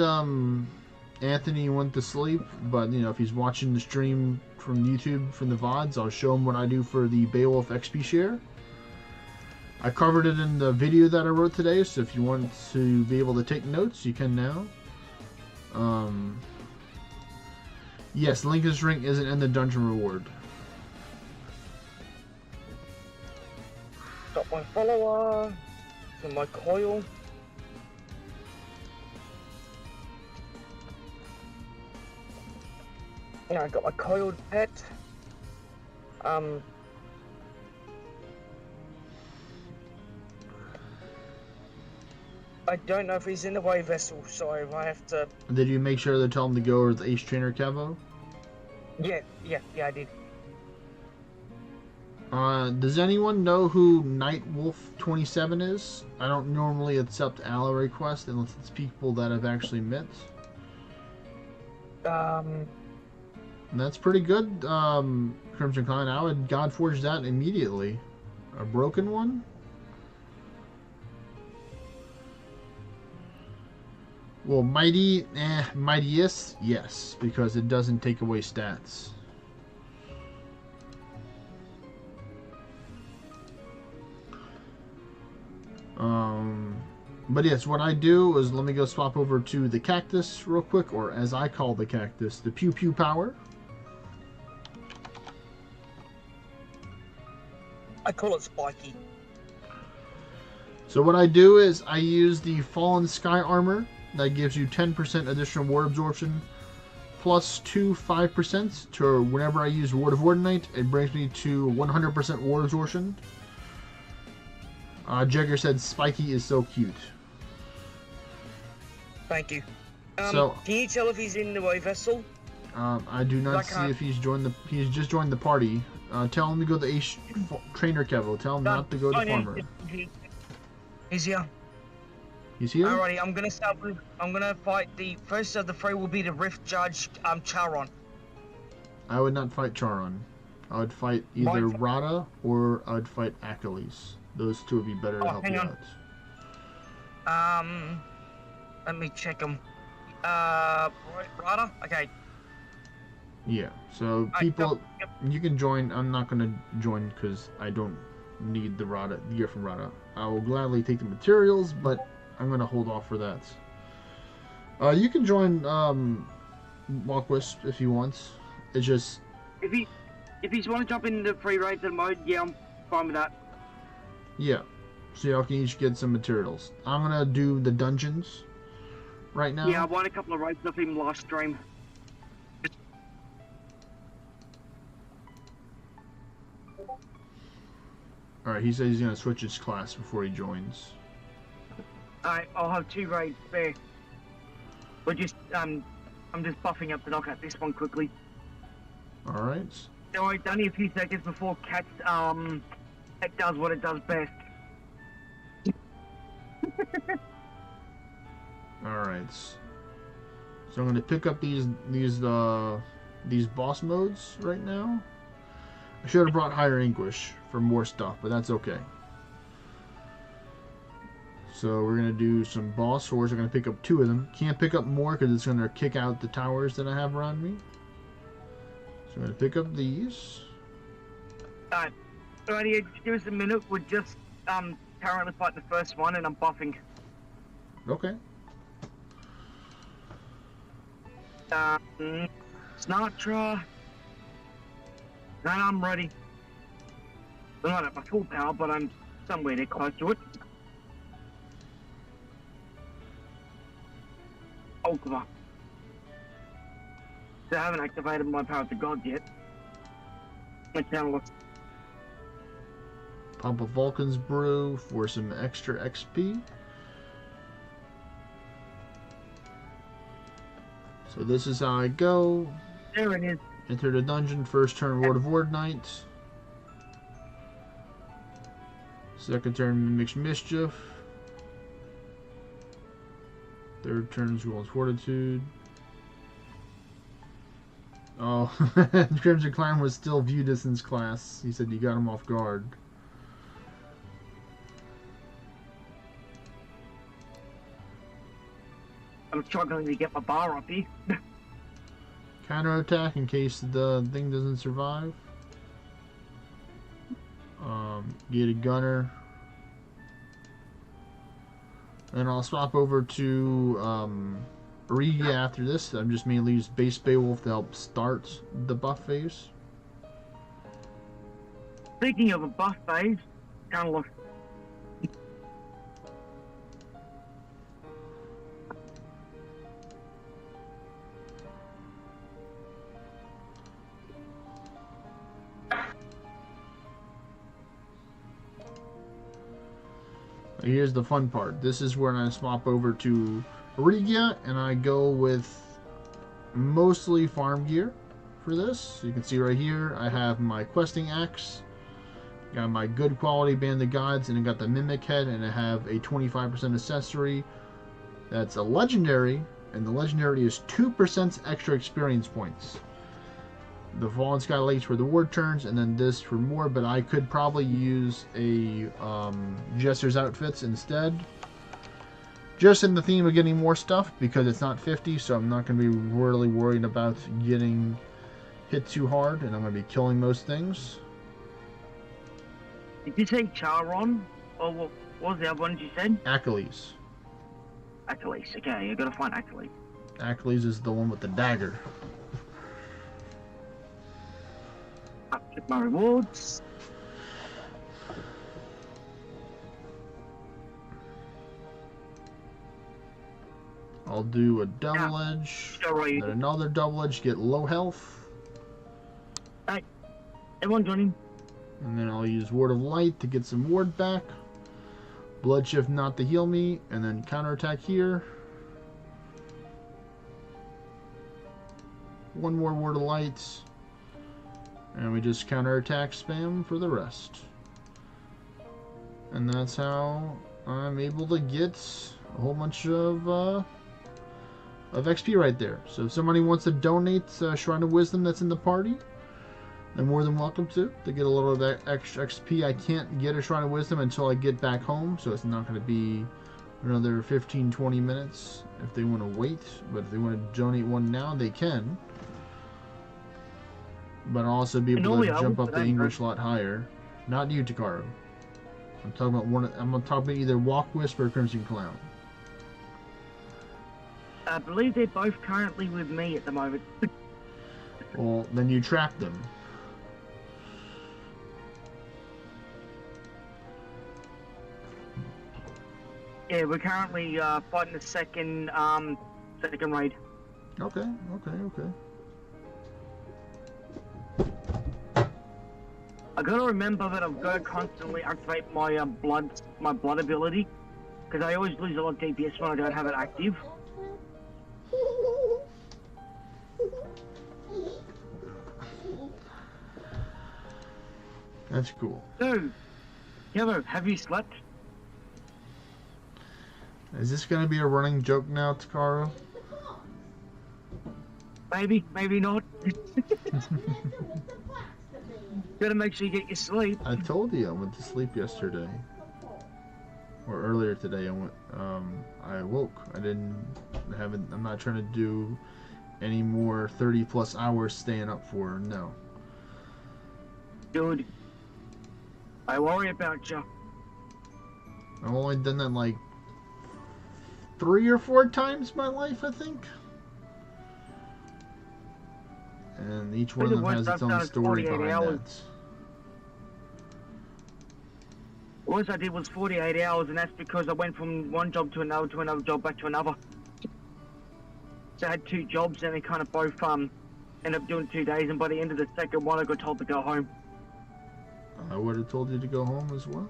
Anthony went to sleep, but, you know, if he's watching the stream from YouTube, from the VODs, I'll show him what I do for the Beowulf XP share. I covered it in the video that I wrote today, so if you want to be able to take notes, you can now. Yes, Lincoln's ring isn't in the dungeon reward. Got my follower, and my coil. Yeah, I got my coiled pet. I don't know if he's in the way vessel, so I have to. Did you make sure to tell him to go with Ace Trainer Kevo? Yeah, I did. Does anyone know who Night Wolf 27 is? I don't normally accept ally requests unless it's people that I've actually met. Um, And that's pretty good, Crimson Clan. I would Godforge that immediately. A broken one? Well, mightiest, yes, because it doesn't take away stats. But yes, what I do is let me go swap over to the cactus real quick, or as I call the cactus, the pew pew power. I call it spiky. So what I do is I use the Fallen Sky Armor that gives you 10% additional ward absorption, plus 5% to whenever I use Ward of Ordinate, it brings me to 100% ward absorption. Jagger said Spiky is so cute. Thank you. So can you tell if he's in the way vessel? I do not see if he's joined the. He's just joined the party. Tell him to go to Ace Trainer Kevo. Tell him not to go to Farmer. He's here. He's here. Alrighty, I'm gonna start with. I'm gonna fight the first of the three. Will be the Rift Judge, Charon. I would not fight Charon. I would fight either Rada or I would fight Achilles. Those two would be better to help you out. Let me check them. Rada? Okay. Yeah, so people, you can join. I'm not going to join because I don't need the gear from Rada. I will gladly take the materials, but I'm going to hold off for that. You can join Walkwisp if he wants. It's just... If he's want to jump in the free raids and mode, yeah, I'm fine with that. Yeah, so y'all can each get some materials. I'm going to do the dungeons right now. Yeah, I won a couple of raids off him last stream. Alright, he says he's gonna switch his class before he joins. Alright, I'll have 2 raids spare. We're just, I'm just buffing up the knock at this one quickly. Alright. So it's only a few seconds before Cat, it does what it does best. Alright. So I'm gonna pick up these boss modes right now. I should have brought Higher Anguish for more stuff, but that's okay. So we're going to do some boss swords. We're going to pick up 2 of them. Can't pick up more because it's going to kick out the towers that I have around me. So I'm going to pick up these. Alrighty, give us a minute. We're just currently fighting the first one and I'm buffing. Okay. Sinatra. And I'm ready. I'm not at my full power, but I'm somewhere there close to it. Oh, come on. I haven't activated my power to God yet. Let's have a look. Pump a Vulcan's Brew for some extra XP. So this is how I go. There it is. Enter the dungeon, first turn Ward of Ordinate. Second turn Mimics Mischief. Third turn School's Fortitude. Oh, Crimson Clan was still View Distance class. He said you got him off guard. I'm struggling to get my bar up here. Counterattack in case the thing doesn't survive. Get a gunner. And I'll swap over to Regia after this. I'm just mainly use base Beowulf to help start the buff phase. Speaking of a buff phase, kind of look. Here's the fun part. This is where I swap over to Regia, and I go with mostly farm gear for this. So you can see right here, I have my questing axe, got my good quality band of guides, and I got the mimic head, and I have a 25% accessory. That's a legendary, and the legendary is 2% extra experience points. The Fallen Sky Lakes for the ward turns, and then this for more, but I could probably use a Jester's outfits instead. Just in the theme of getting more stuff, because it's not 50, so I'm not going to be really worried about getting hit too hard, and I'm going to be killing most things. Did you say Charon? Or what was the other one you said? Achilles. Achilles, okay, I gotta find Achilles. Achilles is the one with the dagger. Get my rewards. I'll do a double edge, then another double edge, get low health. Hey, everyone joining. And then I'll use Ward of Light to get some ward back. Blood Shift not to heal me, and then counterattack here. One more Ward of Light. And we just counterattack spam for the rest. And that's how I'm able to get a whole bunch of XP right there. So if somebody wants to donate Shrine of Wisdom that's in the party, they're more than welcome to get a little of that extra XP. I can't get a Shrine of Wisdom until I get back home, so it's not going to be another 15-20 minutes if they want to wait. But if they want to donate one now, they can. But I'll also be able to jump up the English a lot higher. Not you, Takaro. I'm talking about one. I'm going to talk about either Walk Wisp or Crimson Clown. I believe they're both currently with me at the moment. Well, then you trap them. Yeah, we're currently fighting the second raid. Okay. I gotta remember that I've got to constantly activate my blood ability, because I always lose a lot of DPS when I don't have it active. That's cool. So, Yellow, have you slept? Is this going to be a running joke now, Takaro? Maybe, maybe not. Gotta make sure you get your sleep. I told you I went to sleep yesterday. Or earlier today I awoke. I'm not trying to do any more 30+ hours staying up for, no. Dude, I worry about you. I've only done that like 3 or 4 times in my life, I think. And each one of them has its own story behind that. The worst I did was 48 hours, and that's because I went from one job to another job, back to another. So I had 2 jobs, and they kind of both ended up doing 2 days, and by the end of the second one, I got told to go home. I would have told you to go home as well.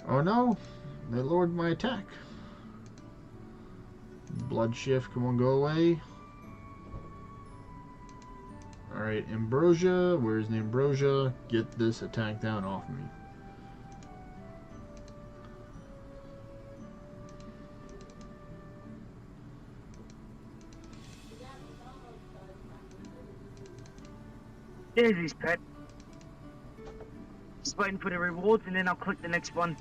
Oh no, they lowered my attack. Blood Shift, come on, go away. Alright, Ambrosia, where's the Ambrosia? Get this attack down off me. There's his pet. Just waiting for the rewards, and then I'll click the next one.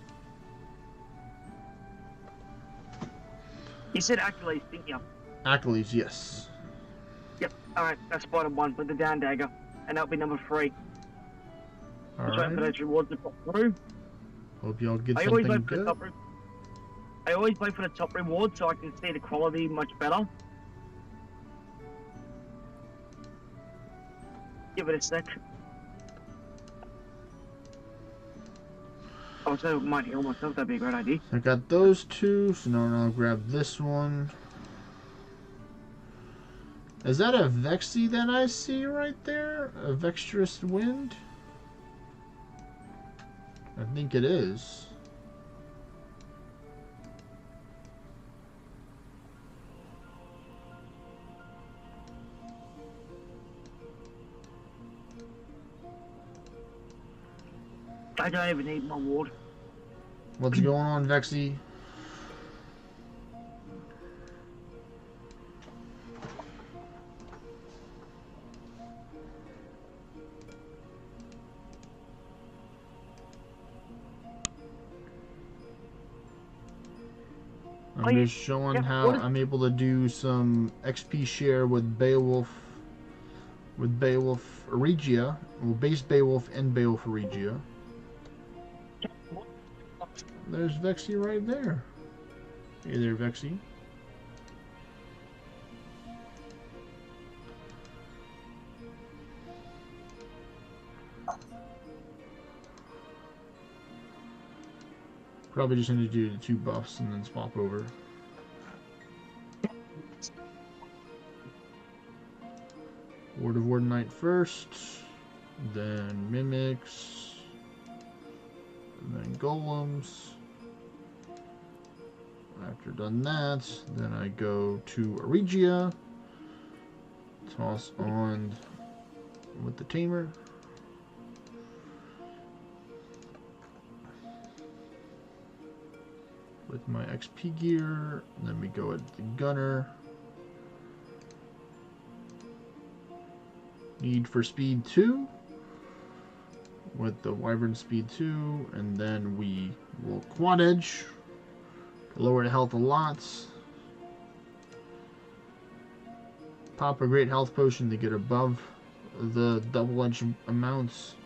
You said Achilles, didn't you? Achilles, yes. Yep, alright, that's bottom 1 with the down dagger, and that'll be number 3. Just waiting for those rewards to pop through. Hope y'all get something good. I always wait for the top reward so I can see the quality much better. Give it a sec. Oh, so I might heal myself, that'd be a great idea. I got those 2, so now I'll grab this one. Is that a Vexy that I see right there? A Vextrous Wind? I think it is. I don't even need my water. What's going on, Vexy? I'm just showing how I'm able to do some XP share with Beowulf Regia, well, base Beowulf and Beowulf Regia. There's Vexy right there. Hey there, Vexy. Probably just need to do the 2 buffs and then swap over. Ward of Wardenite first, then Mimics, and then Golems. After done that, then I go to Regia, toss on with the Tamer. With my XP gear, then we go at the Gunner. Need for speed 2 with the Wyvern speed 2, and then we will quad edge, lower the health a lot. Pop a great health potion to get above the double edge amounts.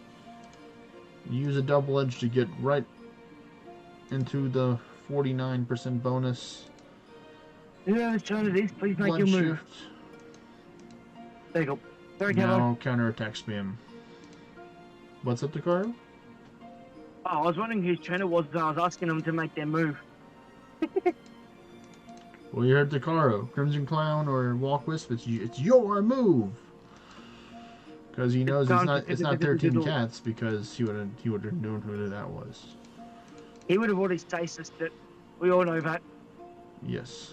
Use a double edge to get right into the 49% bonus. Yeah, trying to this. Please make your move. Shift. There you go. Sorry, Now counterattack spam. What's up, Takaro? Oh, I was wondering whose turn it was, and I was asking them to make their move. Well, you heard Takaro. Crimson Clown or Walk Wisp, it's your move. Because he knows it's not 13 cats, because he would have known who that was. He would have already stasis it. We all know that. Yes.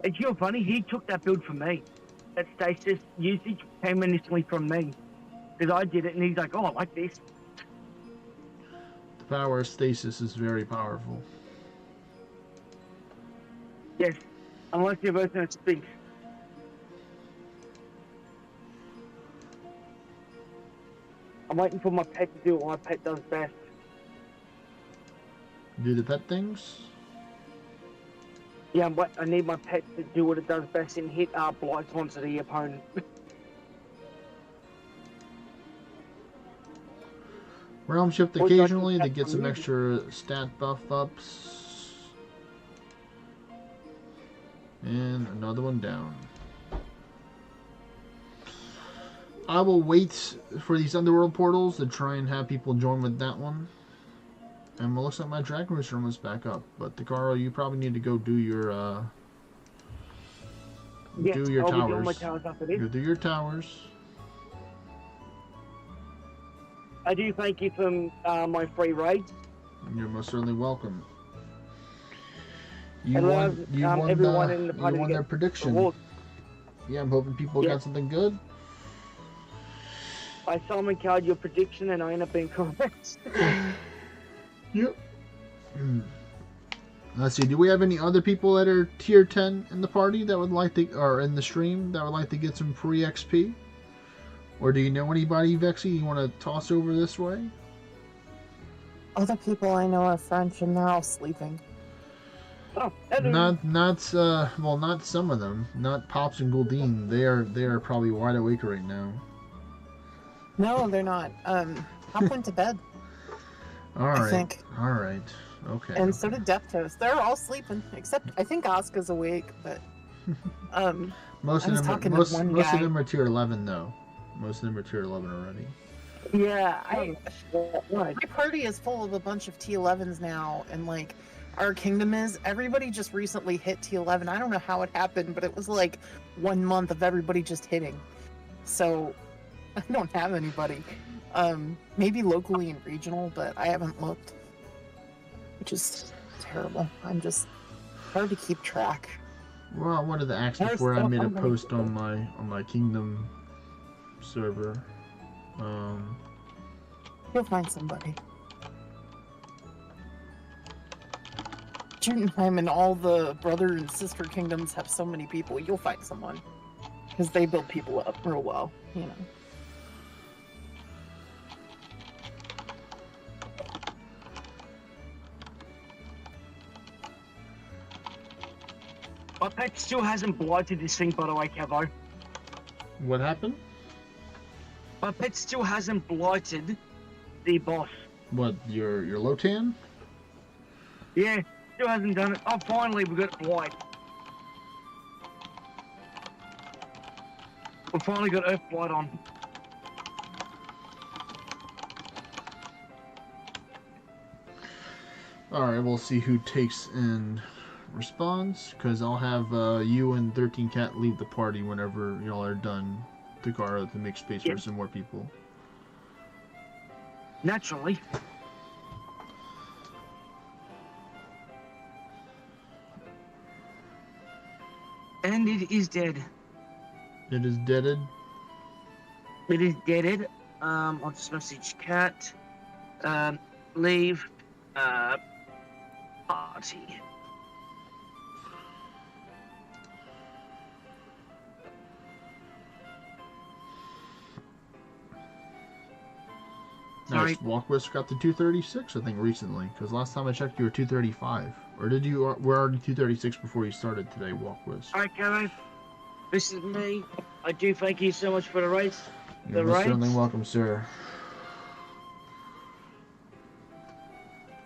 It's real funny, he took that build from me. That stasis usage came initially from me. Because I did it, and he's like, oh, I like this. The power of stasis is very powerful. Yes. Unless you're both in a Sphinx. I'm waiting for my pet to do what my pet does best. Do the pet things? Yeah, but I need my pet to do what it does best and hit blights onto the opponent. Realm Shift occasionally to get some extra stat buff ups. And another one down. I will wait for these underworld portals to try and have people join with that one. And it looks like my Dragon Rooster almost back up. But Takaro, you probably need to go do your do your towers. My towers after this. Go do your towers. I do thank you for my free raids. You're most certainly welcome. You won their prediction. Reward. Yeah, I'm hoping people got something good. I Simon card your prediction and I end up being correct. Yep. Let's see. Do we have any other people that are tier 10 in the party that would like to, or in the stream that would like to get some free XP? Or do you know anybody, Vexy, you want to toss over this way? Other people I know are French and they're all sleeping. Oh, not some of them. Not Pops and Gouldine. They are probably wide awake right now. No, they're not. Pop went to bed. All right. I think. All right. Okay. And so did Death Toast. They're all sleeping, except I think Asuka's awake, but most of them are tier 11 though. Most of them are tier 11 already. Yeah, my party is full of a bunch of T11s now, and like our kingdom is, everybody just recently hit T11. I don't know how it happened, but it was like 1 month of everybody just hitting. So I don't have anybody. Maybe locally and regional, but I haven't looked. Which is terrible. I'm just hard to keep track. Well, I wanted to ask before I made a post on my kingdom server. You'll find somebody. Jotunheim and all the brother and sister kingdoms have so many people. You'll find someone. Because they build people up real well, you know. My pet still hasn't blighted this thing, by the way, Cavo. What happened? My pet still hasn't blighted the boss. What, your Lotan? Yeah, still hasn't done it. Oh, finally we got blight. We finally got Earth Blight on. Alright, we'll see who takes and responds, because I'll have you and 13 Cat leave the party whenever y'all are done, Takara, to make space for some more people. Naturally. And it is dead. It is deaded. It is deaded. I'll just message Cat. Leave. Party. Nice. Walkwest got to 236, I think, recently. Because last time I checked, you were 235. Or did you? We're already 236 before you started today, Walkwest. Alright, Kevin. This is me. I do thank you so much for the race. You're most certainly welcome, sir.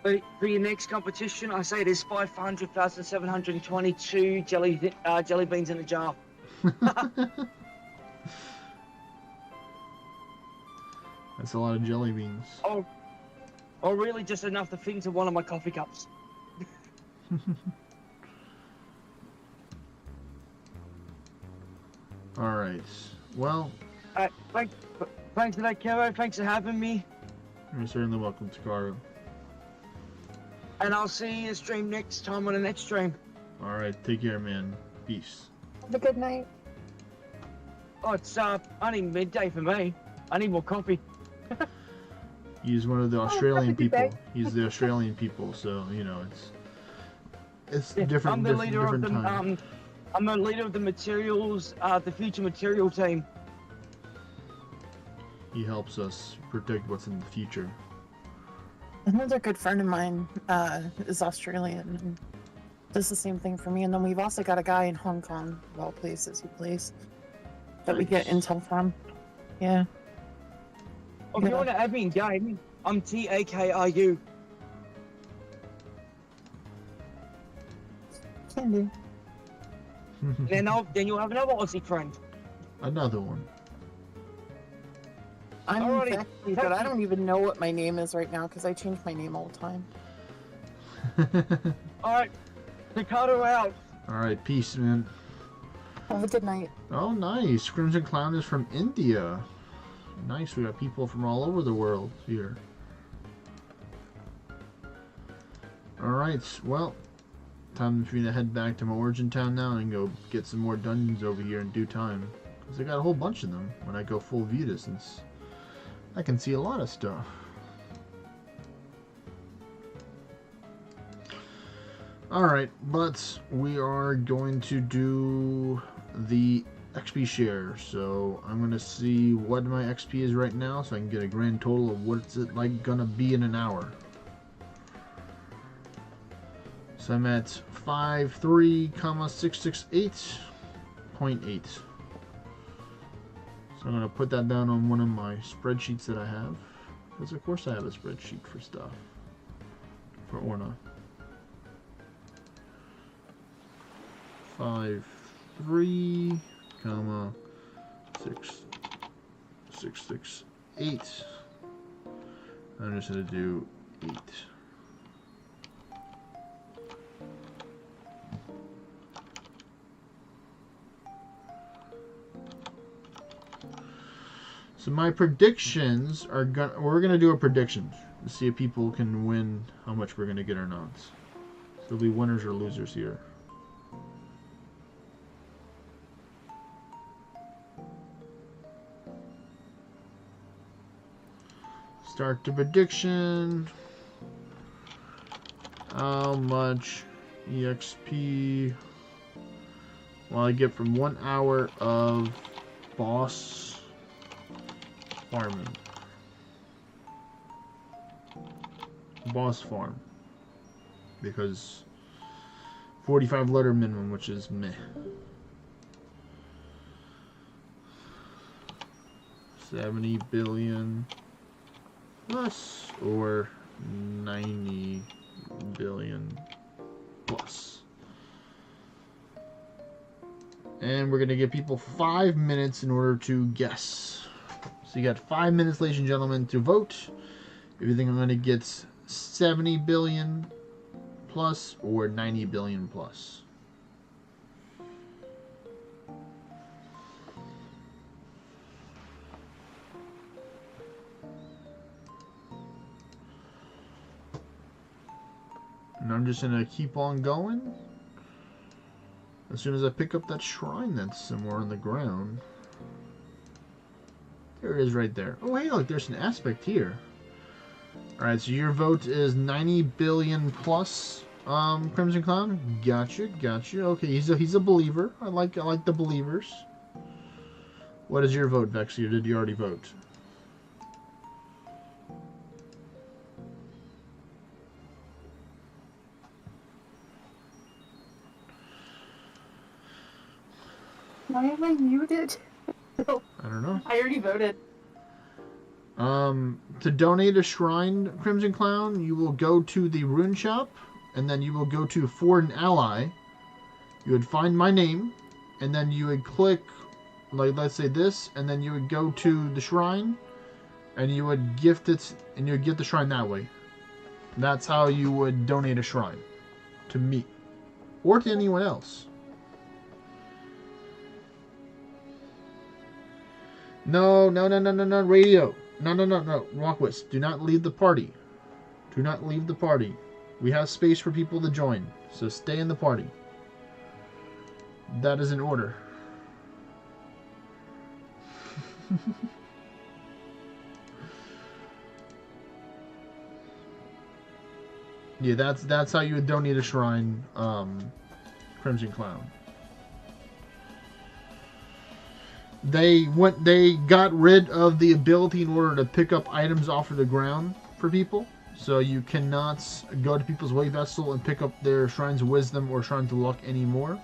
For your next competition, I say there's 500,722 jelly beans in a jar. That's a lot of jelly beans. Or really just enough to fit into one of my coffee cups. Alright. Well... Thanks for that, Kevo. Thanks for having me. You're certainly welcome, Takara. And I'll see you stream next time on the next stream. Alright, take care, man. Peace. Have a good night. Oh, it's only midday for me. I need more coffee. He's one of the Australian people. He's the Australian people, so you know it's different. I'm the leader of the time. I'm the leader of the materials, the future material team. He helps us predict what's in the future. Another good friend of mine is Australian and does the same thing for me. And then we've also got a guy in Hong Kong, of all places, who plays that we get intel from. Yeah. If you want to add me in game, I'm TAKRU. Can do. then you'll have another Aussie friend. Another one. I'm Alrighty. Becky, but I don't even know what my name is right now because I change my name all the time. Alright, Ricardo out. Alright, peace, man. Have a good night. Oh, nice. Crimson Clown is from India. Nice, we got people from all over the world here. Alright, well, time for me to head back to my origin town now and go get some more dungeons over here in due time. Because I got a whole bunch of them when I go full view distance. I can see a lot of stuff. Alright, but we are going to do the XP share. So I'm going to see what my XP is right now so I can get a grand total of what's it like going to be in an hour. So I'm at 53,668.8. So I'm going to put that down on one of my spreadsheets that I have. Because of course I have a spreadsheet for stuff. For Orna. 53, 668. I'm just going to do 8. So my predictions are we're gonna do a predictions to see if people can win, how much we're gonna get or not. So there'll be winners or losers here. Start the prediction. How much EXP will I get from 1 hour of boss farming? Boss farm. Because 45 letter minimum, which is meh. 70 billion plus or 90 billion plus. And we're gonna give people 5 minutes in order to guess. So you got 5 minutes, ladies and gentlemen, to vote if you think I'm gonna get 70 billion plus or 90 billion plus. And I'm just gonna keep on going. As soon as I pick up that shrine that's somewhere on the ground. There it is right there. Oh, hey, look, there's an aspect here. Alright, so your vote is 90 billion plus, Crimson Clown. Gotcha, gotcha. Okay, he's a believer. I like the believers. What is your vote, Vex? Or did you already vote? Why am I muted? I don't know. I already voted. To donate a shrine, Crimson Clown, you will go to the rune shop, and then you will go to Ford and Ally. You would find my name, and then you would click, like, let's say this, and then you would go to the shrine, and you would gift it, and you would get the shrine that way. That's how you would donate a shrine. To me. Or to anyone else. No, radio. No, Rockwitz, do not leave the party. Do not leave the party. We have space for people to join, so stay in the party. That is an order. Yeah, that's how you would donate a shrine, Crimson Clown. They got rid of the ability in order to pick up items off of the ground for people. So you cannot go to people's way vessel and pick up their shrines of wisdom or shrines of luck anymore.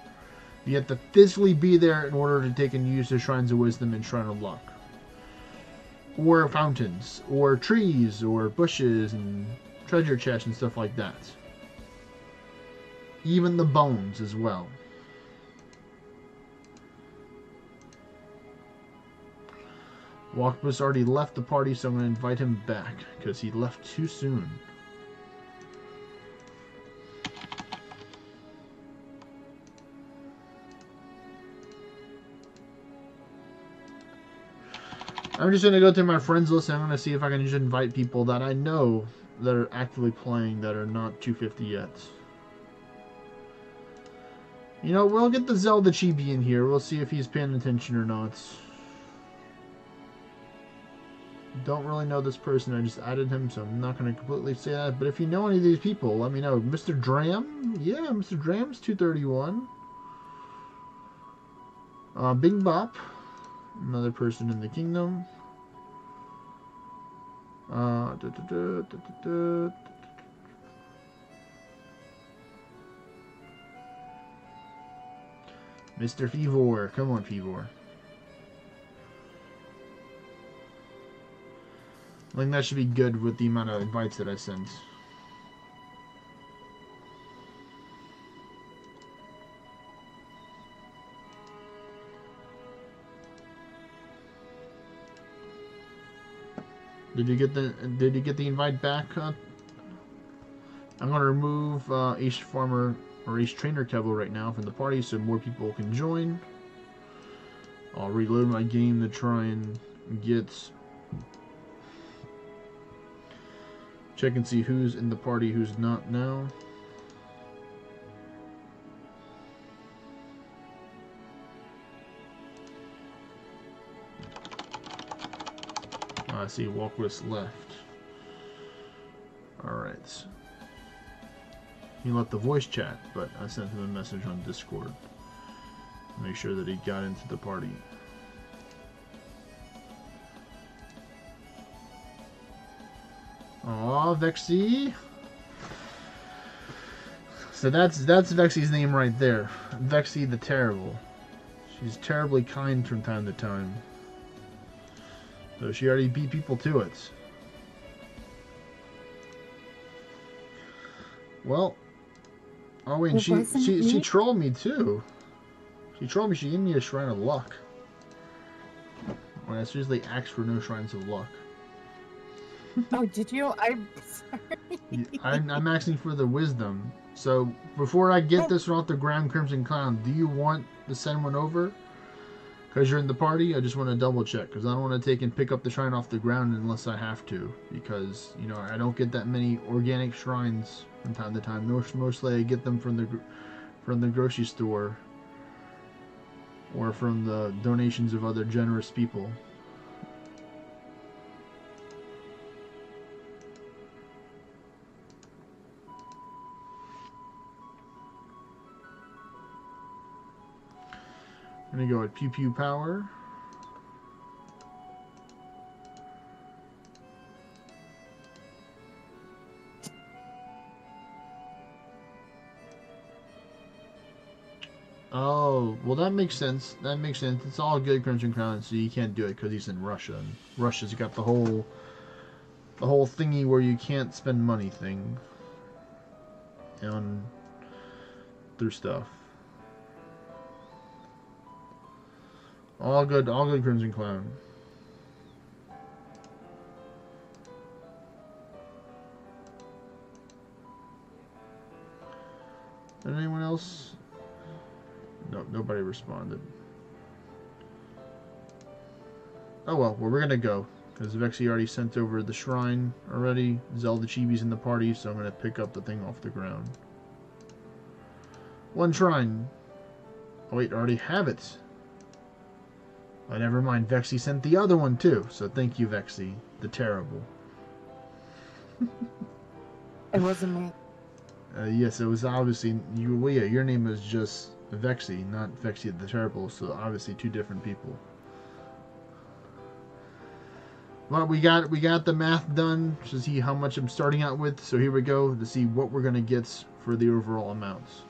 You have to physically be there in order to take and use the shrines of wisdom and shrine of luck. Or fountains, or trees, or bushes, and treasure chests and stuff like that. Even the bones as well. Walkbus already left the party, so I'm going to invite him back, because he left too soon. I'm just going to go through my friends list, and I'm going to see if I can just invite people that I know that are actively playing that are not 250 yet. You know, we'll get the Zelda Chibi in here. We'll see if he's paying attention or not. Don't really know this person. I just added him, so I'm not going to completely say that. But if you know any of these people, let me know. Mr. Dram? Yeah, Mr. Dram's 231. Bing Bop. Another person in the kingdom. Mr. Fevor. Come on, Fevor. I think that should be good with the amount of invites that I sent. Did you get the invite back? I'm gonna remove Ace Farmer or Ace Trainer Kevo right now from the party so more people can join. I'll reload my game to try and get... Check and see who's in the party, who's not now. I see Walkwist left. Alright. He left the voice chat, but I sent him a message on Discord. Make sure that he got into the party. Aw, Vexy. So that's Vexy's name right there. Vexy the Terrible. She's terribly kind from time to time. So she already beat people to it. Well, oh wait, she trolled me too. She trolled me. She gave me a Shrine of Luck. When I seriously asked for no Shrines of Luck. Oh, did you? I'm sorry. I'm asking for the Wisdom. So before I get this one off the ground, Crimson Clown, do you want to send one over? Because you're in the party, I just want to double check. Because I don't want to take and pick up the shrine off the ground unless I have to. Because, you know, I don't get that many organic shrines from time to time. Mostly I get them from the grocery store. Or from the donations of other generous people. I'm gonna go with Pew Pew Power. Oh, well that makes sense. That makes sense. It's all good, Crimson Crown, so you can't do it because he's in Russia. And Russia's got the whole thingy where you can't spend money thing. On through stuff. All good, Crimson Clown. Did anyone else? No, nobody responded. Oh well, we're gonna go. Because Vexy already sent over the shrine already. Zelda Chibi's in the party, so I'm gonna pick up the thing off the ground. One shrine. Oh wait, I already have it. Oh, never mind. Vexy sent the other one too. So thank you, Vexy, the Terrible. It wasn't me. Yes, it was obviously you. Well, yeah, your name is just Vexy, not Vexy the Terrible. So obviously two different people. Well, we got the math done to see how much I'm starting out with. So here we go to see what we're gonna get for the overall amounts.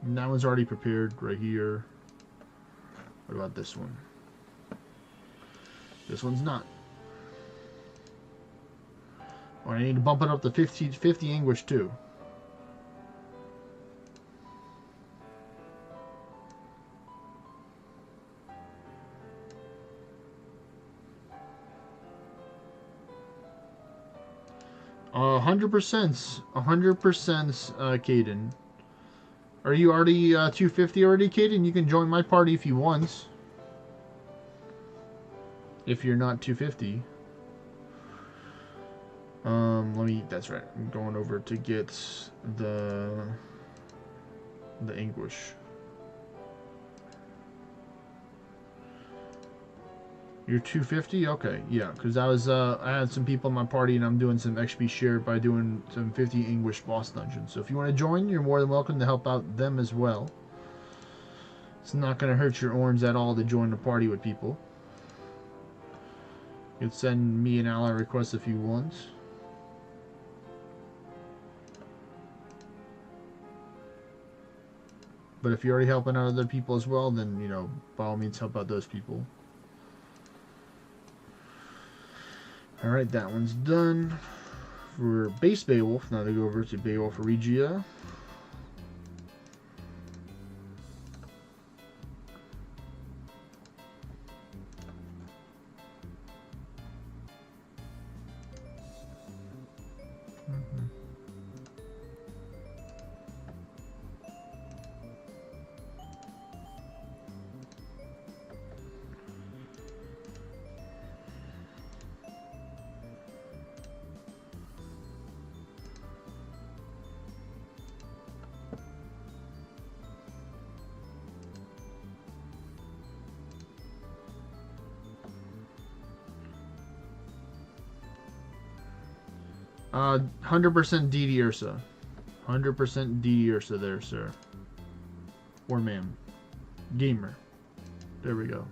And that one's already prepared right here. What about this one? This one's not. Oh, I need to bump it up to 50 English too. $100%, Caden. Are you already 250 already, Caden? You can join my party if you want. If you're not 250. That's right. I'm going over to get the English. You're 250? Okay, yeah, because I had some people in my party and I'm doing some XP share by doing some 50 English boss dungeons. So if you want to join, you're more than welcome to help out them as well. It's not going to hurt your orange at all to join the party with people. You can send me an ally request if you want. But if you're already helping out other people as well, then, you know, by all means help out those people. Alright, that one's done. For base Beowulf, now to go over to Beowulf Regia. 100% DD Ursa. 100% DD Ursa there, sir. Or ma'am. Gamer. There we go.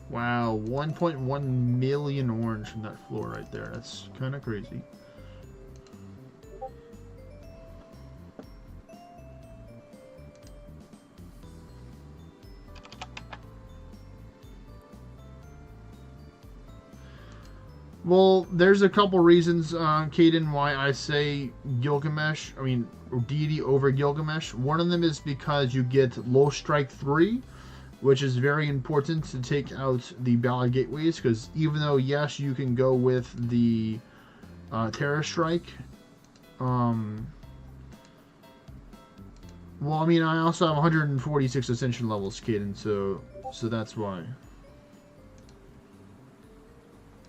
Wow, 1.1 million orange from that floor right there. That's kind of crazy. Well, there's a couple reasons, Caden, why I say Gilgamesh, or deity over Gilgamesh. One of them is because you get low strike 3, which is very important to take out the Ballad Gateways, because even though, yes, you can go with the Terror Strike, well, I also have 146 Ascension levels, Caden, so that's why.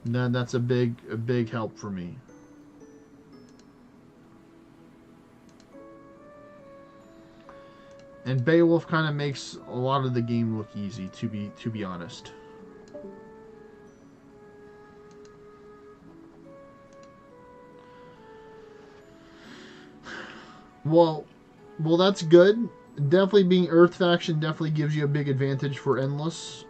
That's a big help for me. And Beowulf kind of makes a lot of the game look easy, to be honest. Well, that's good. Definitely being Earth faction definitely gives you a big advantage for Endless.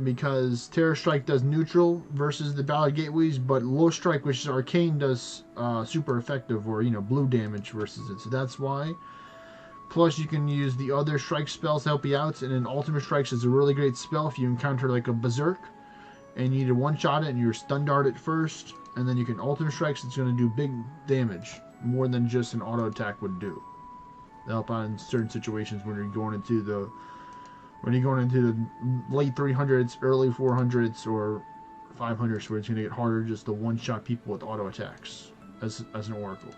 Because Terror Strike does neutral versus the Ballad Gateways, but Low Strike, which is arcane, does super effective, or blue damage versus it. So that's why. Plus, you can use the other strike spells to help you out, and then Ultimate Strikes is a really great spell if you encounter like a Berserk, and you need to one-shot it, and you're stun dart it first, and then you can Ultimate Strikes. It's going to do big damage, more than just an auto attack would do. To help out in certain situations when you're going into the late 300s, early 400s, or 500s, where it's going to get harder just to one-shot people with auto attacks as an Oracle.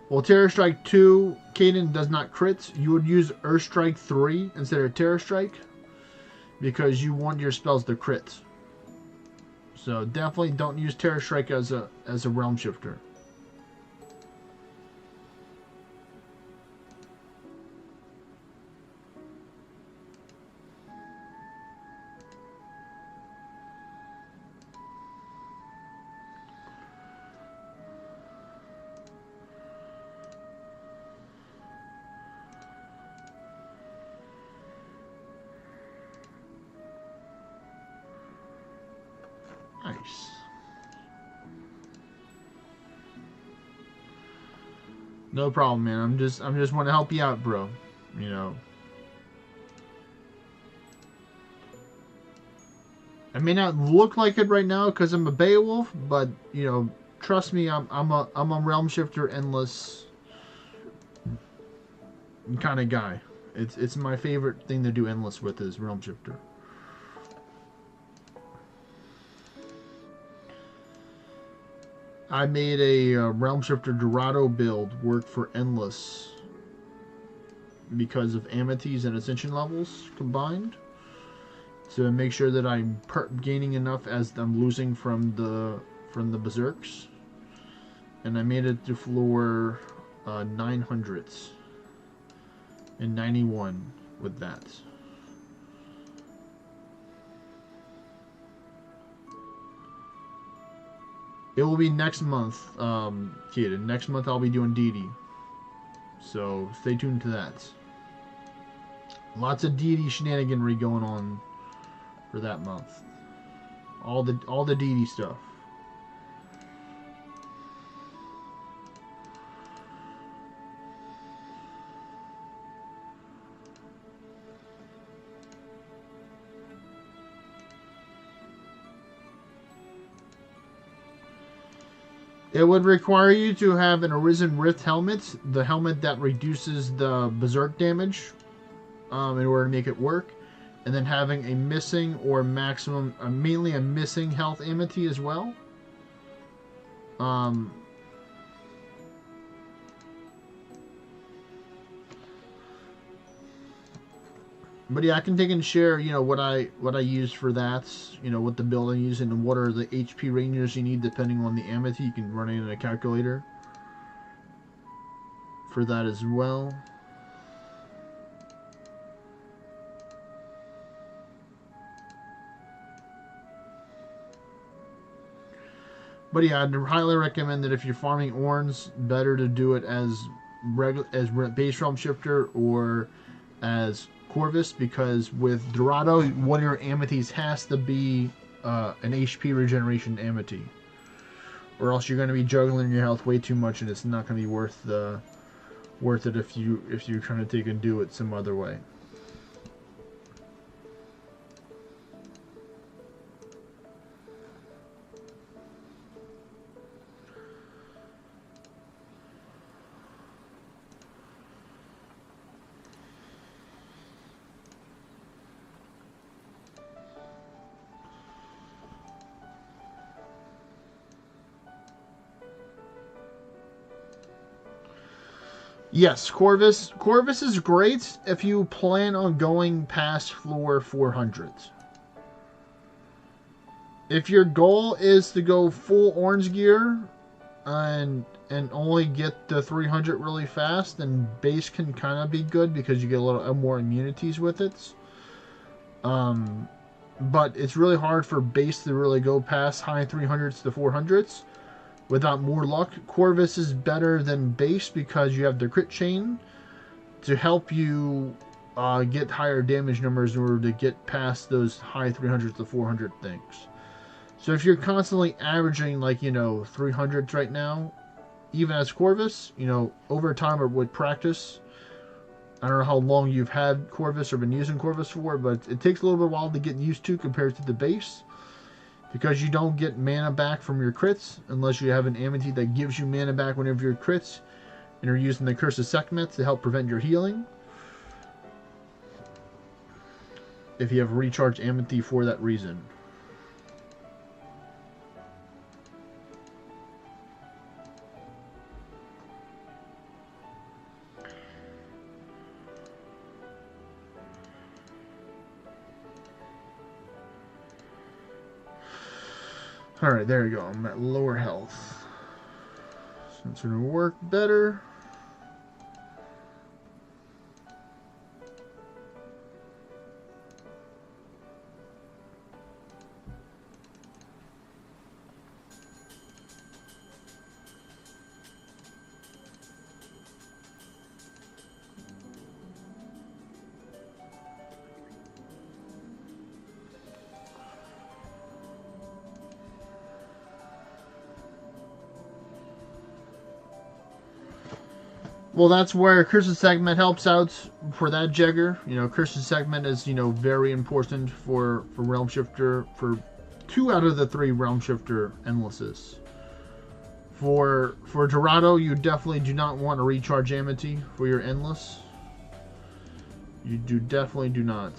Well, Terror Strike 2, Caden, does not crit. You would use Earth Strike 3 instead of Terror Strike, because you want your spells to crit. So definitely don't use Terror Strike as a realm shifter. Nice. No problem, man. I'm just want to help you out, bro. I may not look like it right now because I'm a Beowulf, but trust me, I'm a realm shifter, endless kind of guy. It's my favorite thing to do endless with is realm shifter. I made a Realm Shifter Dorado build work for Endless because of Amities and Ascension levels combined. To make sure that I'm gaining enough as I'm losing from the Berserks. And I made it to floor 900s and 91 with that. It will be next month, Kid. Next month I'll be doing DD. So stay tuned to that. Lots of deity shenaniganry going on for that month. All the deity stuff. It would require you to have an Arisen Rift helmet, the helmet that reduces the berserk damage, in order to make it work, and then having a missing or maximum, mainly a missing health amity as well. But yeah, I can take and share, what I use for that, what the build I'm using, and what are the HP ranges you need depending on the amity. You can run it in a calculator for that as well. But yeah, I'd highly recommend that if you're farming Orns, better to do it as base realm shifter or as Corvus, because with Dorado, one of your amities has to be an HP regeneration amity, or else you're going to be juggling your health way too much, and it's not going to be worth it if you're trying to take and do it some other way. Yes, Corvus. Corvus is great if you plan on going past floor 400. If your goal is to go full orange gear and only get the 300 really fast, then base can kind of be good because you get a little more immunities with it. But it's really hard for base to really go past high 300s to 400s. Without more luck. Corvus is better than base because you have the crit chain to help you get higher damage numbers in order to get past those high 300s to 400 things. So if you're constantly averaging 300s right now, even as Corvus, over time or with practice, I don't know how long you've had Corvus or been using Corvus for, but it takes a little bit of a while to get used to compared to the base. Because you don't get mana back from your crits unless you have an amity that gives you mana back whenever your crits, and you're using the Curse of Sekhmet to help prevent your healing. If you have a recharged amity for that reason. Alright, there we go. I'm at lower health. So it's going to work better. Well, that's where Curse of Segment helps out for that Jegger. Curse of Segment is, very important for Realm Shifter, for 2 out of the 3 Realm Shifter endlesses. For Dorado, you definitely do not want to recharge amity for your endless. You definitely do not.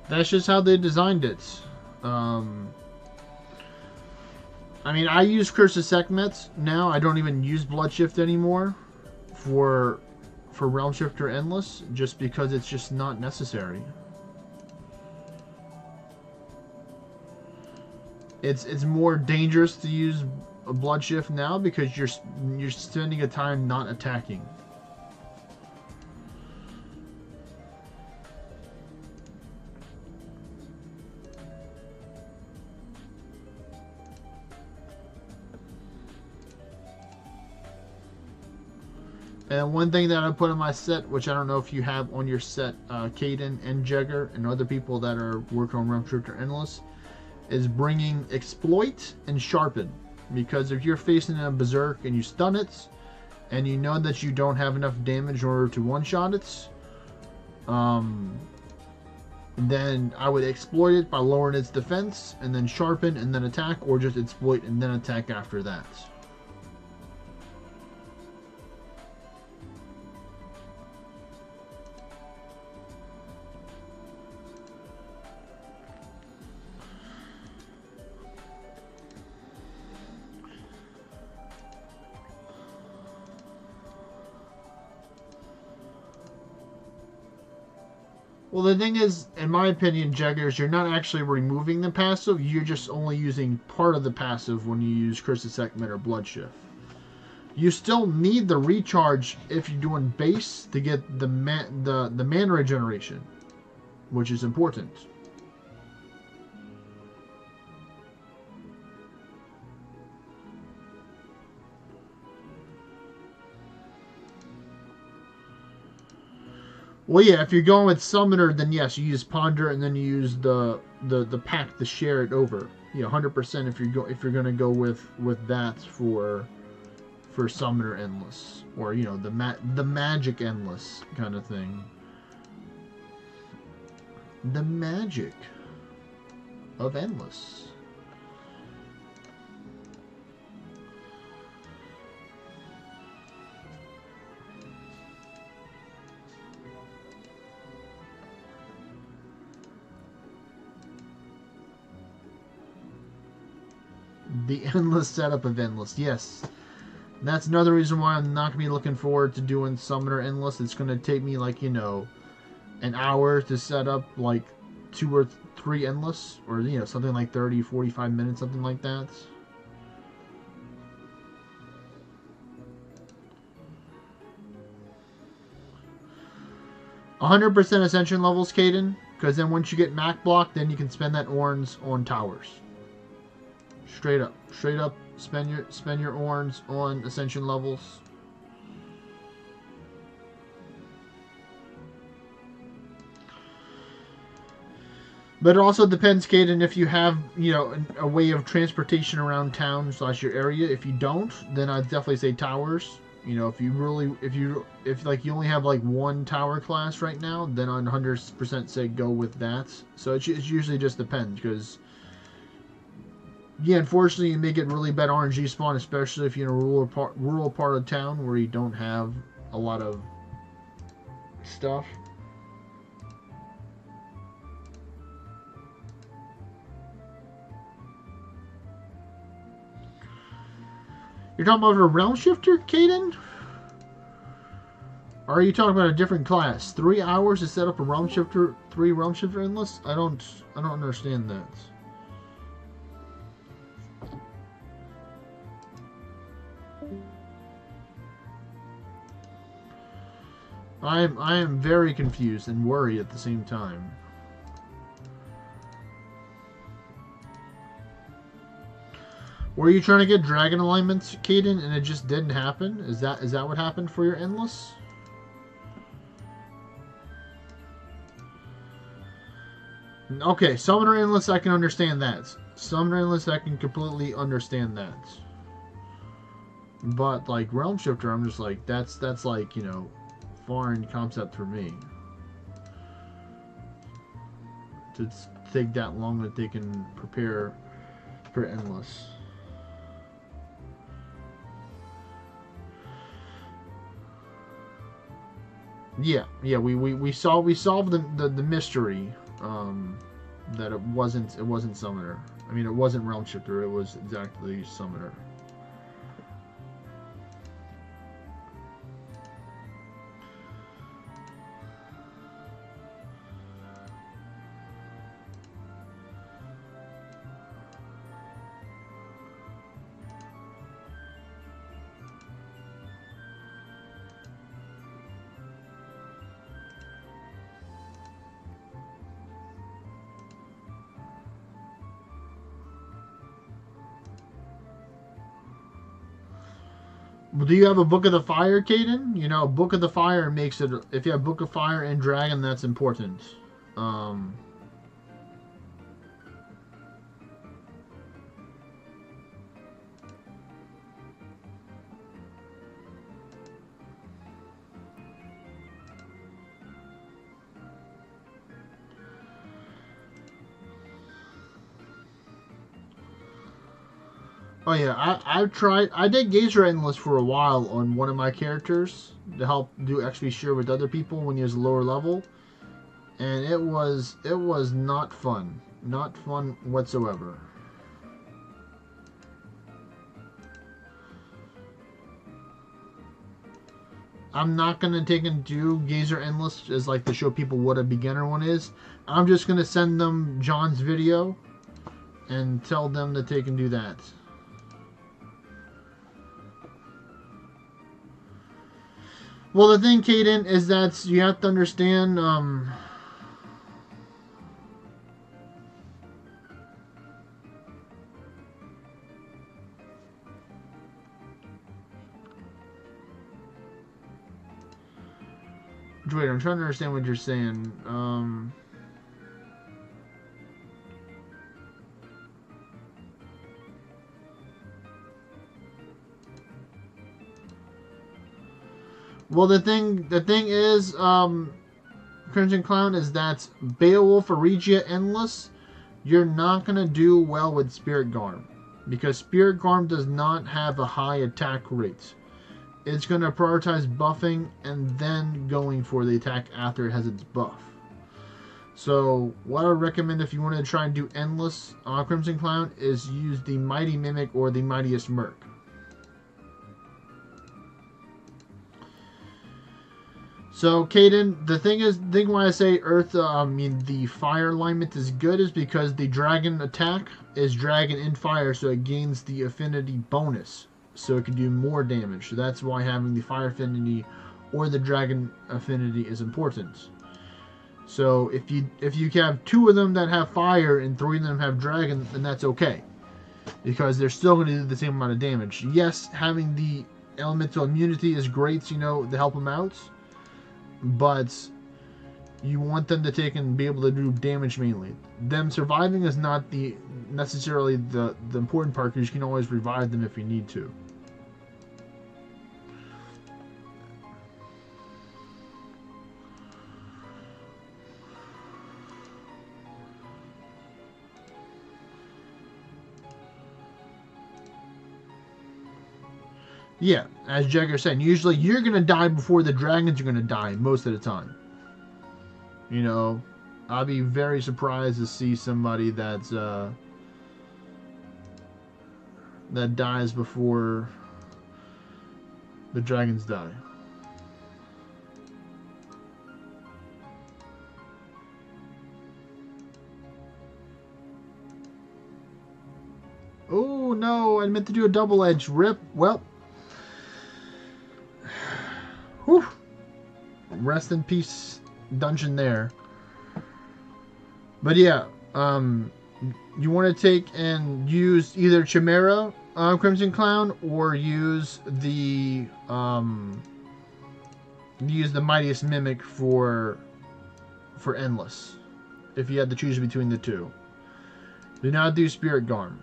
That's just how they designed it. I mean, I use Curse of Sekhmet now. I don't even use Blood Shift anymore for for Realm Shifter Endless, just because it's just not necessary. It's more dangerous to use a Blood Shift now because you're spending a time not attacking. And one thing that I put on my set, which I don't know if you have on your set, Caden and Jagger and other people that are working on Realm Shifter Endless, is bringing Exploit and Sharpen. Because if you're facing a Berserk and you stun it, and you know that you don't have enough damage in order to one-shot it, then I would exploit it by lowering its defense, and then Sharpen, and then attack, or just exploit and then attack after that. Well, the thing is, in my opinion, Jaggers, you're not actually removing the passive, you're just only using part of the passive when you use Curse of Segment or Blood Shift. You still need the recharge if you're doing base to get the mana regeneration, which is important. Well, yeah, if you're going with Summoner, then yes, you use Ponder, and then you use the pack to share it over. Yeah, 100% if you're gonna go with that for Summoner Endless, or you know the Magic Endless kind of thing. The magic of Endless. The endless setup of Endless, yes. That's another reason why I'm not going to be looking forward to doing Summoner Endless. It's going to take me, like, you know, an hour to set up, like, 2 or 3 Endless. Or, you know, something like 30, 45 minutes, something like that. "100% Ascension levels, Caden. Because then once you get Mac Block, then you can spend that orange on towers. Straight up, spend your orange on Ascension levels. But it also depends, Caden, if you have, you know, a way of transportation around town / your area. If you don't, then I'd definitely say towers. You know, if like you only have like 1 tower class right now, then I'd 100% say go with that. So it usually just depends, because yeah, unfortunately, you may get really bad RNG spawn, especially if you're in a rural part of town where you don't have a lot of stuff. You're talking about a Realm Shifter, Caden? Or are you talking about a different class? 3 hours to set up a Realm Shifter, 3 Realm Shifter Endless? I don't understand that. I am very confused and worried at the same time. Were you trying to get dragon alignments, Caden, and it just didn't happen? Is that what happened for your Endless? Okay, Summoner Endless, I can understand that. Summoner Endless, I can completely understand that. But like Realm Shifter, I'm just like that's like, you know, foreign concept for me. To take that long that they can prepare for Endless. Yeah, we solved the mystery, that it wasn't Summoner. I mean, it wasn't Realm Shifter, it was exactly Summoner. Do you have a Book of the Fire, Caden? You know, Book of the Fire makes it. If you have Book of Fire and Dragon, that's important. Oh yeah, I've tried. I did Gazer Endless for a while on one of my characters to help do XP share with other people when he was lower level, and it was not fun, not fun whatsoever. I'm not gonna take and do Gazer Endless as like to show people what a beginner one is. I'm just gonna send them John's video and tell them that they can do that. Well, the thing, Caden, is that you have to understand, wait, I'm trying to understand what you're saying. Well, the thing is, Crimson Clown, is that Beowulf Regia Endless, you're not going to do well with Spirit Garm. Because Spirit Garm does not have a high attack rate. It's going to prioritize buffing and then going for the attack after it has its buff. So, what I recommend if you want to try and do Endless on Crimson Clown is use the Mighty Mimic or the Mightiest Merc. So, Caden, the thing why I say the fire alignment is good is because the dragon attack is dragon in fire, so it gains the affinity bonus, so it can do more damage. So that's why having the fire affinity or the dragon affinity is important. So if you have 2 of them that have fire and 3 of them have dragon, then that's okay, because they're still going to do the same amount of damage. Yes, having the elemental immunity is great, you know, to help them out. But you want them to take and be able to do damage mainly. Them surviving is not necessarily the important part, because you can always revive them if you need to. Yeah, as Jagger said, usually you're going to die before the dragons are going to die most of the time. You know, I'll be very surprised to see somebody that dies before the dragons die. Oh no, I meant to do a double edge. Rip. Well. Whew. Rest in peace, dungeon there. But yeah, you want to take and use either Chimera, Crimson Clown, or use the Mightiest Mimic for Endless. If you had to choose between the 2, do not do Spirit Garm.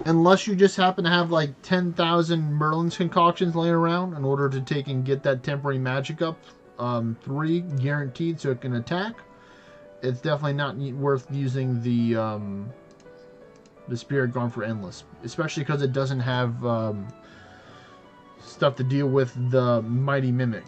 Unless you just happen to have like 10,000 Merlin's concoctions laying around in order to take and get that temporary magic up 3 guaranteed so it can attack, it's definitely not worth using the Spirit Garm for Endless, especially because it doesn't have stuff to deal with the Mighty Mimic.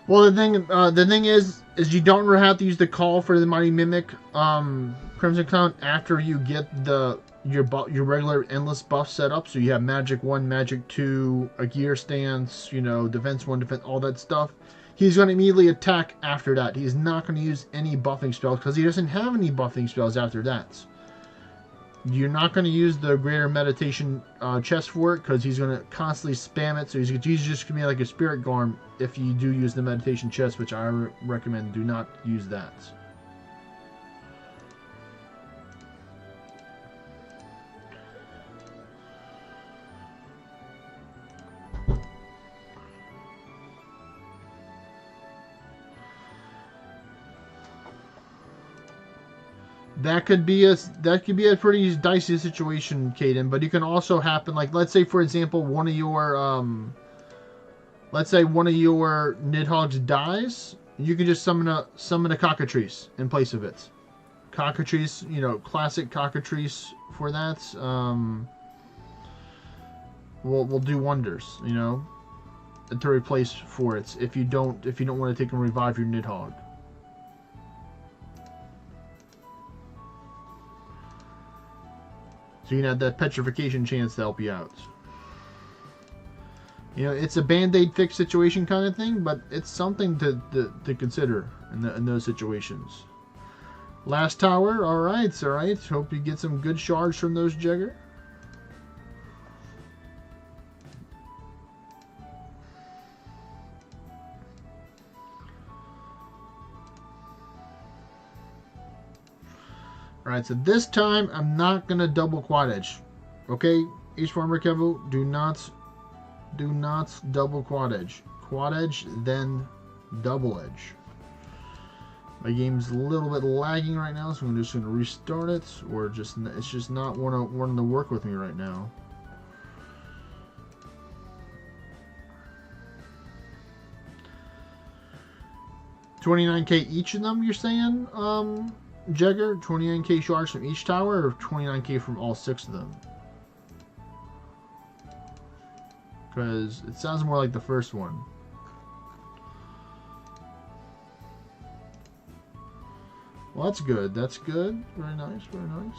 Well, the thing is you don't have to use the call for the Mighty Mimic, Crimson Clown, after you get the your regular endless buff setup. So you have magic 1, magic 2, a gear stance, you know, defense 1, defense, all that stuff. He's going to immediately attack after that. He's not going to use any buffing spells because he doesn't have any buffing spells after that. You're not going to use the greater meditation chest for it because he's going to constantly spam it. So he's just going to be like a spirit garm if you do use the meditation chest, which I recommend do not use that. That could be a pretty dicey situation, Caden. But it can also happen, like let's say for example one of your Nidhogg's dies, you can just summon a cockatrice in place of it. Cockatrice, you know, classic cockatrice for that. Will do wonders, you know, to replace for it if you don't want to take and revive your Nidhogg. So you can have that petrification chance to help you out. You know, it's a band-aid fix situation kind of thing, but it's something to consider in those situations. Last tower, alright. Hope you get some good shards from those, Jagger. Alright, so this time I'm not gonna double quad edge. Okay, East Farmer Kevo, do not double quad edge. Quad edge, then double edge. My game's a little bit lagging right now, so I'm just gonna restart it, or it's just not wanting to work with me right now. $29K each of them, you're saying? Jagger, 29K shards from each tower, or 29K from all 6 of them? Because it sounds more like the first one. Well, that's good. That's good. Very nice. Very nice.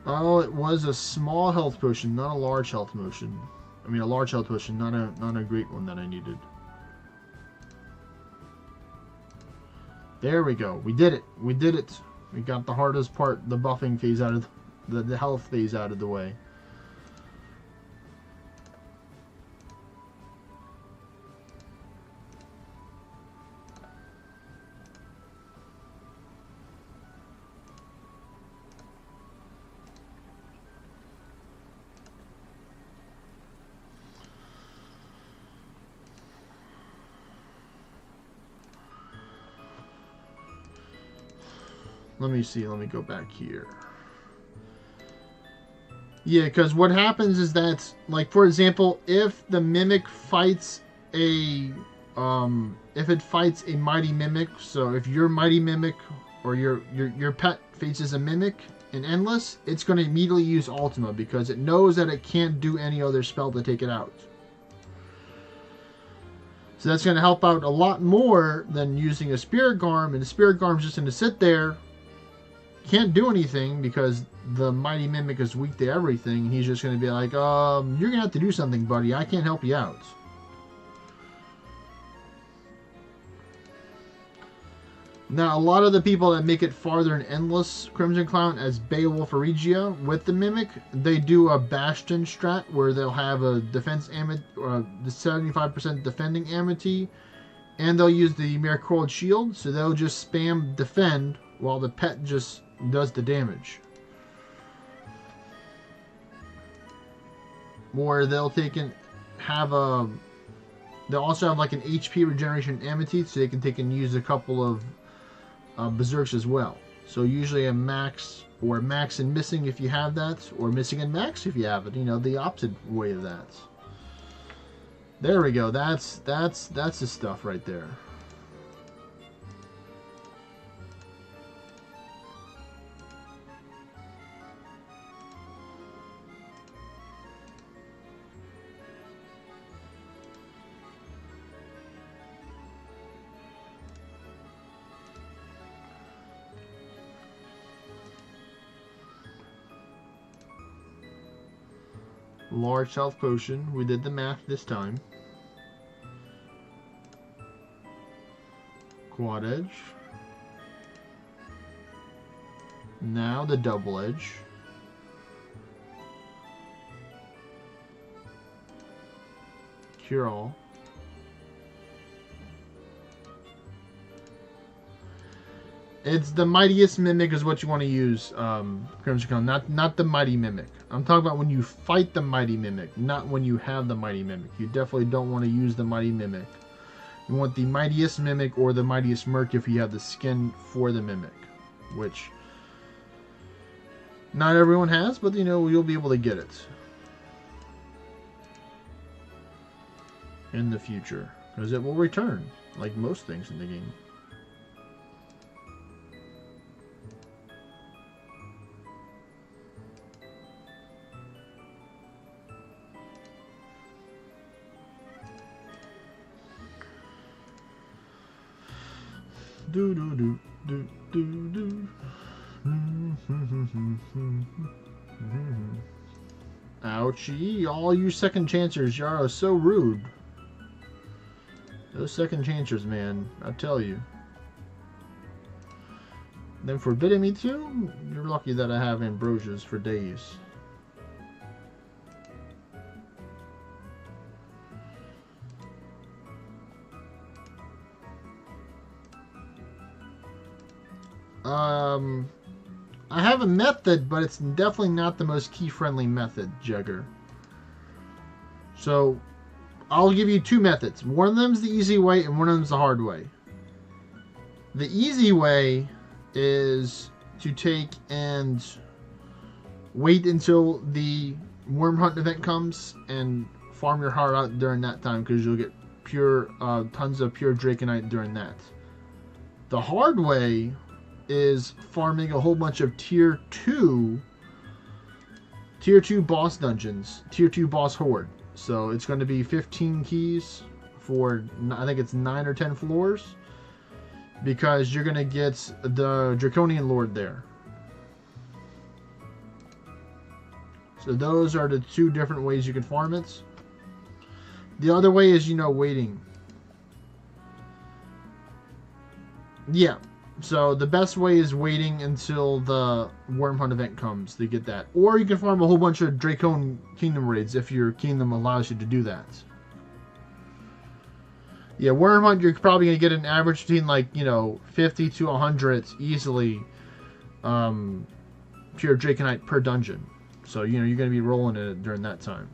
Oh, it was a small health potion, not a large health potion. I mean, a large health potion, not a great one that I needed. There we go. We did it. We did it. We got the hardest part, the buffing phase out of the health phase out of the way. Let me see. Let me go back here. Yeah, because what happens is that, like, for example, if the Mimic fights if it fights a Mighty Mimic, so if your Mighty Mimic or your pet faces a Mimic in Endless, it's going to immediately use Ultima because it knows that it can't do any other spell to take it out. So that's going to help out a lot more than using a Spirit Garm, and the Spirit Garm's just going to sit there, can't do anything because the Mighty Mimic is weak to everything. And he's just going to be like, you're going to have to do something, buddy. I can't help you out. Now, a lot of the people that make it farther in Endless Crimson Clown as Beowulf or Regia with the Mimic, they do a Bastion strat where they'll have a defense the 75% defending amity, and they'll use the Miracle's Shield, so they'll just spam defend while the pet just does the damage. Or they'll they'll also have like an HP regeneration amity, so they can take and use a couple of berserks as well. So usually a max or max and missing if you have that, or missing and max if you have it. You know, the opposite way of that. There we go. That's the stuff right there. Large health potion. We did the math this time. Quad edge. Now the double edge. Cure all. It's the mightiest mimic is what you want to use, Crimson Cone, not the mighty mimic. I'm talking about when you fight the mighty mimic, not when you have the mighty mimic. You definitely don't want to use the mighty mimic. You want the mightiest mimic or the mightiest merc if you have the skin for the mimic, which not everyone has, but you know, you'll be able to get it in the future because it will return like most things in the game. Do do do do do do. Ouchie! All you second chancers, y'all are so rude. Those second chancers, man, I tell you. Then forbidding me too? You're lucky that I have ambrosias for days. I have a method, but it's definitely not the most key-friendly method, Jegger. So, I'll give you two methods. One of them's the easy way, and one of them's the hard way. The easy way is to take and wait until the worm hunt event comes and farm your heart out during that time, because you'll get pure, tons of pure Draconite during that. The hard way is farming a whole bunch of tier 2 boss dungeons, tier 2 boss horde. So it's going to be 15 keys for, I think it's 9 or 10 floors, because you're going to get the Draconian Lord there. So those are the two different ways you can farm it. The other way is, you know, waiting. Yeah. So the best way is waiting until the Worm Hunt event comes to get that. Or you can farm a whole bunch of Dracone Kingdom raids if your kingdom allows you to do that. Yeah, Worm Hunt, you're probably going to get an average between, like, you know, 50 to 100 easily pure Draconite per dungeon. So, you know, you're going to be rolling it during that time.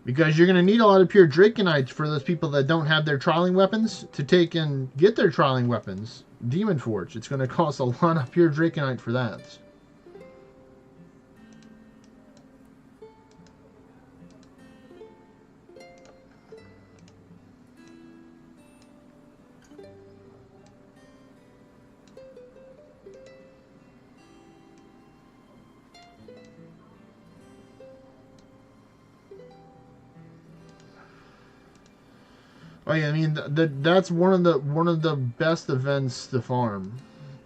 Because you're going to need a lot of pure Draconites for those people that don't have their trialing weapons to take and get their trialing weapons. Demon Forge. It's going to cost a lot of pure Draconite for that. Oh yeah, I mean that's one of the best events to farm,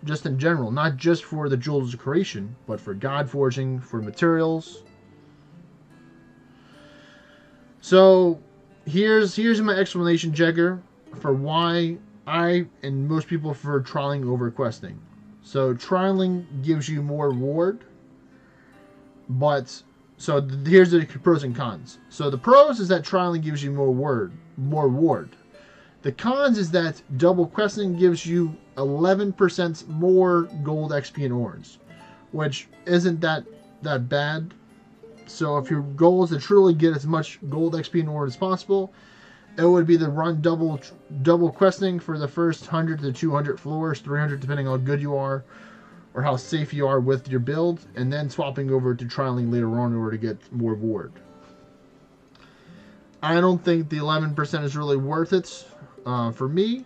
just in general, not just for the Jewels of Creation, but for God Forging, for materials. So here's my explanation, Jegger, for why I and most people prefer trialing over questing. So trialing gives you more ward, but so here's the pros and cons. So the pros is that trialing gives you more ward. The cons is that double questing gives you 11% more gold XP and ores, which isn't that bad. So if your goal is to truly get as much gold XP and ore as possible, it would be to run double questing for the first 100 to 200 floors, 300 depending on how good you are or how safe you are with your build, and then swapping over to trialing later on in order to get more ward. I don't think the 11% is really worth it for me.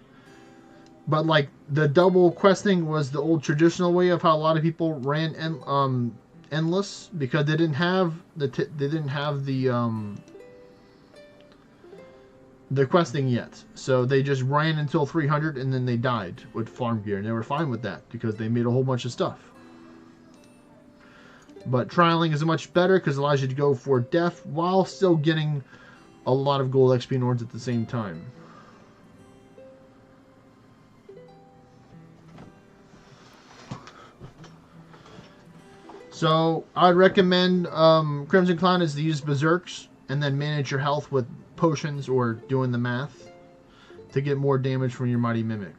But like the double questing was the old traditional way of how a lot of people ran endless, because they didn't have the the questing yet. So they just ran until 300 and then they died with farm gear. And they were fine with that because they made a whole bunch of stuff. But trialing is much better because it allows you to go for def while still getting a lot of gold XP and orbs at the same time. So I'd recommend Crimson Clown is to use Berserks and then manage your health with potions or doing the math to get more damage from your Mighty Mimic.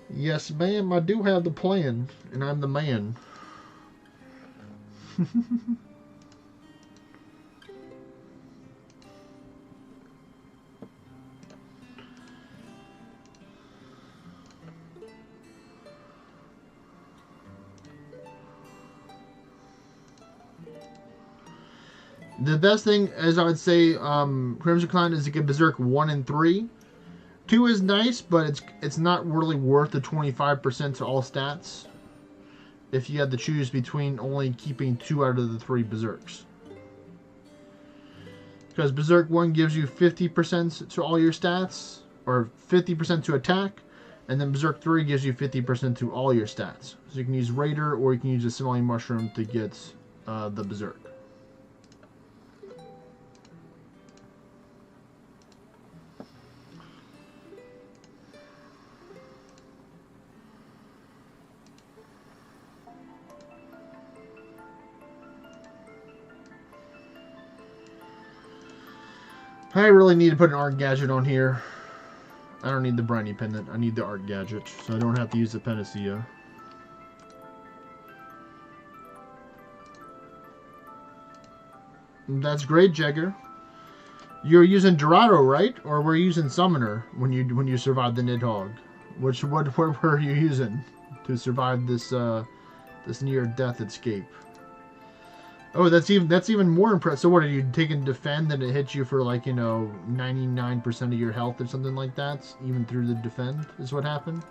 Yes, ma'am, I do have the plan, and I'm the man. The best thing, as I would say, Crimson Clown is to get Berserk 1 and 3. 2 is nice, but it's not really worth the 25% to all stats if you had to choose between only keeping 2 out of the 3 Berserks. Because Berserk 1 gives you 50% to all your stats, or 50% to attack, and then Berserk 3 gives you 50% to all your stats. So you can use Raider, or you can use a Assimilating Mushroom to get the Berserk. I really need to put an art gadget on here. I don't need the briny pendant. I need the art gadget, so I don't have to use the panacea. That's great, Jagger. You're using Dorado, right? Or were you using Summoner when you survived the Nidhogg? What were you using to survive this this near-death escape? Oh, that's even more impressive. So what, are you taking defend and it hits you for 99% of your health or something like that, even through the defend is what happened?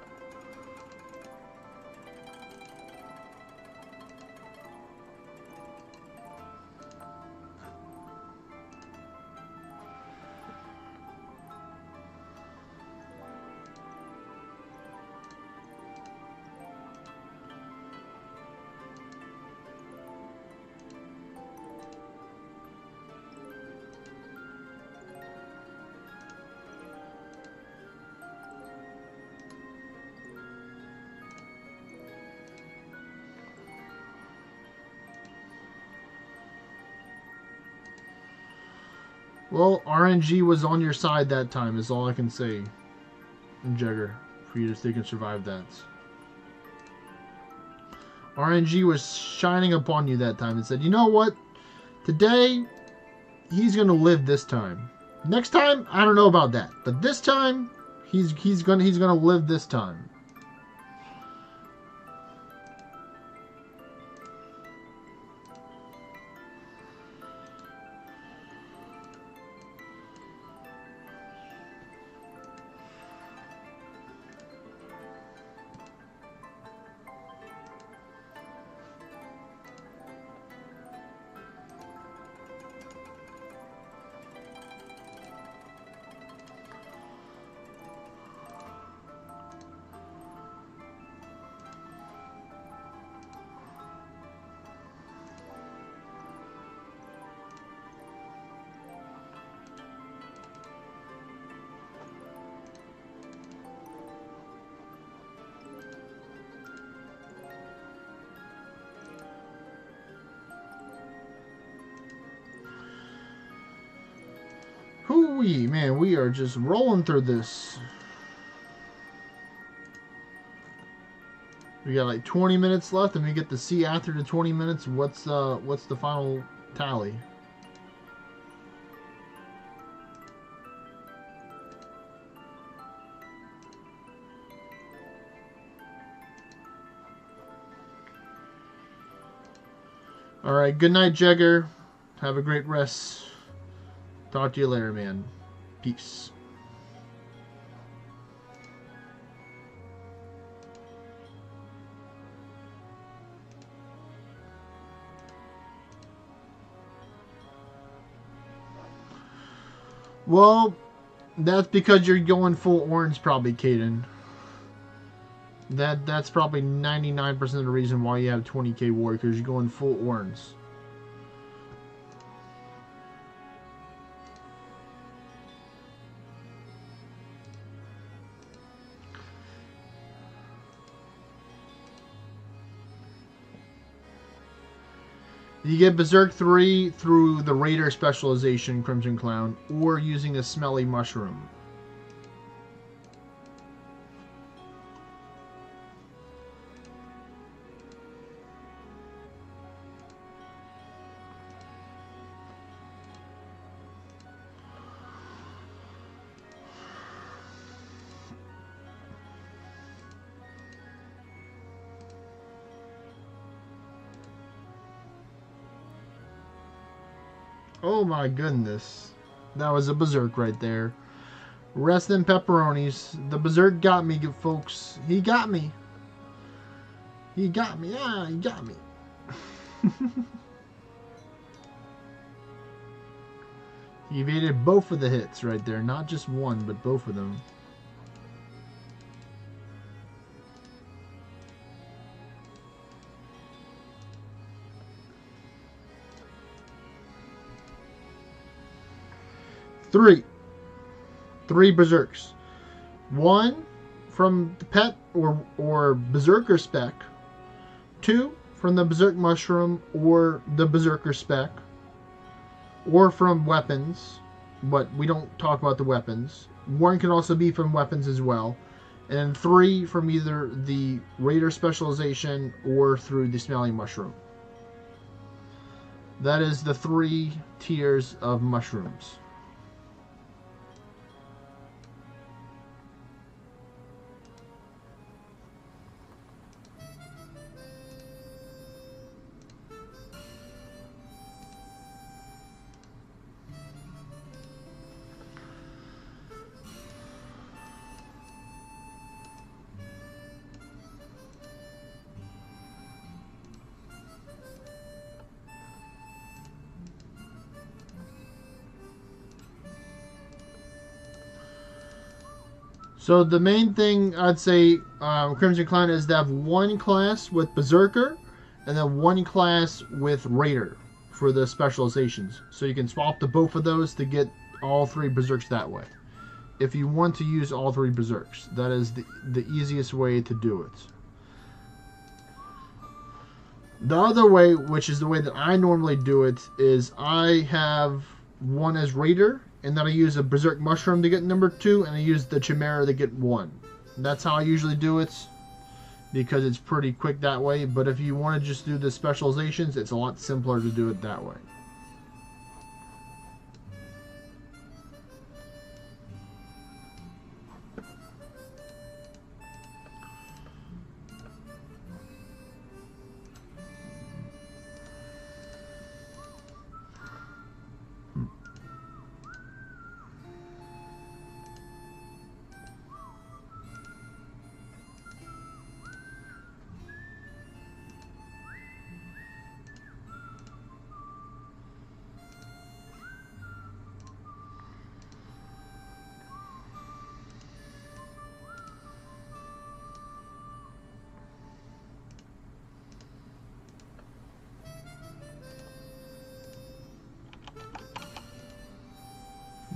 Well, RNG was on your side that time, is all I can say, Jagger, for you to think and survive that. RNG was shining upon you that time and said, you know what? Today, he's going to live this time. Next time, I don't know about that. But this time, he's going to live this time. Hoo-wee, man, we are just rolling through this. We got like 20 minutes left, and we get to see after the 20 minutes what's the final tally. All right, good night, Jagger. Have a great rest. Talk to you later, man. Peace. Well, that's because you're going full orange, probably, Caden. That's probably 99% of the reason why you have 20k war, because you're going full orange. You get Berserk 3 through the Raider specialization, Crimson Clown, or using a smelly mushroom. Oh my goodness. That was a Berserk right there. Rest in pepperonis. The Berserk got me, folks. He got me. He got me. Yeah, he got me. He evaded both of the hits right there. Not just one, but both of them. Three Berserks. One from the pet or Berserker spec. Two from the Berserk Mushroom or the Berserker spec. Or from weapons, but we don't talk about the weapons. One can also be from weapons as well. And three from either the Raider specialization or through the Smelly Mushroom. That is the 3 tiers of mushrooms. So the main thing I'd say, Crimson Clan, is to have one class with Berserker, and then one class with Raider for the specializations. So you can swap to both of those to get all 3 Berserks that way. If you want to use all 3 Berserks, that is the easiest way to do it. The other way, which is the way that I normally do it, is I have one as Raider, and then I use a Berserk Mushroom to get number 2, and I use the Chimera to get 1. That's how I usually do it, because it's pretty quick that way. But if you want to just do the specializations, it's a lot simpler to do it that way.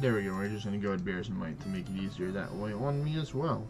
There we go, we're just going to go with Bears and Might to make it easier that way on me as well.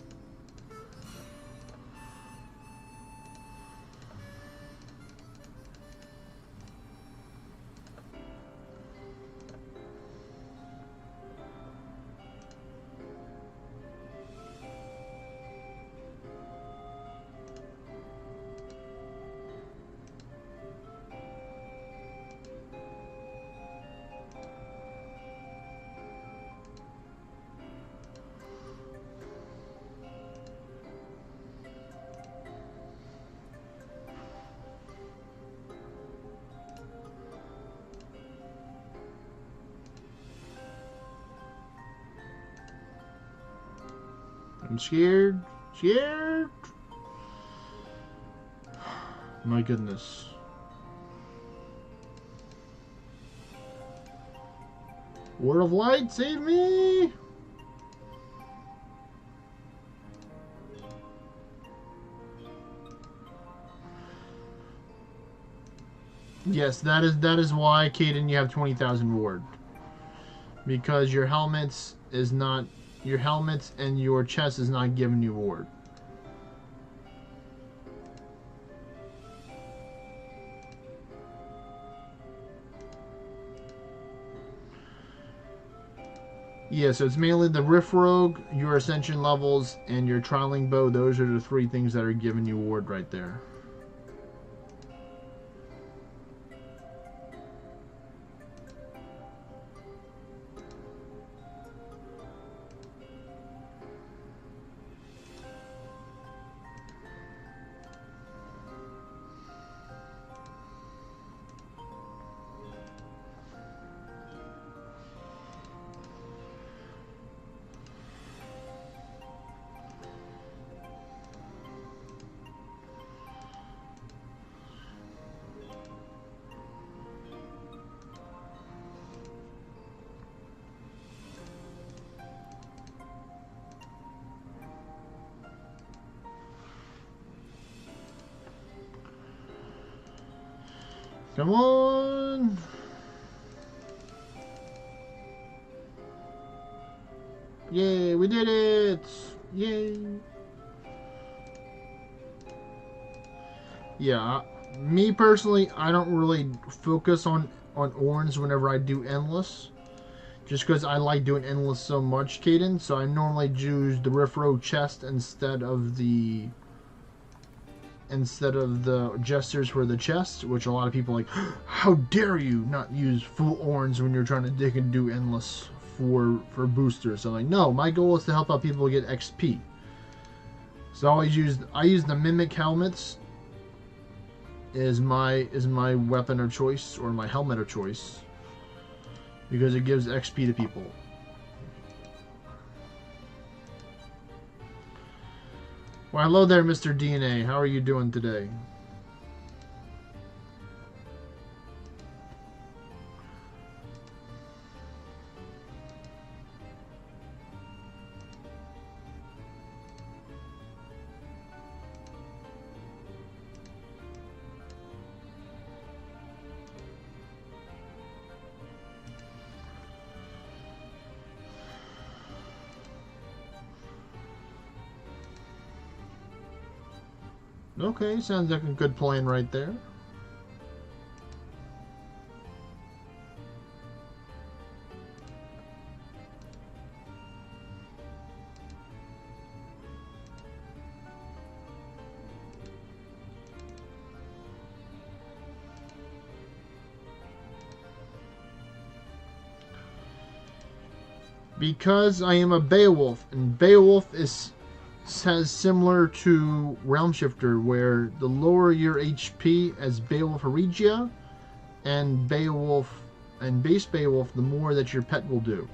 I'm scared. Scared. My goodness. Word of light, save me! Yes, that is why, Caden, you have 20,000 ward. Because your helmets and your chest is not giving you ward. Yeah, so it's mainly the Rift Rogue, your Ascension levels, and your Trialing Bow. Those are the three things that are giving you ward right there. Come on! Yay, we did it! Yay! Yeah, me personally, I don't really focus on orange whenever I do endless. Just because I like doing endless so much, Caden, so I normally use the Rift Rogue chest instead of the jesters for the chest, which a lot of people are like, how dare you not use full orange when you're trying to dig and do endless for boosters. So I'm like, no, my goal is to help out people get XP. So I use the mimic helmets is my weapon of choice, or my helmet of choice, because it gives XP to people. Well, hello there, Mr. DNA. How are you doing today? Okay, sounds like a good plan right there. Because I am a Beowulf, and Beowulf says similar to Realm Shifter, where the lower your HP as Beowulf Regia and Beowulf and base Beowulf, the more that your pet will do.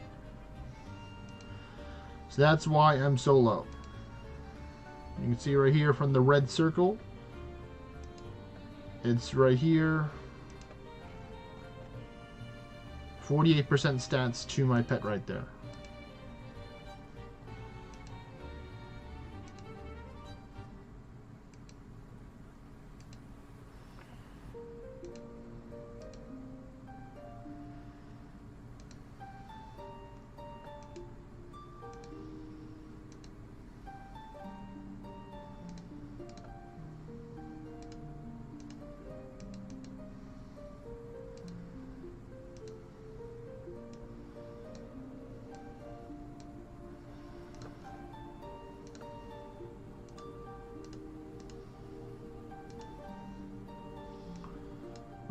So that's why I'm so low. You can see right here from the red circle, it's right here, 48% stats to my pet right there.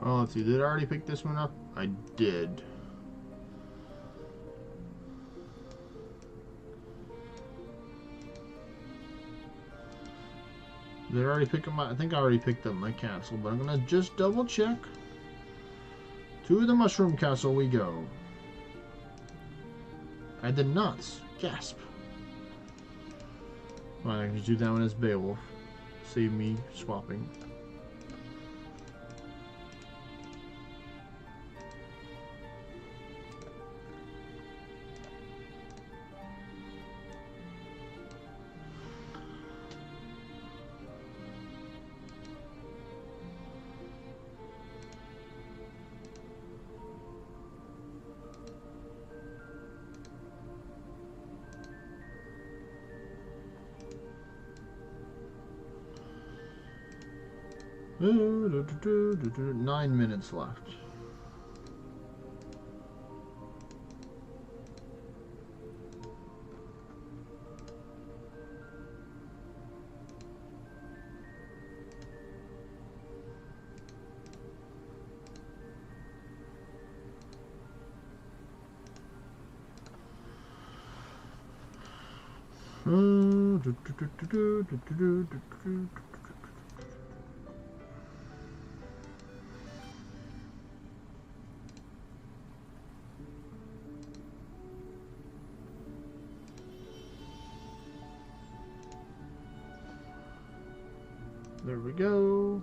Oh, let's see. Did I already pick this one up? I did. Did I already pick up my... I think I already picked up my castle, but I'm going to just double check. To the Mushroom Castle we go. I did not. Gasp. Well, I can just do that one as Beowulf. Save me swapping. 9 minutes left. There we go.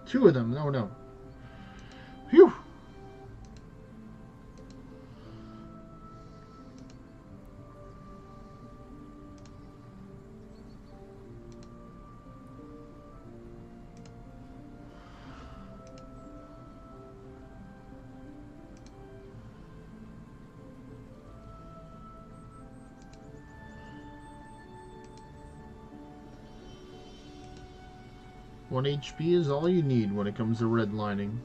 Two of them. No. Phew. One HP is all you need when it comes to redlining.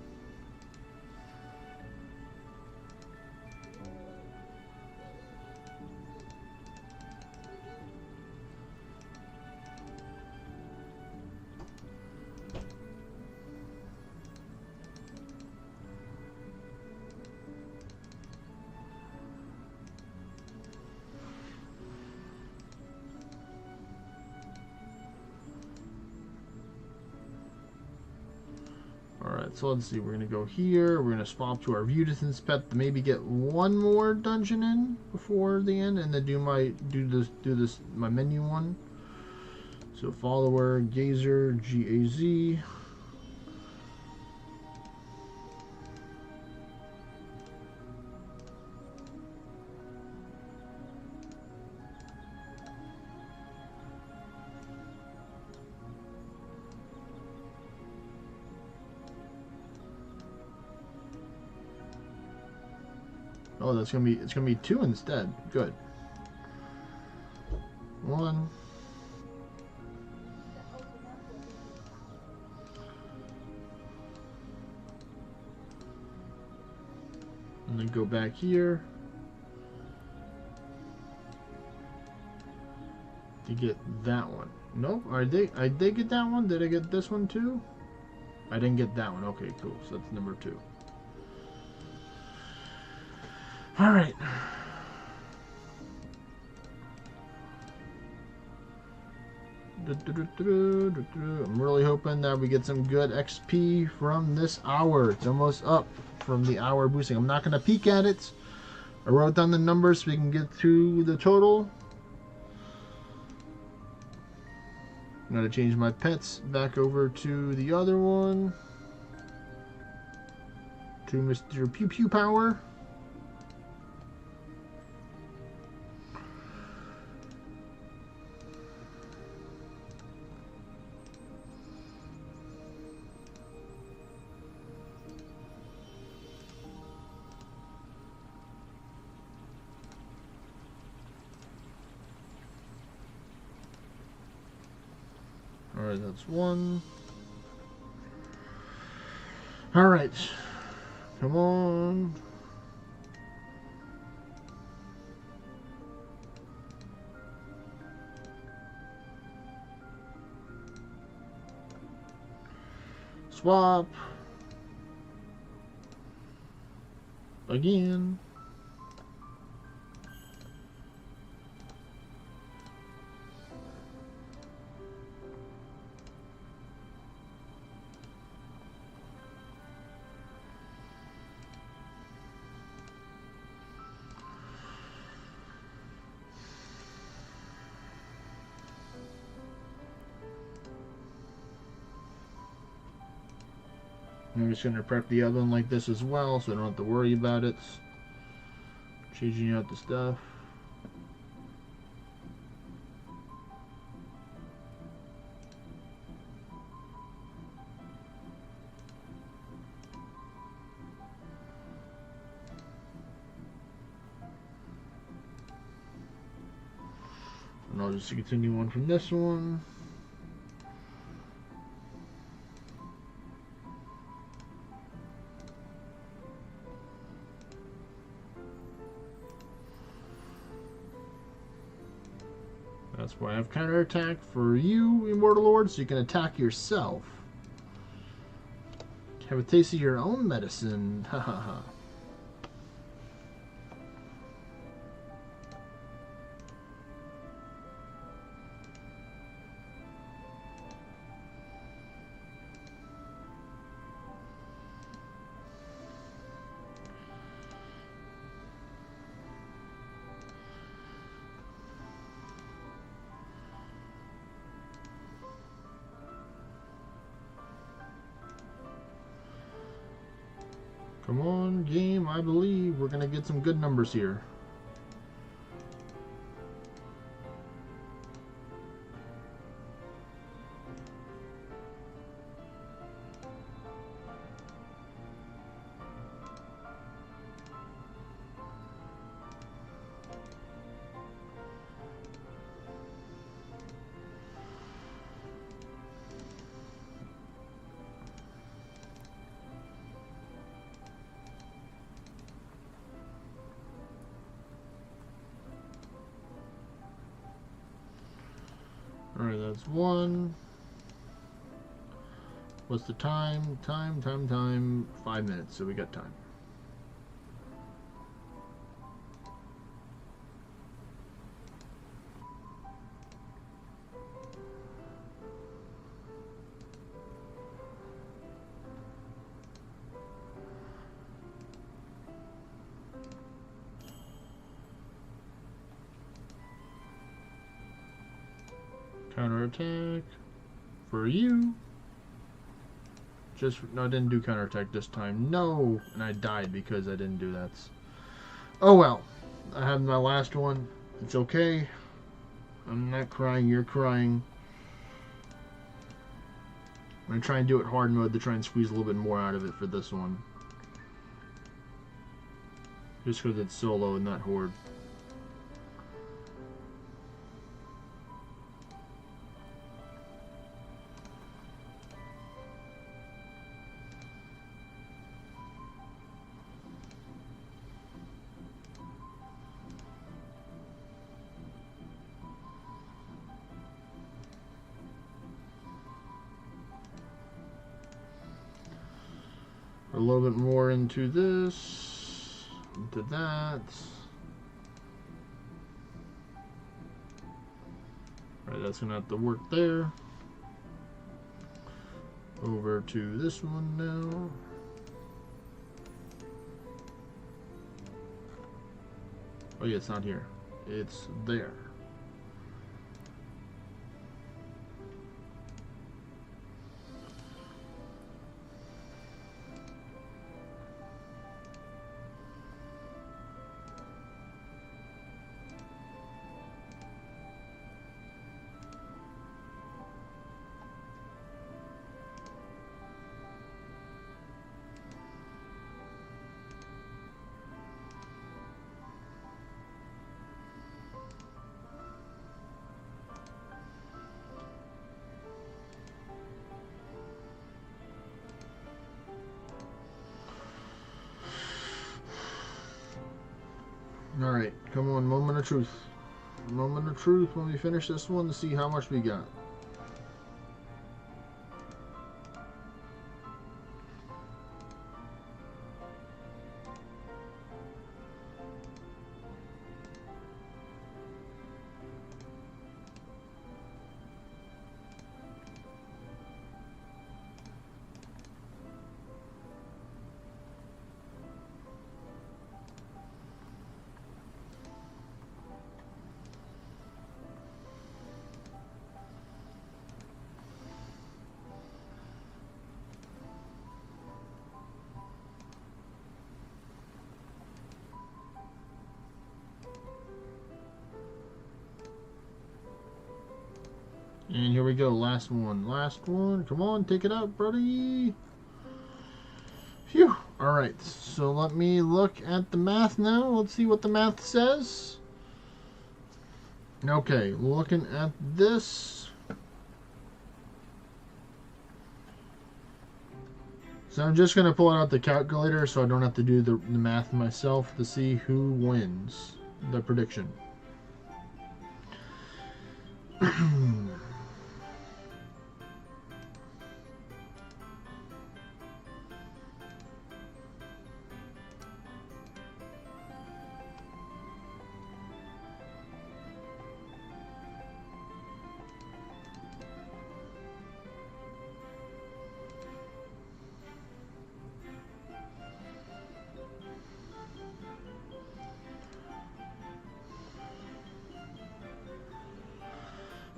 Alright, so let's see. We're gonna go here. We're gonna swap to our view distance pet to maybe get one more dungeon in before the end, and then do my menu one. So follower, gazer, GAZ. Oh, it's gonna be two instead. Good. One. And then go back here to get that one. Nope. I did get that one. Did I get this one too? I didn't get that one. Okay, cool. So that's number 2. All right. I'm really hoping that we get some good XP from this hour. It's almost up from the hour boosting. I'm not going to peek at it. I wrote down the numbers so we can get to the total. I'm going to change my pets back over to the other one. To Mr. Pew Pew Power. Alright, that's one. Alright. Come on. Swap. Again. I'm just going to prep the other one like this as well, so I don't have to worry about it. Changing out the stuff. And I'll just continue on from this one. That's why I have counterattack for you, Immortal Lord, so you can attack yourself. Have a taste of your own medicine. Ha ha ha. Come on, game. I believe we're going to get some good numbers here. Alright, that's one. What's the time? Time. 5 minutes, so we got time. Counterattack for you. No, I didn't do counterattack this time. No, and I died because I didn't do that. Oh well, I had my last one. It's okay. I'm not crying. You're crying. I'm gonna try and do it hard mode to try and squeeze a little bit more out of it for this one. Just because it's solo and not horde. A little bit more into this, into that. Right, that's gonna have to work there. Over to this one now. Oh yeah, it's not here. It's there. Alright, come on, moment of truth. Moment of truth when we finish this one to see how much we got. And here we go, last one. Last one. Come on, take it out, buddy. Phew. Alright, so let me look at the math now. Let's see what the math says. Okay, looking at this. So I'm just going to pull out the calculator so I don't have to do the math myself to see who wins the prediction.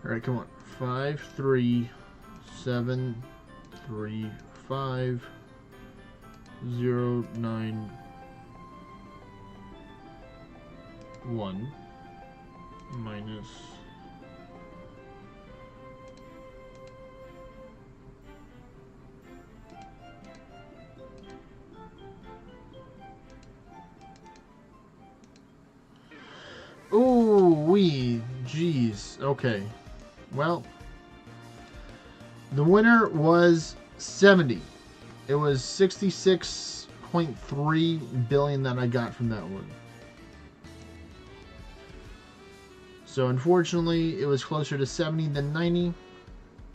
All right, come on. 5, 3, 7, 3, 5, 0, 9, 1 minus ooh wee jeez. Okay. Well, the winner was 70. It was 66.3 billion that I got from that one. So unfortunately, it was closer to 70 than 90,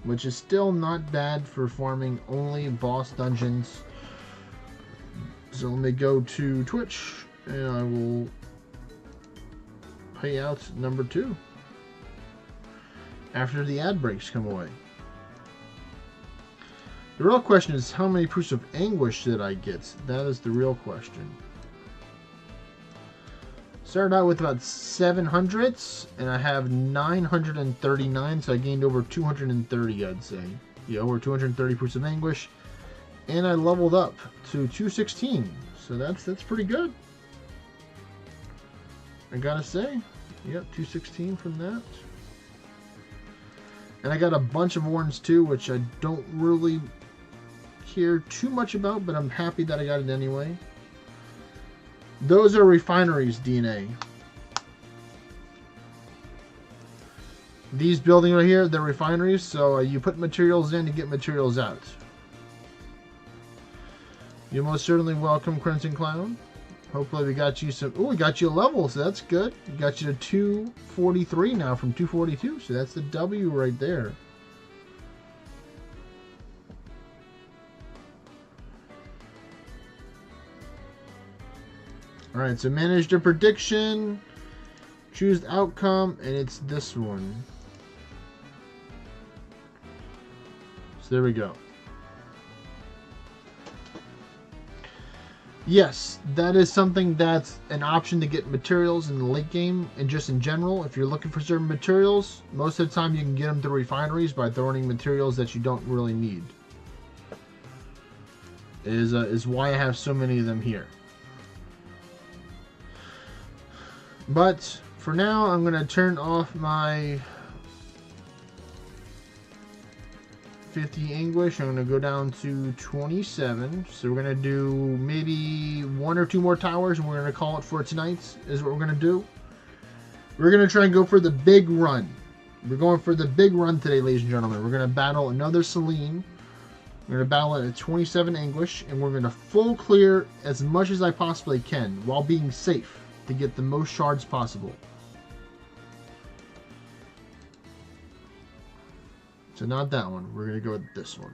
which is still not bad for farming only boss dungeons. So let me go to Twitch, and I will pay out number 2. After the ad breaks come away. The real question is, how many proofs of anguish did I get? That is the real question. Started out with about 700, and I have 939, so I gained over 230, I'd say. Yeah, over 230 proofs of anguish. And I leveled up to 216, so that's pretty good. I gotta say. Yep, 216 from that. And I got a bunch of ones too, which I don't really care too much about, but I'm happy that I got it anyway. Those are refineries DNA. These buildings right here, they're refineries, so you put materials in to get materials out. You're most certainly welcome, Crimson Clown. Hopefully we got you some... Oh, we got you a level, so that's good. We got you to 243 now from 242, so that's the W right there. Alright, so manage the prediction, choose the outcome, and it's this one. So there we go. Yes, that is something that's an option to get materials in the late game and just in general. If you're looking for certain materials, most of the time you can get them through refineries by throwing materials that you don't really need. Is why I have so many of them here. But for now, I'm going to turn off my 50 anguish. I'm going to go down to 27. So we're going to do maybe 1 or 2 more towers, and we're going to call it for tonight, is what we're going to do. We're going to try and go for the big run. We're going for the big run today, ladies and gentlemen. We're going to battle another Celine. We're going to battle it at 27 anguish, and we're going to full clear as much as I possibly can while being safe to get the most shards possible. So not that one. We're going to go with this one.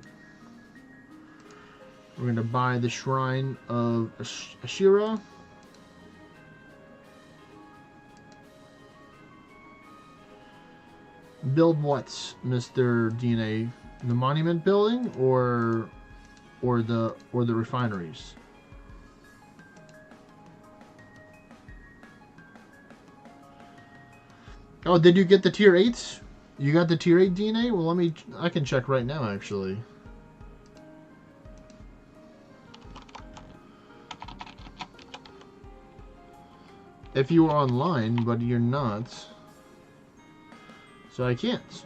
We're going to buy the Shrine of Ashira. Build what, Mr. DNA? The monument building or the refineries? Oh, did you get the tier 8? You got the tier 8 DNA? Well, I can check right now, actually. If you are online, but you're not. So I can't.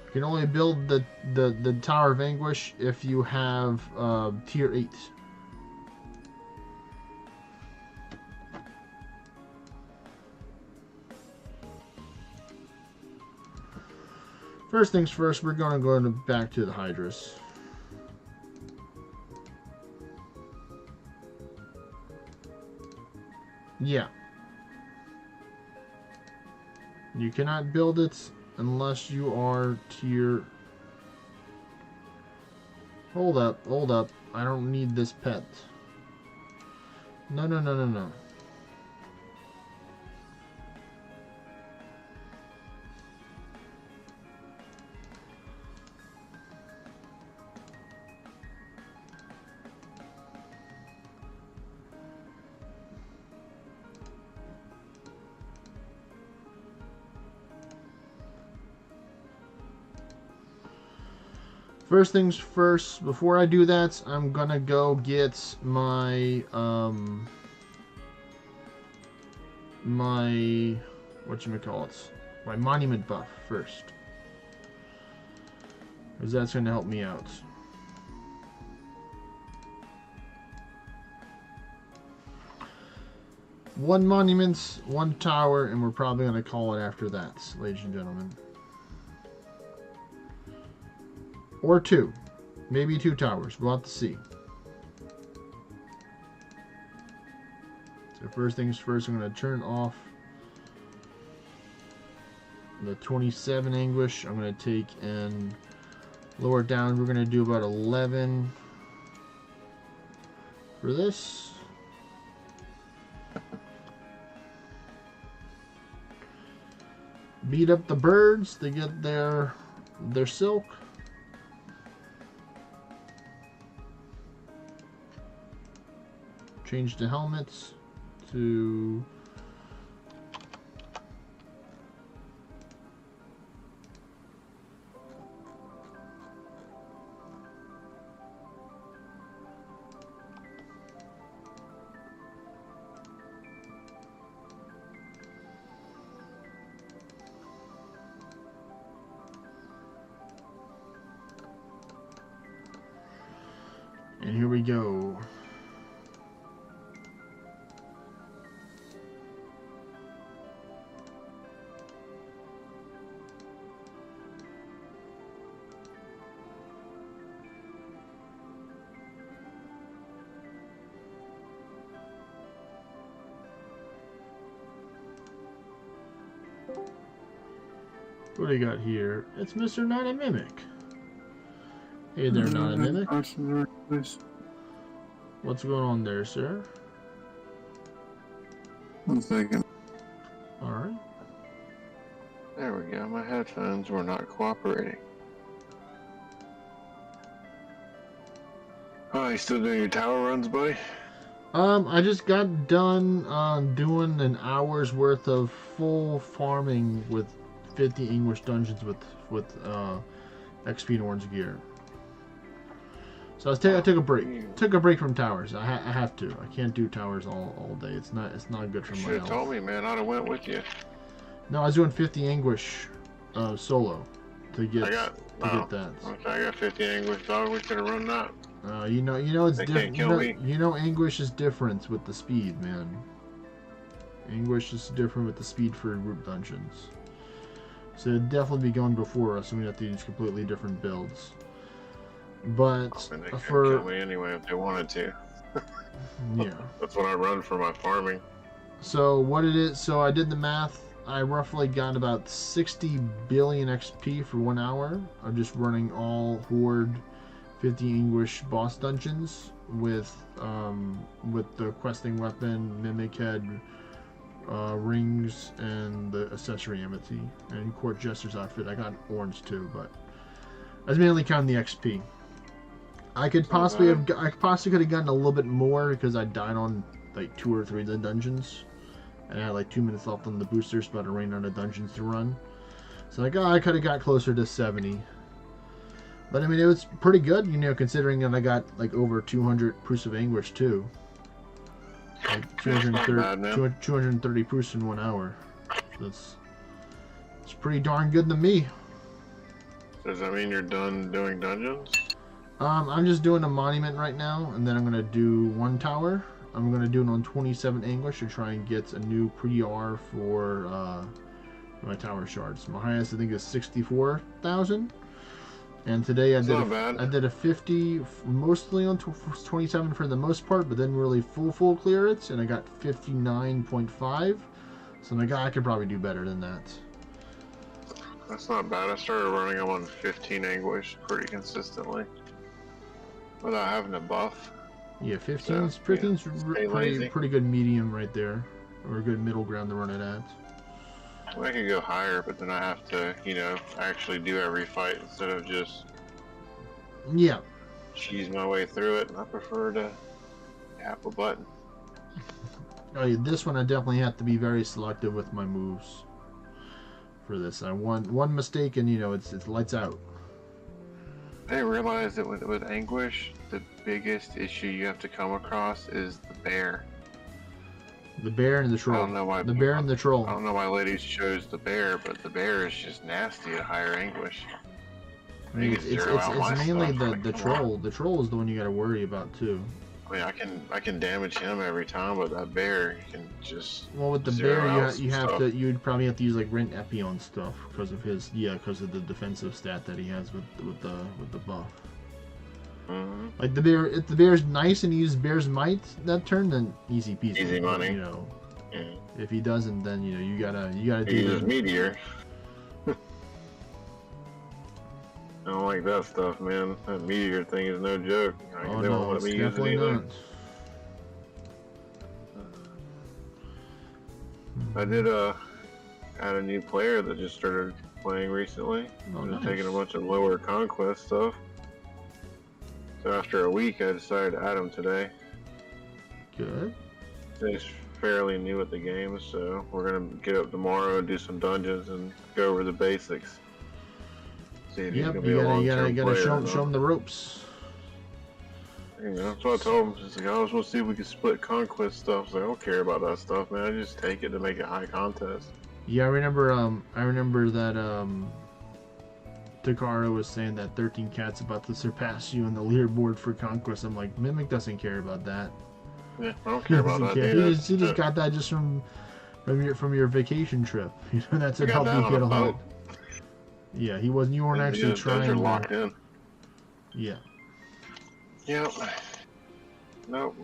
You can only build the Tower of Anguish if you have tier 8. First things first, we're going to go back to the Hydras. Yeah. You cannot build it unless you are tier... Hold up, hold up. I don't need this pet. No, no, no, no, no. First things first, before I do that, I'm gonna go get my, my monument buff first. Because that's gonna help me out. One monument, one tower, and we're probably gonna call it after that, ladies and gentlemen. Or two. Maybe 2 towers. We'll have to see. So first things first, I'm going to turn off the 27 anguish. I'm going to take and lower it down. We're going to do about 11 for this. Beat up the birds to get their silk. Change the helmets to and here we go. What do you got here? It's Mr. Not a Mimic. Hey there, Not a Mimic. What's going on there, sir? 1 second. Alright. There we go. My headphones were not cooperating. Oh, you still doing your tower runs, buddy? I just got done doing an hour's worth of full farming with 50 English dungeons with XP and orange gear. So I took a break. Took a break from towers. I have to. I can't do towers all day. It's not good for my health. You should have told me, man. I'd have went with you. No, I was doing 50 English solo to get that. Okay, I got 50 English, dog. We could have run that. You know it's different. You know English is different with the speed, man. English is different with the speed for group dungeons. So it'd definitely be going before us, and we'd have to use completely different builds. But And they could kill me anyway if they wanted to. Yeah. That's what I run for my farming. So what it is, so I did the math. I roughly got about 60 billion XP for 1 hour of just running all Horde 50 English boss dungeons with the questing weapon, Mimic Head, rings, and the accessory amity and Court Jester's outfit. I got orange too, but I was mainly counting the XP. I possibly could have gotten a little bit more because I died on like 2 or 3 of the dungeons, and I had like 2 minutes left on the boosters, but I ran out of dungeons to run. So like, I could have got closer to 70. But I mean, it was pretty good, you know, considering that I got like over 200 proofs of anguish too. Like 230 proofs in 1 hour. So it's pretty darn good to me. Does that mean you're done doing dungeons? I'm just doing a monument right now, and then I'm gonna do 1 tower. I'm gonna do it on 27 anguish to try and get a new pre-R for My tower shards. My highest I think is 64,000. And today I It's did not bad. I did a 50, mostly on 27 for the most part, but then really full clearance, and I got 59.5. So my guy, I could probably do better than that. That's not bad. I started running them on 15 anguish pretty consistently without having to buff. Yeah, 15's So, pretty good medium right there, or a good middle ground to run it at. I could go higher, but then I have to, you know, actually do every fight instead of just cheese my way through it. And I prefer to tap a button. Oh yeah, this one I definitely have to be very selective with my moves for this. I one mistake and it's lights out. I realize that with anguish, the biggest issue you have to come across is the bear. The bear and the troll. I don't know why the bear and the troll. I don't know why ladies chose the bear, but the bear is just nasty at higher anguish. I mean, it's mainly the troll. The troll is the one you got to worry about too. I mean, I can damage him every time, but that bear, you can just. Well, with the bear, you'd probably have to use like Rent Epi on stuff because of because of the defensive stat that he has with the buff. Mm-hmm. Like the bear, if the bear's nice and he uses bear's might that turn, then easy peasy. Easy money. Yeah. If he doesn't, then you gotta do. He uses meteor. I don't like that stuff, man. That meteor thing is no joke. Oh no, it's definitely not. I did add a new player that just started playing recently. Nice. Taking a bunch of lower conquest stuff. So after a week, I decided to add him today. Good. He's fairly new at the game, so we're gonna get up tomorrow and do some dungeons and go over the basics. See if he's gonna be a long-term you gotta player, show him the ropes. You know, that's what I told him. He's like, I was supposed to see if we could split conquest stuff. I was like, I don't care about that stuff, man. I just take it to make it high contest. Yeah, I remember that Takara was saying that 13 Cat's about to surpass you on the leaderboard for conquest. I'm like, Mimic doesn't care about that. Yeah, I don't care about that. He just got that just from your vacation trip. That's what helped you get along. Yeah, he wasn't. You weren't actually trying. You're locked in. Yeah. Yep. Nope.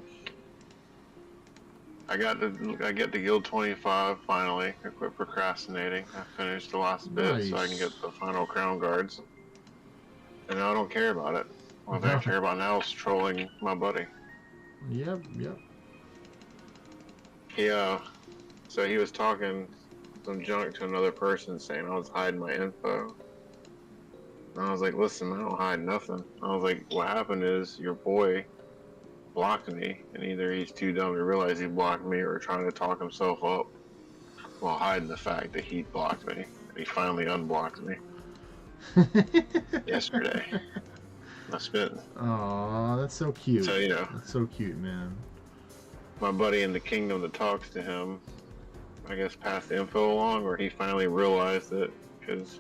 I get to guild 25 finally. I quit procrastinating. I finished the last bit so I can get the final crown guards. And now I don't care about it. All I care about now is trolling my buddy. Yep. So he was talking some junk to another person saying I was hiding my info. And I was like, listen, I don't hide nothing. I was like, what happened is your boy blocked me, and either he's too dumb to realize he blocked me or trying to talk himself up while hiding the fact that he blocked me. And he finally unblocked me yesterday. I spent. Aw, that's so cute. So, that's so cute, man. My buddy in the kingdom that talks to him, I guess, passed the info along, or he finally realized it, because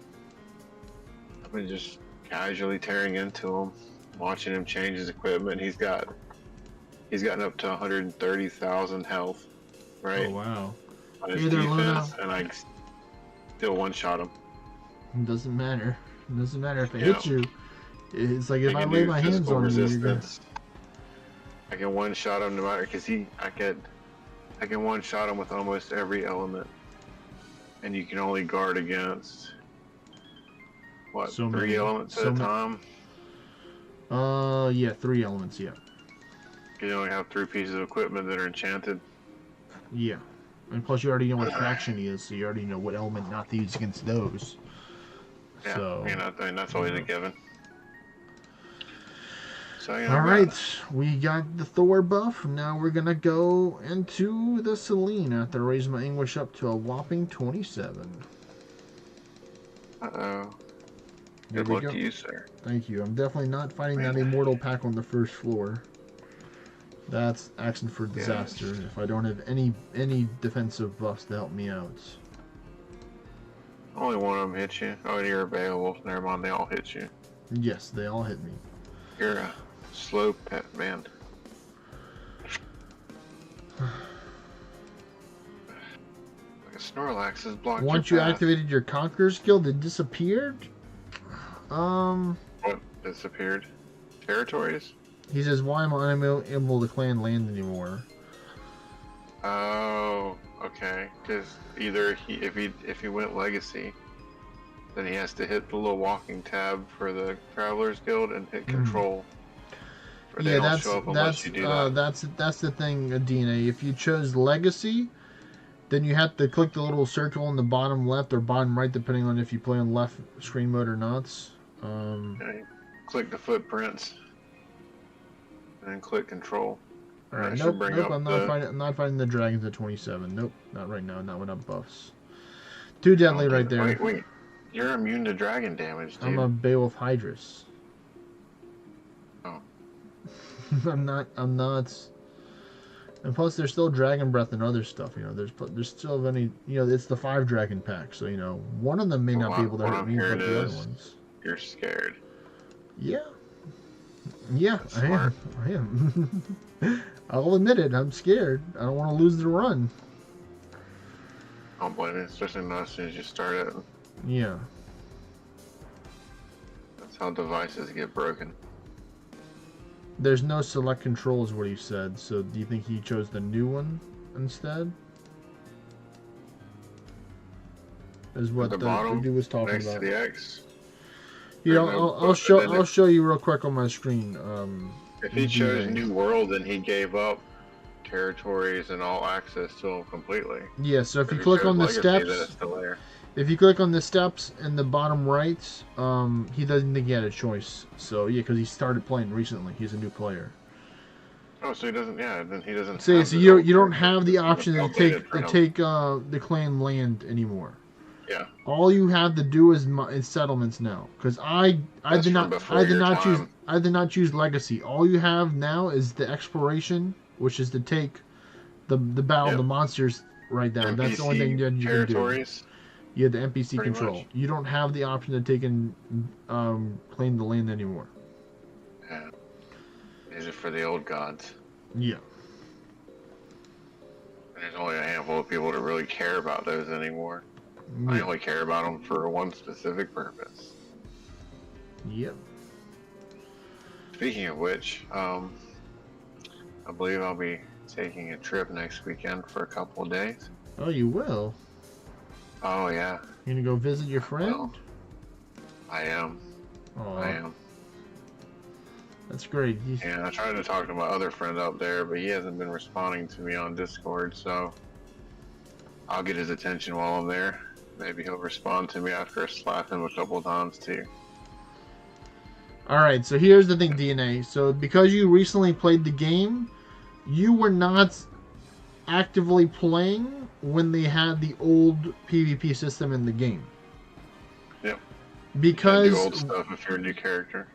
I've been just casually tearing into him, watching him change his equipment. He's gotten up to 130,000 health, right? Oh wow! On his defense, and I still one-shot him. It doesn't matter. It doesn't matter if it hits you. It's like if I lay my hands on you, you're good. I can one-shot him no matter, because I can one-shot him with almost every element, and you can only guard against what, so 3 many elements at a time? Yeah, 3 elements, yeah. You only have 3 pieces of equipment that are enchanted. Yeah, and plus you already know what faction he is, so you already know what element not to use against those. Yeah, so, I mean, that's always a given. So, all right, we got the Thor buff. Now we're gonna go into the Selene. I have to raise my English up to a whopping 27. Uh-oh. Good luck to you, sir. Thank you. I'm definitely not fighting that immortal pack on the first floor. That's action for disaster if I don't have any defensive buffs to help me out. Only one of them hit you. Oh, you're a Beowulf. Never mind, they all hit you. Yes, they all hit me. You're a slow pet man. Snorlax has blocked Once your you path. activated your Conqueror's Guild, it disappeared? What disappeared? Territories? He says, why am I unable to claim land anymore? Oh, okay. Because either if he went Legacy, then he has to hit the little walking tab for the Travelers Guild and hit Control. Or they Yeah, don't show up unless you do that. that's the thing, DNA. If you chose Legacy, then you have to click the little circle in the bottom left or bottom right, depending on if you play on left screen mode or not. Okay. Click the footprints, and then click Control. All right, That should nope, bring nope. up I'm not fighting the dragons at 27. Nope, not right now. Not without buffs. Too deadly right there. Wait. You're immune to dragon damage, dude. I'm a Beowulf Hydrus. Oh. I'm not. And plus, there's still Dragon Breath and other stuff. You know, there's still any. You know, it's the 5 dragon pack. So you know, one of them may not be able to hurt me, but the other ones. You're scared. Yeah. Yeah, I am. I'll admit it. I'm scared. I don't want to lose the run. I don't blame you, especially not as soon as you start it. Yeah. That's how devices get broken. There's no select control, is what he said. So, do you think he chose the new one instead? Is what the dude was talking next about. to the X. You know, I'll show you real quick on my screen. If he chose New World, then he gave up territories and all access to them completely. Yeah. So if you click on the steps, if you click on the steps in the bottom right, he doesn't think he had a choice. So yeah, because he started playing recently. He's a new player. Oh, so he doesn't. Yeah, then he doesn't. So you don't have the option to take the claim land anymore. Yeah. All you have to do is settlements now, because I did not choose legacy. All you have now is the exploration, which is to take the battle of the monsters right now. That's the only thing that you can do. You have the NPC control. Much. You don't have the option to take and claim the land anymore. Yeah. These are for the old gods. Yeah. And there's only a handful of people that really care about those anymore. I only care about them for one specific purpose. Yep. Speaking of which, I believe I'll be taking a trip next weekend for a couple of days. Oh, you will? Oh, yeah. You gonna go visit your friend? Well, I am. Aww. I am. That's great. Yeah, I tried to talk to my other friend up there, but he hasn't been responding to me on Discord, so I'll get his attention while I'm there. Maybe he'll respond to me after I slap him a couple of times too. Alright, so here's the thing, DNA. So because you recently played the game, you were not actively playing when they had the old PvP system in the game. Yep. Because you do old stuff if you're a new character.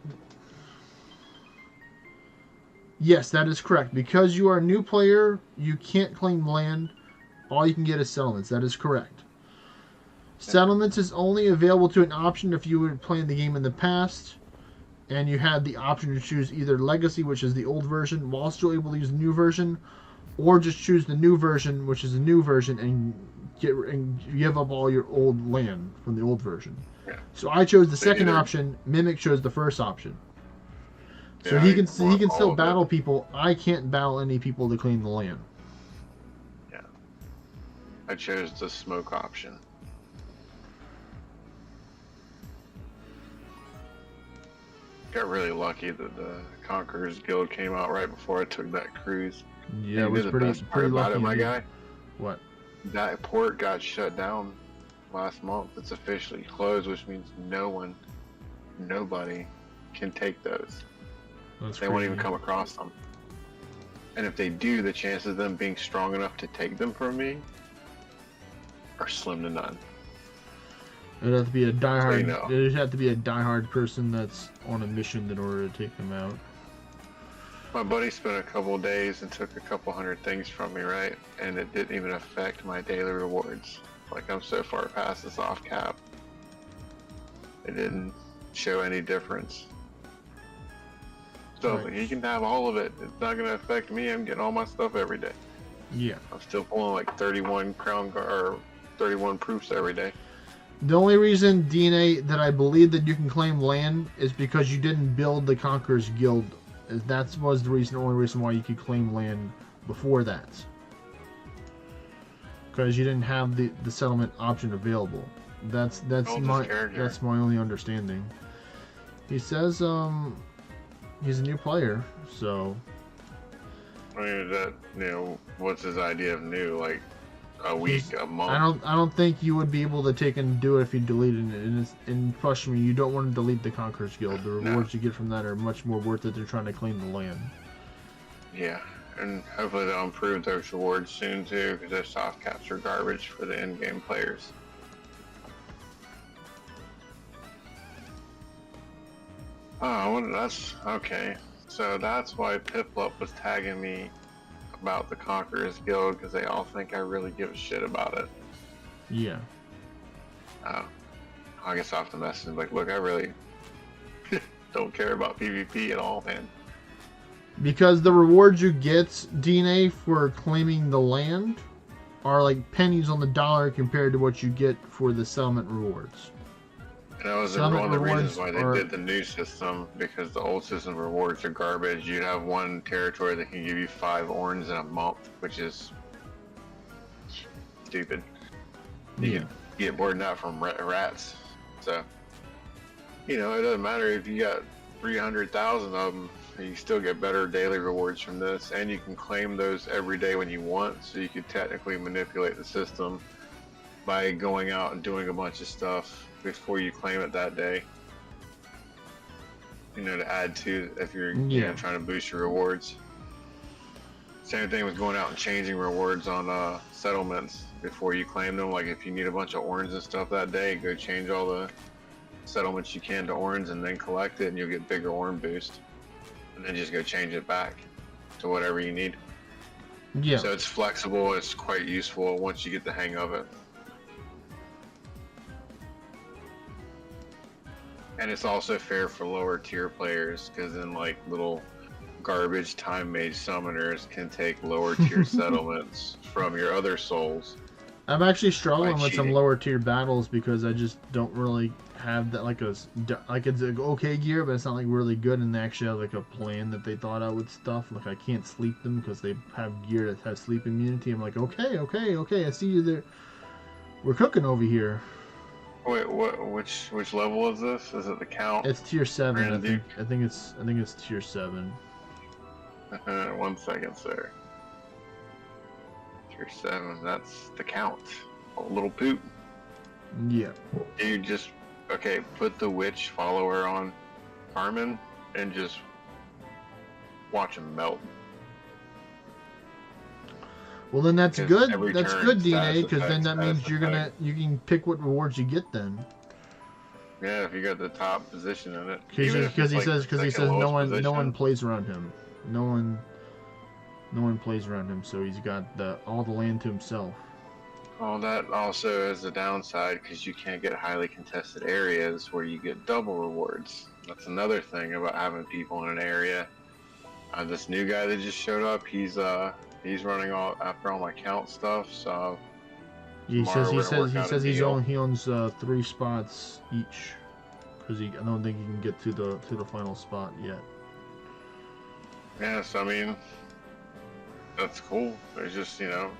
Yes, that is correct. Because you are a new player, you can't claim land. All you can get is settlements. That is correct. Settlements is only available to an option if you were playing the game in the past, and you had the option to choose either Legacy, which is the old version, while still able to use the new version, or just choose the new version, which is the new version, and give up all your old land from the old version. Yeah. So I chose the second option. Mimic chose the first option. So yeah, he can still battle people. I can't battle any people to claim the land. Yeah. I chose the smoke option. Got really lucky that the Conqueror's Guild came out right before I took that cruise. Yeah, it was pretty lucky. It, my guy. What? That port got shut down last month. It's officially closed, which means nobody can take those. They won't even come across them. And if they do, the chances of them being strong enough to take them from me are slim to none. It'd have to be a diehard. It'd have to be a diehard person that's on a mission in order to take them out. My buddy spent a couple of days and took a couple hundred things from me, right? And it didn't even affect my daily rewards. Like, I'm so far past this off cap. It didn't show any difference. So he can have all of it. It's not going to affect me. I'm getting all my stuff every day. Yeah. I'm still pulling like 31 crown guard or 31 proofs every day. The only reason, DNA, that I believe that you can claim land is because you didn't build the Conqueror's Guild. That was the reason, the only reason why you could claim land before that. Because you didn't have the settlement option available. That's my only understanding. He says he's a new player, so. I mean, is that, you know, what's his idea of new? Like a week, a month? I don't think you would be able to take and do it if you deleted it. And trust me, you don't want to delete the Conqueror's Guild. The rewards you get from that are much more worth it. They're trying to claim the land. Yeah, and hopefully they'll improve those rewards soon too, because they're soft caps are garbage for the in-game players. Oh, well, that's okay. So that's why Piplup was tagging me about the Conqueror's Guild, because they all think I really give a shit about it. Yeah. Oh, I guess I'll have to message him like, look, I really don't care about PvP at all, man. Because the rewards you get, DNA, for claiming the land are like pennies on the dollar compared to what you get for the settlement rewards. And that was one of the reasons why they did the new system, because the old system rewards are garbage. You'd have one territory that can give you 5 orange in a month, which is stupid. You can get more than that from rats. So, you know, it doesn't matter if you got 300,000 of them, you still get better daily rewards from this, and you can claim those every day when you want, so you could technically manipulate the system by going out and doing a bunch of stuff before you claim it that day. You know, to add to if you're you know, trying to boost your rewards. Same thing with going out and changing rewards on settlements before you claim them. Like if you need a bunch of orange and stuff that day, go change all the settlements you can to orange and then collect it, and you'll get bigger orange boost. And then just go change it back to whatever you need. Yeah. So it's flexible, it's quite useful once you get the hang of it. And it's also fair for lower tier players, because then like little garbage time mage summoners can take lower tier settlements from your other souls. I'm actually struggling with some lower tier battles because I just don't really have that like it's an okay gear, but it's not like really good, and they actually have like a plan that they thought out with stuff. Like I can't sleep them because they have gear that has sleep immunity. I'm like, okay, I see you there. We're cooking over here. Wait, which level is this? Is it the count? It's tier 7. I think it's tier 7. 1 second, sir. Tier 7. That's the count. A little poop. Yeah. You just put the witch follower on Carmen and just watch him melt. Well, then that's good. That's good, DNA, because then that means you can pick what rewards you get then. Yeah, if you got the top position in it. Because he says no one plays around him. No one plays around him, so he's got all the land to himself. Well, that also is a downside, because you can't get highly contested areas where you get double rewards. That's another thing about having people in an area. This new guy that just showed up, he's running after all my count stuff, so he says he owns 3 spots each, because I don't think he can get to the final spot yet. Yes, I mean that's cool. It's just, you know,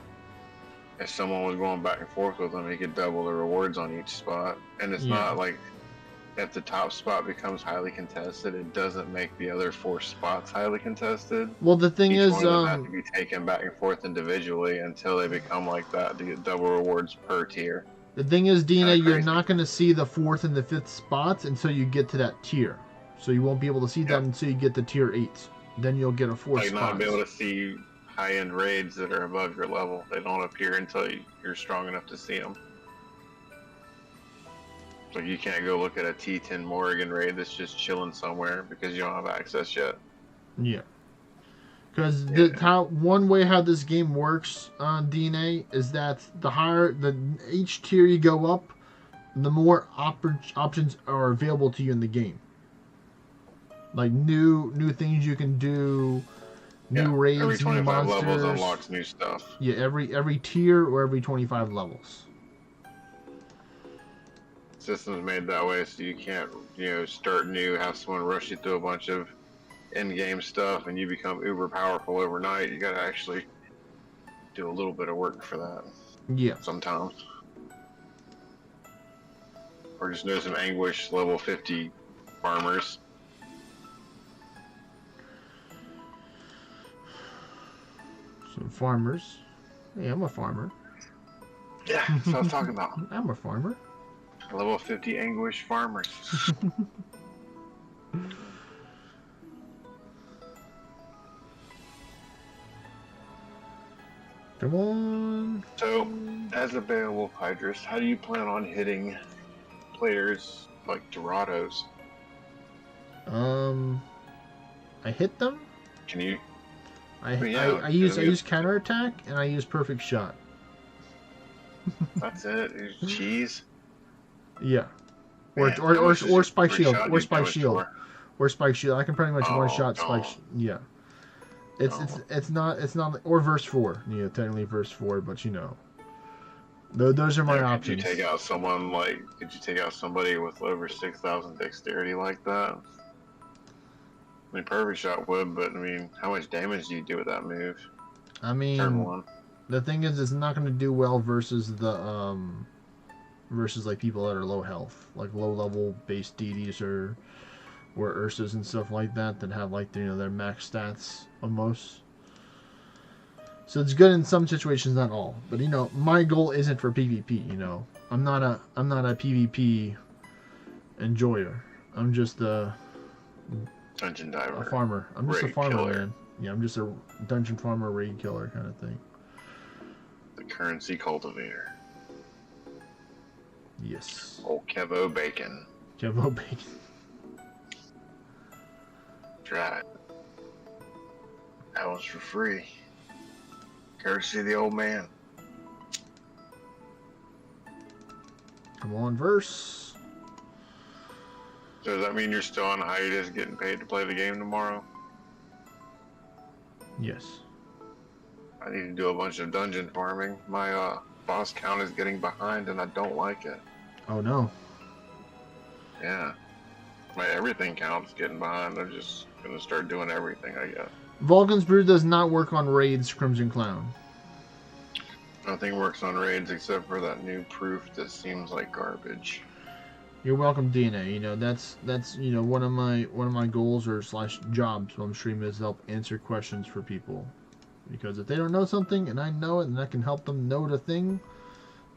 if someone was going back and forth with him, he could double the rewards on each spot, and it's not like if the top spot becomes highly contested, it doesn't make the other 4 spots highly contested. Well, the thing is, one of them have to be taken back and forth individually until they become like that to get double rewards per tier. The thing is, Dina, you're not going to see the 4th and the 5th spots until you get to that tier. So you won't be able to see that until you get to tier 8. Then you'll get a 4th spot. Not be able to see high-end raids that are above your level. They don't appear until you're strong enough to see them. So you can't go look at a T10 Morrigan raid that's just chilling somewhere because you don't have access yet. Yeah. Because one way how this game works on DNA is that each tier you go up, the more options are available to you in the game. Like new things you can do, new raids, every new monsters. levels unlocks new stuff. Yeah, every tier or every 25 levels. system's made that way, so you can't, start new, have someone rush you through a bunch of in-game stuff, and you become uber powerful overnight. You gotta actually do a little bit of work for that. Yeah. Sometimes. Or just know some Anguish level 50 farmers. Some farmers. Hey, I'm a farmer. Yeah, that's what I was talking about. I'm a farmer. Level 50 Anguish farmers. Come on. So, as a Beowulf Hydrus, how do you plan on hitting players like Dorados? I hit them. Can you? I use counterattack and I use perfect shot. That's it. Use cheese. Yeah. Man, Or spike shield. shot Or do spike damage shield. for? Or spike shield. I can pretty much one shot no. spike. Yeah. It's not or verse 4. Technically verse 4, but those are my options. Could you take out somebody with over 6,000 dexterity like that? I mean, perfect shot would, but I mean, how much damage do you do with that move? I mean, Turn 1. the thing is, it's not going to do well versus like people that are low health, like low level base deities or Ursas and stuff like that have like their max stats almost. So it's good in some situations, not all. But my goal isn't for PvP. I'm not a PvP enjoyer. I'm just a Dungeon diver. A farmer. I'm just a Raid farmer, killer. man. Yeah, I'm just a dungeon farmer, raid killer kind of thing. The currency cultivator. Yes. Old Kevo Bacon. Kevo Bacon. Try it. That was for free. Courtesy of the old man. Come on, verse. So does that mean you're still on hiatus getting paid to play the game tomorrow? Yes. I need to do a bunch of dungeon farming. My boss count is getting behind and I don't like it. Oh no. Yeah. My everything count's getting behind. I'm just gonna start doing everything, I guess. Vulcan's Brew does not work on raids, Crimson Clown. Nothing works on raids except for that new proof that seems like garbage. You're welcome, DNA. That's one of my goals or / jobs while I'm streaming is to help answer questions for people. Because if they don't know something and I know it and I can help them know the thing,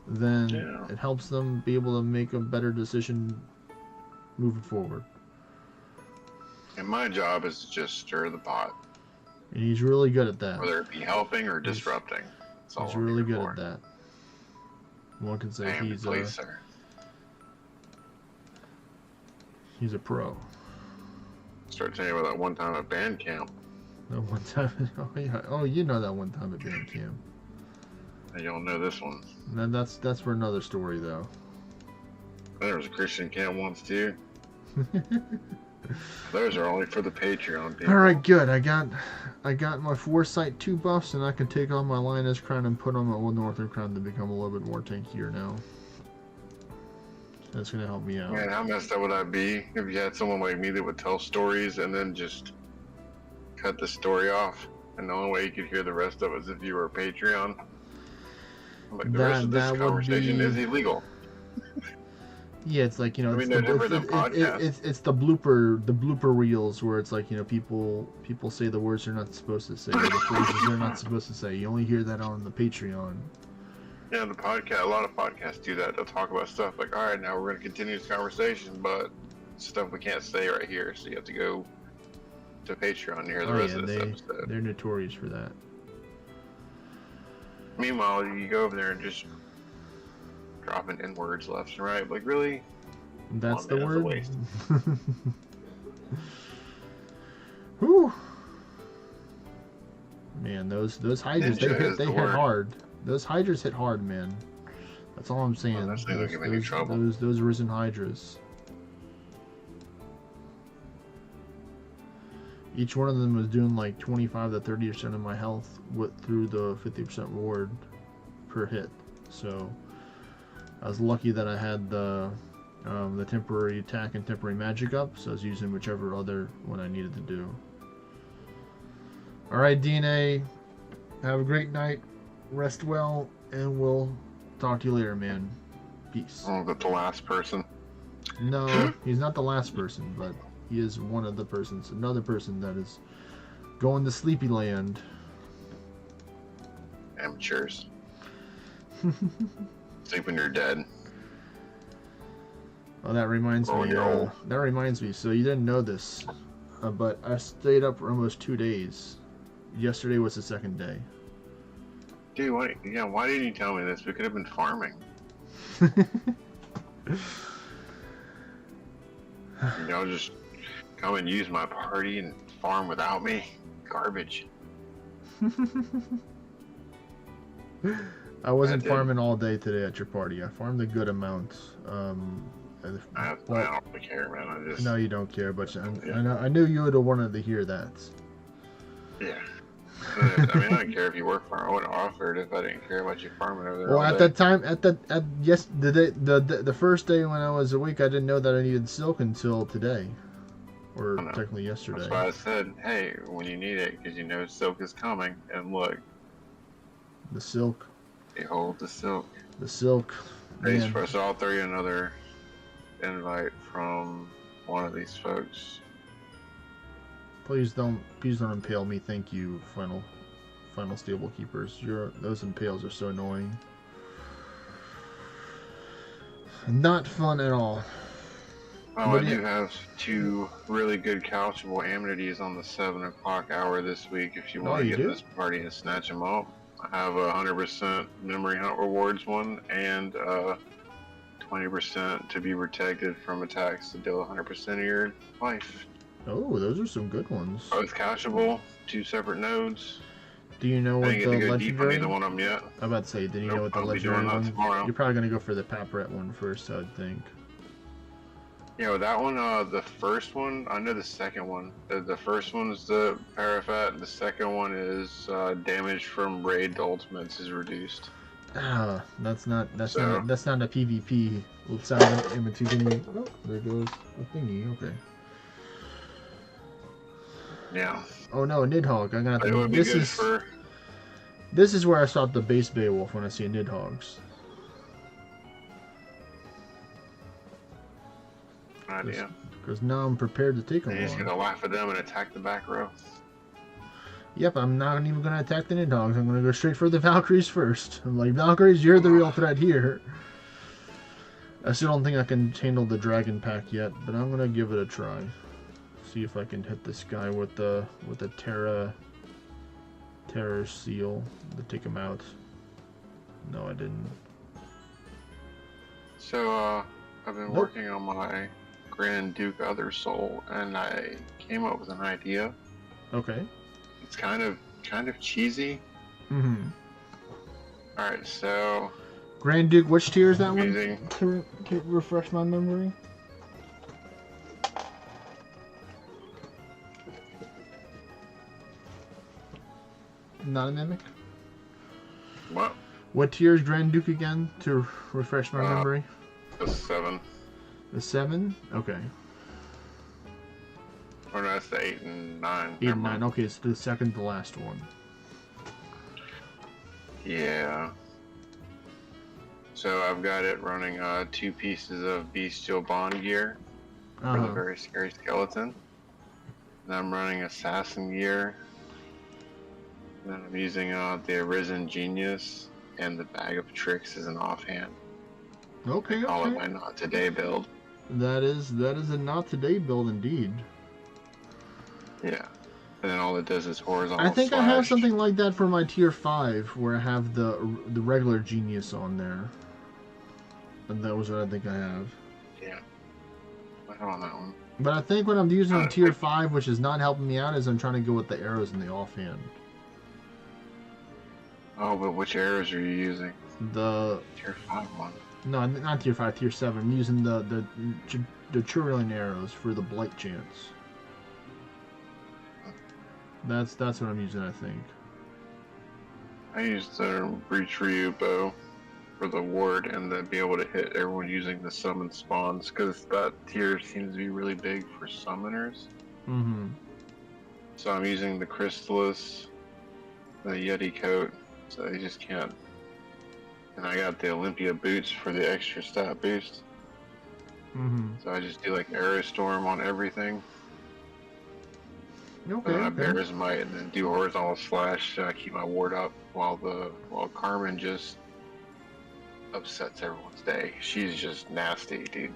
then it helps them be able to make a better decision moving forward. And my job is to just stir the pot. And he's really good at that. Whether it be helping or disrupting. He's really good at that. One can say he's a pro. Start telling you about that one time at band camp. That one time, that one time at band camp. And you'll know this one. And that's for another story though. There was a Christian camp once too. Those are only for the Patreon people. Alright, good. I got my Foresight 2 buffs, and I can take on my Lioness Crown and put on my Old Northern Crown to become a little bit more tankier now. That's going to help me out. Man, how messed up would I be if you had someone like me that would tell stories and then just cut the story off, and the only way you could hear the rest of it is if you were a Patreon? Like, the rest of this conversation is illegal. Yeah, it's like, it's the blooper reels where it's like, people say the words they're not supposed to say, or the phrases they're not supposed to say. You only hear that on the Patreon. Yeah, the podcast. A lot of podcasts do that. They'll talk about stuff like, all right, now we're going to continue this conversation, but stuff we can't say right here, so you have to go to Patreon to hear the rest of this episode. They're notorious for that. Meanwhile, you go over there and just dropping N-words left and right. Like, really? That's the word? word? Whew. Man, those hydras, they hit hard. Those hydras hit hard, man. That's all I'm saying. Those risen hydras. Each one of them was doing like 25 to 30% of my health through the 50% reward per hit. So I was lucky that I had the the temporary attack and temporary magic up, so I was using whichever other one I needed to do. Alright, DNA, have a great night, rest well, and we'll talk to you later, man. Peace. Oh, but the last person. No, he's not the last person, but he is one of the persons. Another person that is going to Sleepy Land. Amateurs. Sleep when you're dead. Oh, that reminds Oh, me. no. That reminds me. So you didn't know this, but I stayed up for almost 2 days. Yesterday was the second day. Dude, why didn't you tell me this? We could have been farming. Y'all just come and use my party and farm without me. Garbage. I wasn't I did. farming all day today at your party. I farmed a good amount. I Well, don't really care, man. I just no, you don't care, but I knew you would have wanted to hear that. yeah. I mean, I don't care if you work farm. I would have offered if I didn't care about you farming over there. Well, all at day. that time, the first day when I was awake, I didn't know that I needed silk until today, or I know. technically yesterday. That's why I said, hey, when you need it, because you know silk is coming. And look, The silk, behold the silk. the silk. Thanks Man. for us. I'll throw you another invite from one of these folks. Please don't impale me. Thank you, final stable keepers. Those impales are so annoying. Not fun at all. Oh, What I do do have 2 really good couchable amenities on the 7 o'clock hour this week. If you Oh, want to you get do? this party and snatch them up, I have a 100% memory hunt rewards one and 20% to be protected from attacks to deal 100% of your life. Oh, those are some good ones. Both couchable, 2 separate nodes. Do you know I what didn't the get to go deep on legendary? either one of them yet. I'm about to say, did you know Nope, what the I'll be doing legendary that one? tomorrow. You're probably gonna go for the Papret one first, I'd think. Yeah, well, that one, the first one, I know the second one. The first one is the Parafat, the second one is damage from raid to ultimates is reduced. Ah, that's not a PvP. Let's sound M2 thingy. Oh, there goes a thingy. Okay. Yeah. Oh no, a Nidhogg. I'm gonna have But it to. would be good for... This is where I stop the base Beowulf when I see a Nidhoggs. idea. Because now I'm prepared to take them You're just on. gonna laugh at them and attack the back row. Yep, I'm not even gonna attack the Nidhoggs. I'm gonna go straight for the Valkyries first. I'm like, Valkyries, you're the real threat here. I still don't think I can handle the Dragon Pack yet, but I'm gonna give it a try. See if I can hit this guy with the Terror Seal to take him out. No, I didn't. So, I've been working on my Grand Duke Other Soul, and I came up with an idea. Okay. It's kind of cheesy. Mm-hmm. Alright, so... Grand Duke, which tier is that one? Using... To refresh my memory. Not a mimic? What? What tier is Grand Duke again, to refresh my memory? The 7. The 7? Okay. Or no, that's the 8 and 9. 8 and 9. Okay, it's the second to last one. Yeah. So I've got it running 2 pieces of Bestial Bond gear for the very scary skeleton. And I'm running Assassin gear. And then I'm using the Arisen Genius and the Bag of Tricks as an offhand. Okay, I call it okay. my Not Today build. That is a not today build indeed. Yeah. And then all it does is horizontal I think I have slash. something like that for my tier 5, where I have the regular genius on there. And that was what I think I have. Yeah. I have on that one. But I think what I'm using on tier 5, which is not helping me out, is I'm trying to go with the arrows in the offhand. Oh, but which arrows are you using? The Tier 5 one. No, not tier 5, tier 7. I'm using the Turillian arrows for the blight chance. That's what I'm using, I think. I used the Reach Ryu bow. for the ward and then be able to hit everyone using the summon spawns, because that tier seems to be really big for summoners. Mm-hmm. So I'm using the Crystallis, the Yeti coat, so you just can't. And I got the Olympia boots for the extra stat boost. Mm-hmm. So I just do like Arrow Storm on everything. Okay, And then I okay. Bear's Might and then do Horizontal Slash to keep my ward up while Carmen just upsets everyone's day. She's just nasty, dude.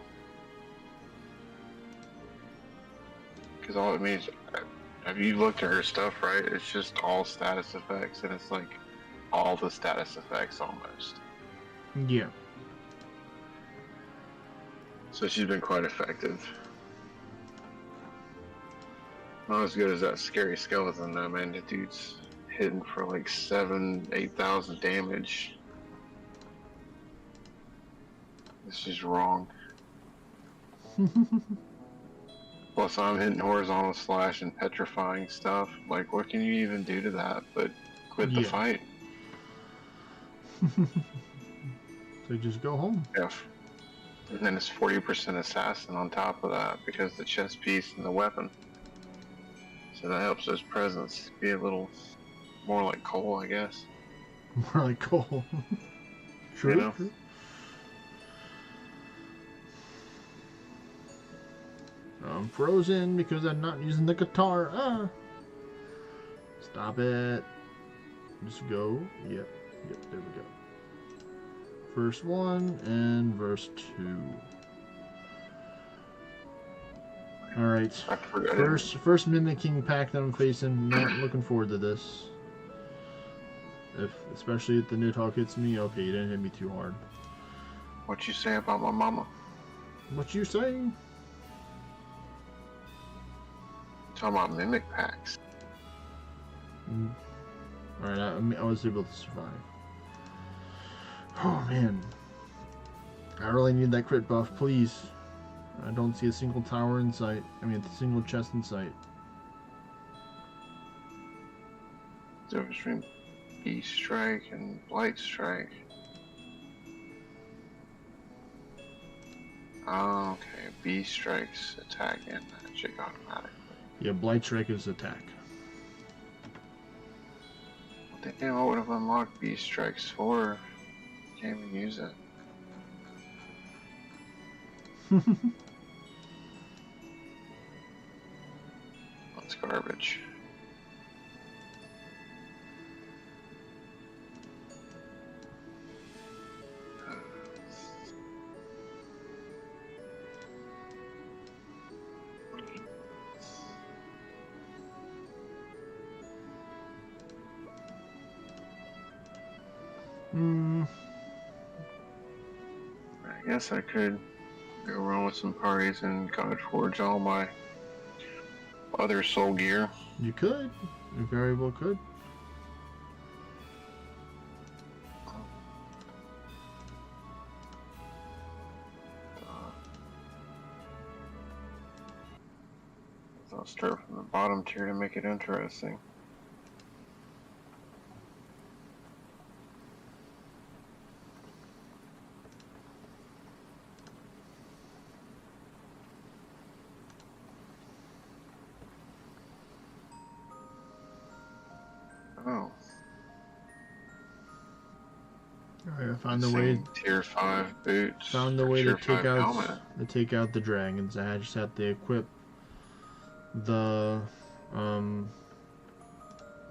Because all it means, have you looked at her stuff, right? It's just all status effects, and it's like all the status effects almost. Yeah. So she's been quite effective. Not as good as that scary skeleton though, man. The dude's hitting for like 8,000 damage. This is wrong. Plus I'm hitting Horizontal Slash and petrifying stuff. Like, what can you even do to that but quit the fight? So just go home. Yeah. And then it's 40% assassin on top of that because the chest piece and the weapon. So that helps his presence be a little more like Cole, I guess. More like Cole. True, You know? true. I'm frozen because I'm not using the guitar. Ah! Stop it. Just go. Yep, there we go. Verse 1 and verse 2. Alright. First mimicking pack that I'm facing. Not looking forward to this. Especially if the Nidhogg hits me. Okay, you didn't hit me too hard. What you say about my mama? What you saying? Talking about mimic packs. Alright, I was able to survive. Oh man. I really need that crit buff, please. I don't see a single tower in sight. I mean, a single chest in sight. So between Beast Strike and Blight Strike. Oh, okay. Beast Strike's attack and magic automatically. Yeah, Blight Strike is attack. Damn, I would have unlocked Beast Strikes for. Can't even use it. That's garbage. I guess I could go run with some parties and God Forge all my other soul gear. You could. You very well could. I'll start from the bottom tier to make it interesting. Oh. Alright, I found the way. Tier 5 boots. Found the way to take out the dragons. I just have to equip the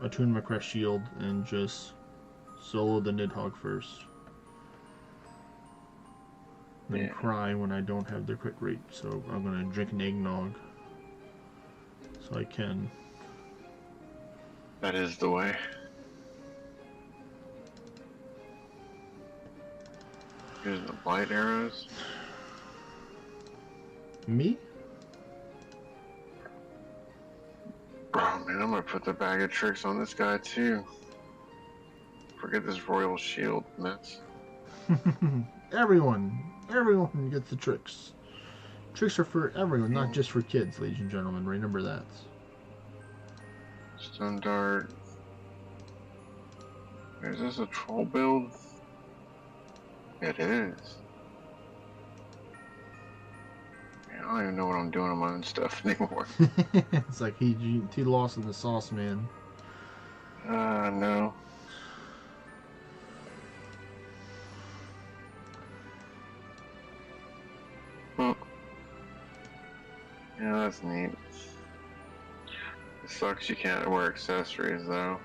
attune my crest shield and just solo the Nidhogg first. And then cry when I don't have the crit rate. So I'm gonna drink an eggnog so I can. That is the way. Here's the blight arrows. Me? Oh man, I'm gonna put the bag of tricks on this guy too. Forget this royal shield mess. Everyone gets the tricks. Tricks are for everyone, not just for kids, ladies and gentlemen. Remember that. Stone dart. Is this a troll build? It is. Man, I don't even know what I'm doing on my own stuff anymore. It's like he too lost in the sauce, man. No. Yeah, that's neat. It sucks you can't wear accessories, though.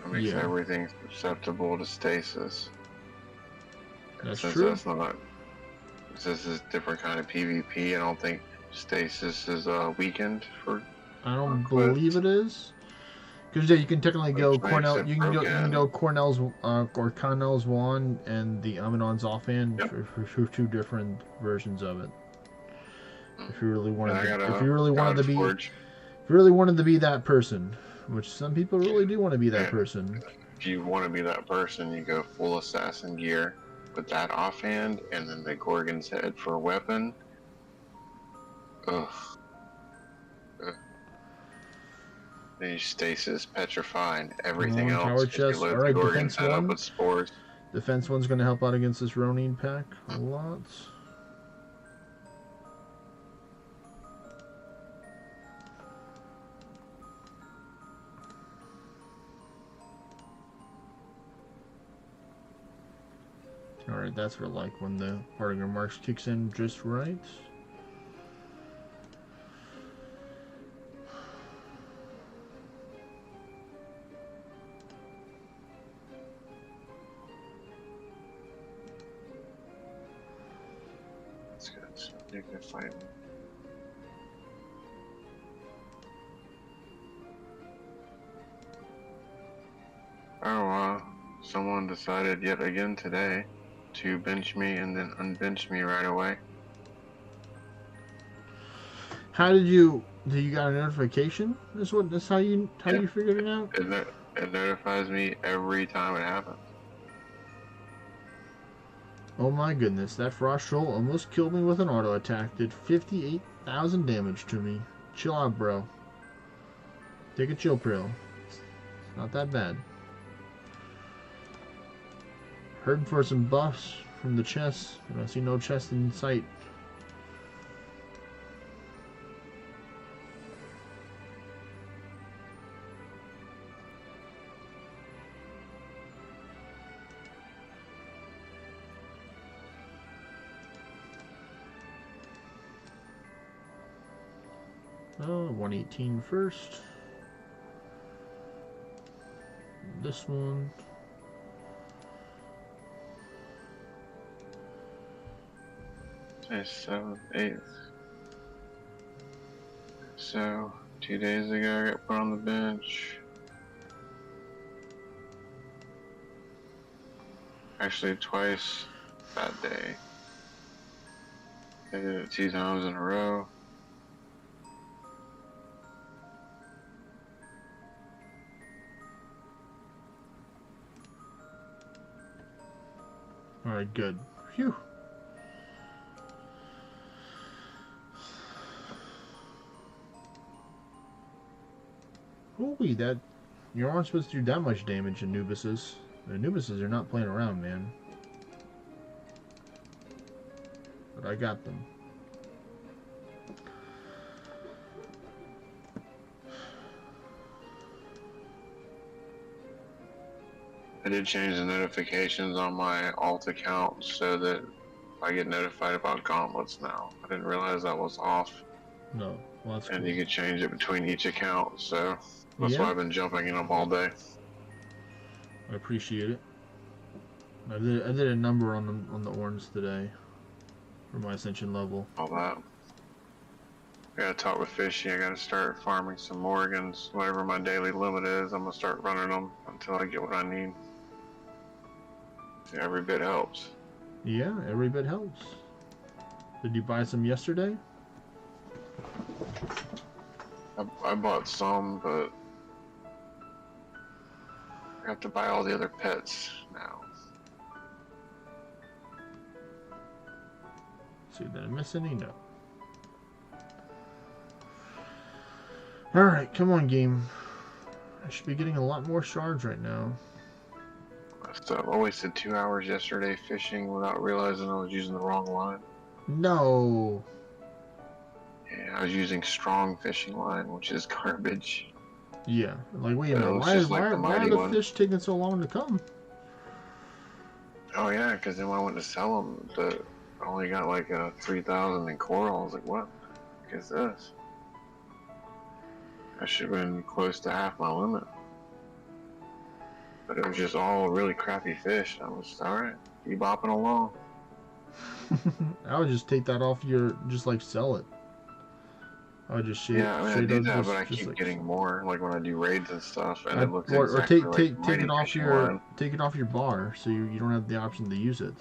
It makes Yeah. everything susceptible to stasis. That's Since true. that's not... This is a different kind of PvP, I don't think stasis is weakened for... I don't Quest. believe it is. Because yeah, you can technically go Which makes Cornell. it You can broken. go Cornell's or Connell's wand and the Amadon's offhand Yep. for two different versions of it. If you really wanted, And I got if a you really wanted to be, Godforge. if you really wanted to be that person, which some people really do want to be that Yeah. person. If you want to be that person, you go full assassin gear with that offhand, and then the Gorgon's head for a weapon. Ugh. Then you stasis, petrify, and everything Come on, else. tower 'Cause you chest. load All right, the Gorgon's defense head up one. with spores. Defense one's going to help out against this Ronin pack a lot. Alright, that's for like when the parting remarks kicks in just right. That's good. So they're gonna fight me. Oh, someone decided yet again today to bench me and then unbench me right away. How did you got a notification? That's how you Yeah. figured it out? It notifies me every time it happens. Oh my goodness, that frost troll almost killed me with an auto attack. Did 58,000 damage to me. Chill out, bro. Take a chill pill. It's not that bad. Heard for some buffs from the chest, and I see no chest in sight. Oh, 118 first. This one. Okay, 7th, 8th. So, 2 days ago I got put on the bench. Actually, twice that day. I did it 2 times in a row. Alright, good. Phew. Holy, that... You aren't supposed to do that much damage in Anubises. The Anubises are not playing around, man. But I got them. I did change the notifications on my alt account so that I get notified about gauntlets now. I didn't realize that was off. No, well, that's And cool. you could change it between each account, so that's Yeah. why I've been jumping in them all day. I appreciate it. I did a number on the orange today for my ascension level. All that. I gotta talk with Fishy. I gotta start farming some Morgans. Whatever my daily limit is, I'm gonna start running them until I get what I need. Every bit helps. Yeah, every bit helps. Did you buy some yesterday? I bought some, but I have to buy all the other pets now. See, did I miss any? No. Alright, come on, game. I should be getting a lot more shards right now. So I wasted 2 hours yesterday fishing without realizing I was using the wrong line. No. Yeah, I was using strong fishing line, which is garbage. Yeah. Like, wait a It minute. looks Why just like the why are mighty the one. fish taking so long to come? Oh yeah, because then when I went to sell them, I only got like 3,000 in coral. I was like, what the heck is this? I should have been close to half my limit. But it was just all really crappy fish. I was alright, keep bopping along. I would just take that off your, just like sell it. I would just shade, Yeah, I mean, I shade do up that, just, but I just keep like getting more, like when I do raids and stuff, and it looks or exactly take like take mighty it off fishing your line. take it off your bar, so you don't have the option to use it.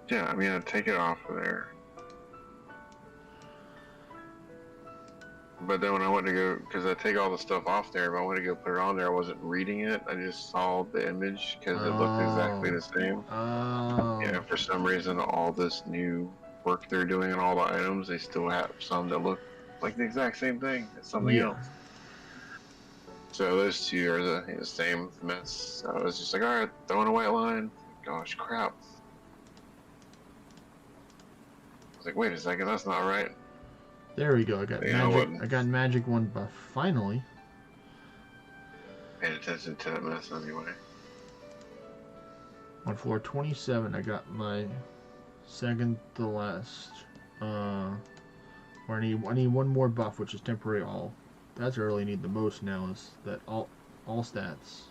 Yeah, I mean, I take it off of there. But then when I went to go, because I take all the stuff off there, but I went to go put it on there, I wasn't reading it. I just saw the image because it looked exactly the same. Oh. Yeah, for some reason, all this new work they're doing on all the items, they still have some that look like the exact same thing as something Yeah. else. So those two are the same mess. So I was just like, alright, throwing a white line. Gosh, crap. I was like, wait a second, that's not right. There we go. I got You know magic. what? I got magic one buff finally. Paying attention to that mess anyway. On floor 27, I got my second to last. Where I need one more buff, which is temporary all. That's what I really need the most now, is that all stats.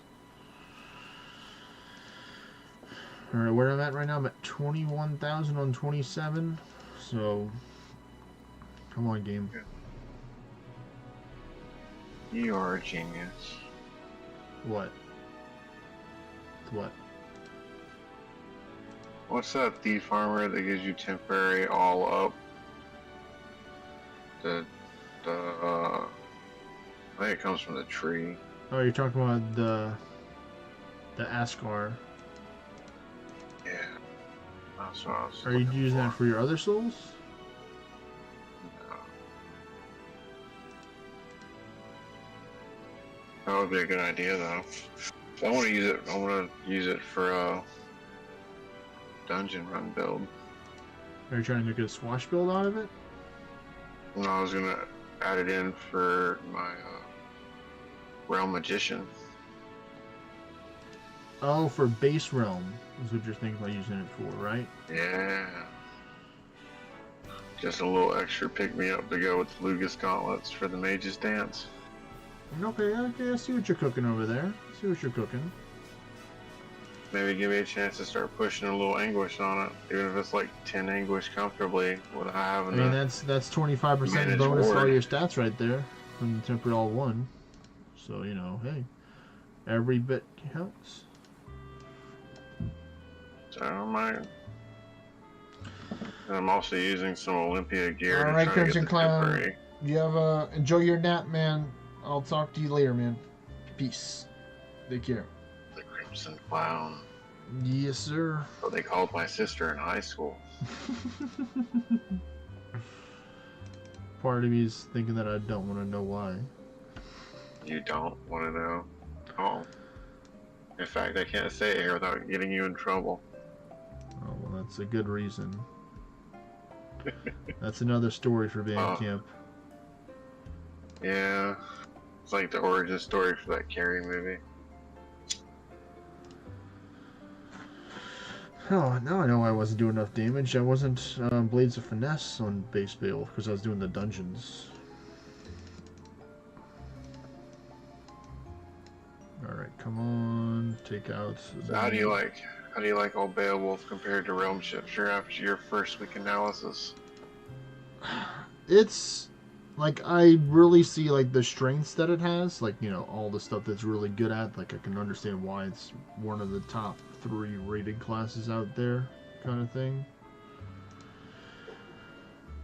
Alright, where I'm at right now, I'm at 21,000 on 27. So, come on, game. You are a genius. What? What? What's that thief farmer that gives you temporary all up? I think it comes from the tree. Oh, you're talking about the Ascar. Yeah. That's what I was Are you looking using for. that for your other souls? No. That would be a good idea, though. I want to use it. I want to use it for a dungeon run build. Are you trying to make a swash build out of it? No, I was gonna add it in for my realm magician. Oh, for base realm is what you're thinking about using it for, right? Yeah. Just a little extra pick-me-up to go with the Lugus gauntlets for the mage's dance. Okay, I see what you're cooking over there. I see what you're cooking. Maybe give me a chance to start pushing a little anguish on it, even if it's like 10 anguish comfortably without having I mean, to. that's 25% manage bonus to all ward. your stats right there from the temporary all one. So, you know, hey, every bit counts. So I don't mind. And I'm also using some Olympia gear Alright, to try to get Crimson the Clown. temporary. You have enjoy your nap, man. I'll talk to you later, man. Peace. Take care. The Crimson Clown. Yes, sir. What they called my sister in high school. Part of me is thinking that I don't want to know why. You don't want to know? Oh. In fact, I can't say it here without getting you in trouble. Oh, well, that's a good reason. That's another story for band camp. Yeah. It's like the origin story for that Carrie movie. Oh, now I know I wasn't doing enough damage. I wasn't Blades of Finesse on base bail because I was doing the dungeons. Alright, come on. Take out... So how do you like old Beowulf compared to Realm Shifter after your first week analysis? It's... Like, I really see, like, the strengths that it has. Like, you know, all the stuff that's really good at. Like, I can understand why it's one of the top 3 rated classes out there, kind of thing.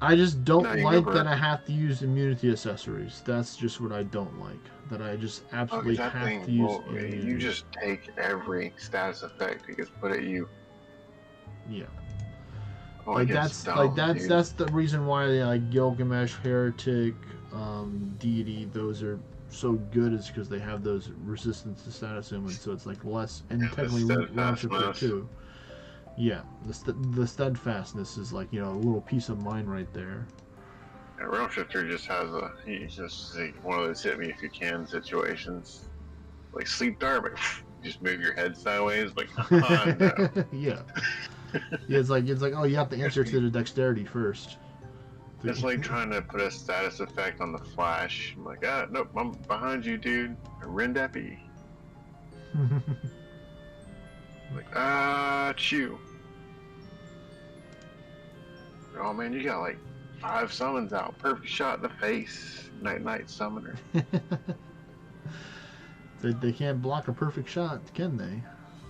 I just don't like that I have to use immunity accessories. That's just what I don't like. That I just absolutely have to use immunity. You just take every status effect that gets put at you. Yeah. Oh, Like that's the reason why like Gilgamesh, Heretic, Deity, those are so good is because they have those resistance to status summons, so it's like less, and Yeah, the technically realm shifter steadfastness. too. Yeah, the steadfastness is like, a little piece of mind right there. Yeah, realm shifter just has he's just like one of those hit me if you can situations. Like sleep dart, but just move your head sideways, like no. Yeah. Yeah, it's like oh, you have to answer to the dexterity first. It's like trying to put a status effect on the flash. I'm like, nope, I'm behind you, dude. Rendeppy. Like, chew. Oh man, you got like 5 summons out. Perfect shot in the face. Night summoner. They can't block a perfect shot, can they?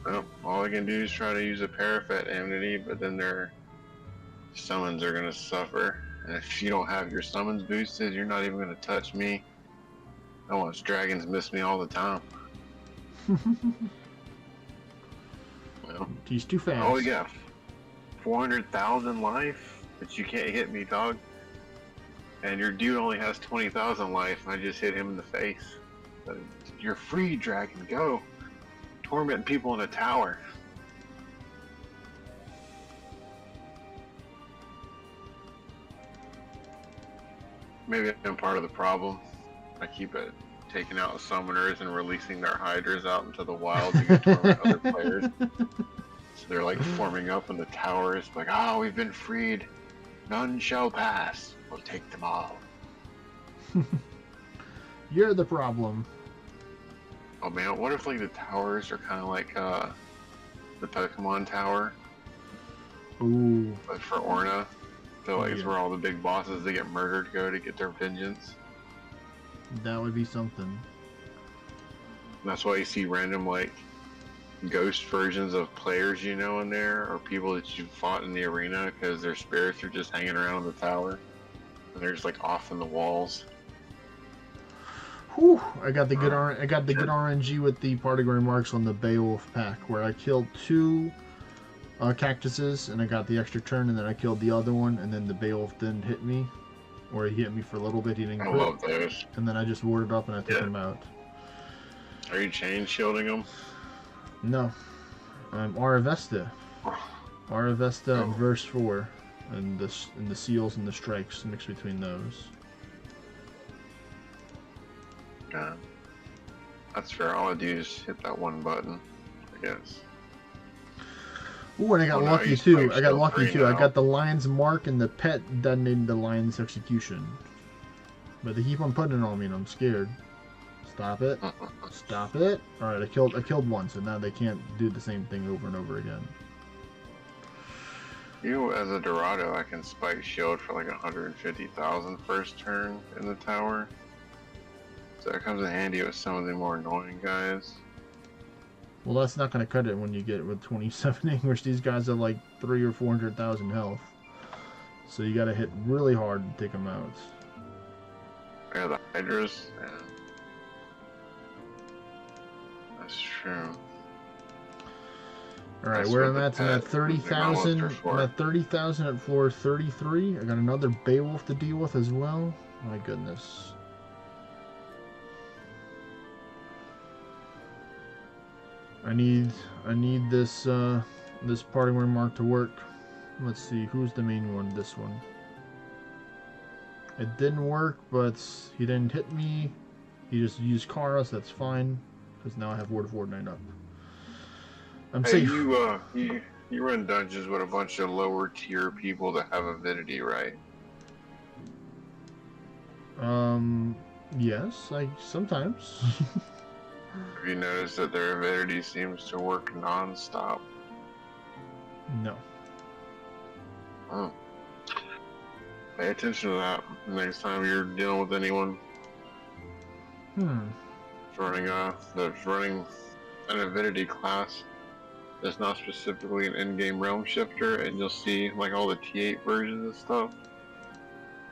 Nope. All I can do is try to use a parafet immunity, but then their summons are gonna suffer. And if you don't have your summons boosted, you're not even gonna touch me. I watch dragons miss me all the time. Well, He's too fast. oh yeah, 400,000 life, but you can't hit me, dog. And your dude only has 20,000 life, and I just hit him in the face. But you're free, dragon. Go. Tormenting people in a tower. Maybe I'm part of the problem. I keep it taking out summoners and releasing their hydras out into the wild to get torment other players. So they're like forming up in the towers, like, oh, we've been freed. None shall pass. We'll take them all. You're the problem. Oh man, what if like the towers are kind of like the Pokemon Tower, Ooh. but for Orna? So like it's Yeah. where all the big bosses that get murdered go to get their vengeance. That would be something. And that's why you see random like ghost versions of players you know in there, or people that you fought in the arena because their spirits are just hanging around the tower, and they're just like off in the walls. Whew, I got the good RNG with the particle marks on the Beowulf pack, where I killed 2 cactuses and I got the extra turn, and then I killed the other one, and then the Beowulf didn't hit me, or he hit me for a little bit. He didn't I crit, love those. and then I just warded up and I took Yeah. him out. Are you chain shielding them? No, I'm Aravesta. Aravesta Oh. and verse 4, and the seals and the strikes mixed between those. Yeah. That's fair. All I do is hit that one button, I guess. Ooh, and I got Oh, no, lucky he's too. like I got still lucky free too. I now. got the lion's mark and the pet detonated the lion's execution. But they keep on putting it on me and I'm scared. Stop it. Stop it. Alright, I killed one, so now they can't do the same thing over and over again. You, as a Dorado, I can spike shield for like 150,000 first turn in the tower. So that comes in handy with some of the more annoying guys. Well, that's not going to cut it when you get with 27 English. These guys have like 300,000 or 400,000 health. So you got to hit really hard to take them out. Yeah, the Hydras. Yeah. That's true. Alright, That's where what I'm the at, I'm at pet 30,000. develops are for. I'm at 30,000 at floor 33. I got another Beowulf to deal with as well. My goodness. I need this this parting ring mark to work. Let's see, who's the main one? This one. It didn't work, but he didn't hit me. He just used Kara, so that's fine. Because now I have Ward of Ward 9 up. I'm Hey, safe. you run dungeons with a bunch of lower tier people that have avidity, right? Yes, sometimes. Have you noticed that their avidity seems to work non-stop? No. Oh. Pay attention to that next time you're dealing with anyone that's running an avidity class that's not specifically an in-game realm shifter, and you'll see like all the T8 versions of stuff.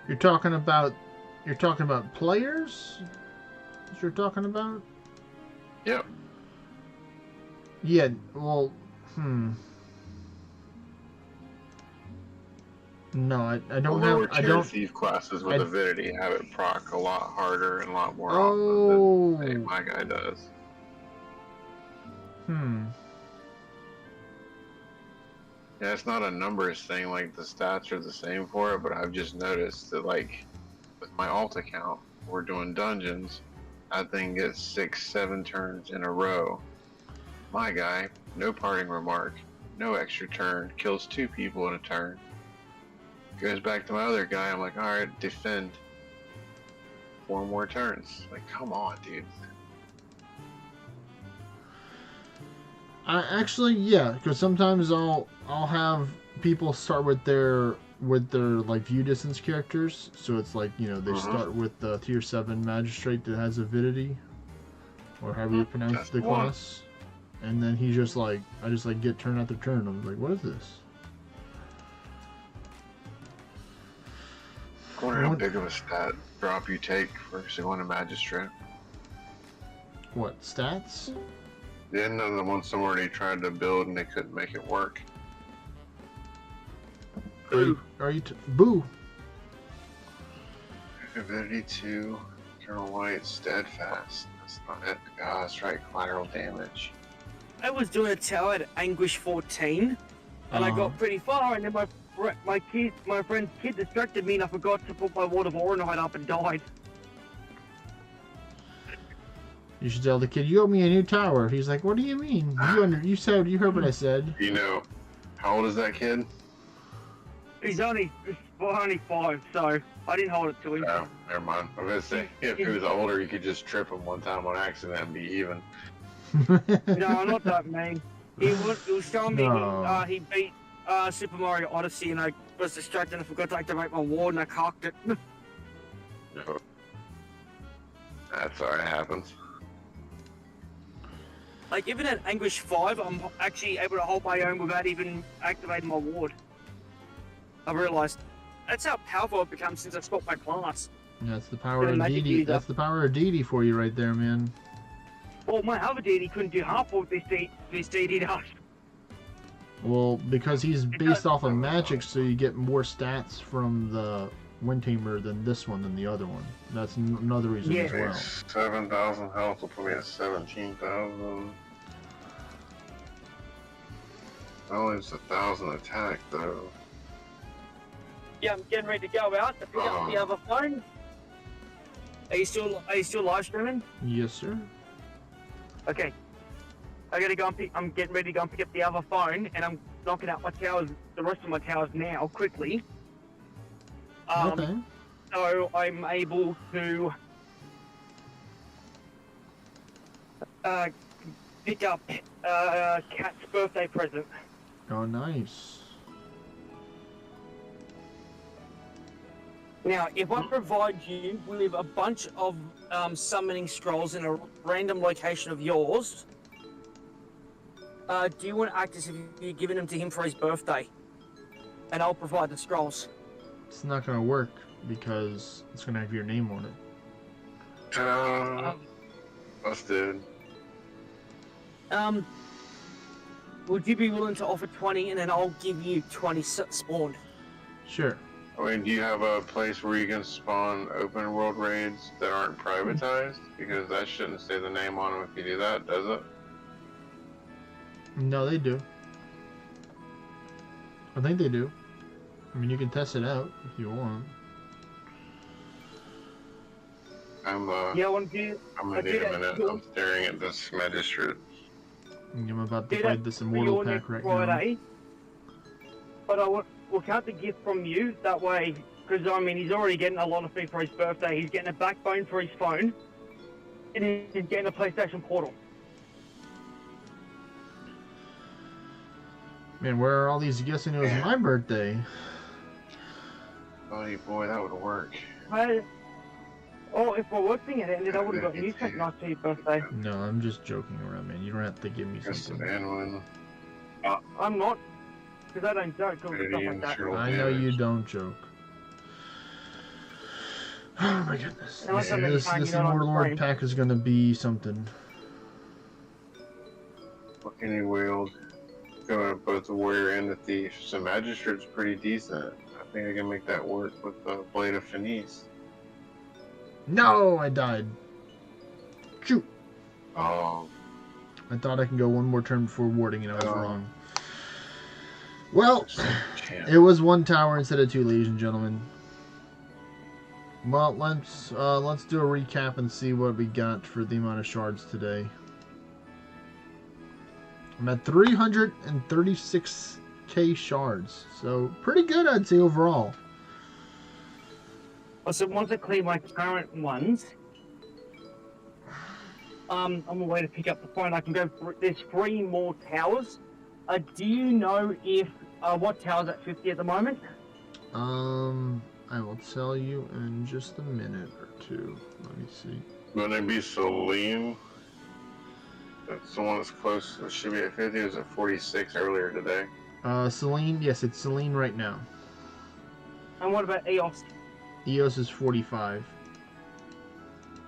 You're talking about players? What you're talking about? Yep. Yeah, well, No, I The don't lower have. I tier don't. thief classes with I- avidity have it proc a lot harder and a lot more Oh. often than my guy does. Yeah, it's not a numbers thing, like the stats are the same for it, but I've just noticed that, like, with my alt account, we're doing dungeons, that thing gets 6-7 turns in a row. My guy, no parting remark, no extra turn, kills 2 people in a turn. Goes back to my other guy, I'm like, alright, defend. 4 more turns. Like, come on, dude. Yeah, because sometimes I'll have people start with their like view distance characters. So it's like, you know, they start with the tier 7 magistrate that has avidity, or however you pronounce That's the one. class, and then he's just like, I just like get turn after turn. I'm like, what is this? I wonder how big of a stat drop you take for going to magistrate. What stats? The end of the one someone already tried to build and they couldn't make it work. Are you boo? Avidity 2, Eternal Light, Steadfast. That's not it. Ah, that's right, collateral damage. I was doing a tower at Anguish 14, and I got pretty far, and then my friend's kid distracted me, and I forgot to put my Ward of Oronite up and died. You should tell the kid, you owe me a new tower. He's like, what do you mean? You heard what I said. You know, how old is that kid? He's only 5, so I didn't hold it to him. Oh, never mind. I was gonna say, if he was older, you could just trip him one time on accident and be even. No, not that mean. He was showing me No. he beat Super Mario Odyssey, and I was distracted and I forgot to activate my ward, and I cocked it. That's alright, happens. Like, even at Anguish 5, I'm actually able to hold my own without even activating my ward. I realised that's how powerful I've become since I swapped my class. That's the power You're a of magic deity. user. That's the power of deity for you right there, man. Well, my other deity couldn't do half what this deity does. Well, because he's based off of magic, so you get more stats from the Wind Tamer than this one than the other one. That's another reason as well. 7,000 health will put me at 17,000. Only it's 1,000 attack though. Yeah, I'm getting ready to go out to pick up the other phone. Are you still live streaming? Yes, sir. Okay. I'm getting ready to go and pick up the other phone, and I'm knocking out my towers, the rest of my towers now, quickly. Okay. So I'm able to pick up Cat's birthday present. Oh, nice. Now, if I provide you with a bunch of summoning scrolls in a random location of yours, do you want to act as if you're giving them to him for his birthday? And I'll provide the scrolls. It's not gonna work because it's gonna have your name on it. Busted. Would you be willing to offer 20, and then I'll give you 20 spawned? Sure. I mean, do you have a place where you can spawn open world raids that aren't privatized? Because that shouldn't say the name on them if you do that, does it? No, they do. I think they do. I mean, you can test it out if you want. I'm gonna need a minute. I'm staring at this magistrate. I'm about to fight this immortal pack right now. But we'll count the gift from you, that way, because I mean, he's already getting a lot of food for his birthday. He's getting a backbone for his phone, and he's getting a PlayStation Portal. Man, where are all these guessing it was my birthday? Oh, boy, that would work. If we're working at it, then I would have got you something nice for your birthday. No, I'm just joking around, man. You don't have to give me something. I'm not, because I don't joke or stuff like that. I know you don't joke. Oh my goodness. This Immortal Lord pack is gonna be something. What can you wield? Going both the warrior and the thief. So magistrate's pretty decent. think I can make that work with the blade of finesse. No, I died. Shoot. Oh, I thought I could go one more turn before warding, and I was Oh. wrong. Well, champ. it was 1 tower instead of 2, ladies and gentlemen. Well, let's do a recap and see what we got for the amount of shards today. I'm at 336k shards, so pretty good, I'd say, overall. So once I clear my current ones, I'm a way to pick up the phone. I can go. There's 3 more towers. Do you know if what tower's at 50 at the moment? I will tell you in just a minute or two. Let me see. Wouldn't it be Celine? That's the one that's close. It should be at 50. It was at 46 earlier today. Celine, yes, it's Celine right now. And what about EOS? EOS is 45.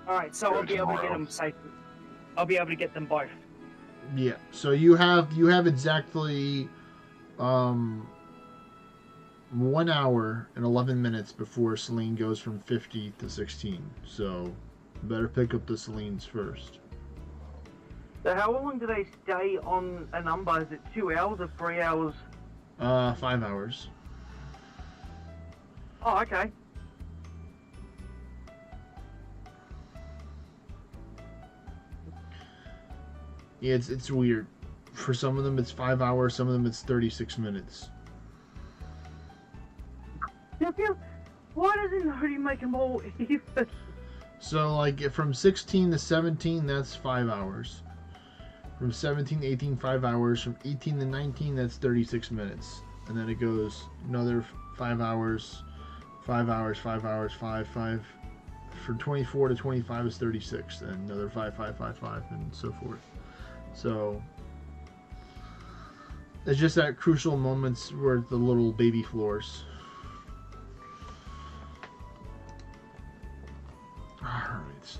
All right, so I'll be able to get them safely. I'll be able to get them both. Yeah, so you have exactly 1 hour and 11 minutes before Celine goes from 50 to 16. So better pick up the Celines first. So how long do they stay on a number? Is it 2 hours or 3 hours? 5 hours. Oh, okay. Yeah, it's weird. For some of them it's 5 hours, some of them it's 36 minutes. Why doesn't nobody make them all even? So like from 16 to 17, that's 5 hours. From 17 to 18, 5 hours. From 18 to 19, that's 36 minutes. And then it goes another 5 hours, 5 hours, 5 hours, 5. From 24 to 25 is 36, and another 5, and so forth. So it's just that crucial moments where the little baby floors. Alright.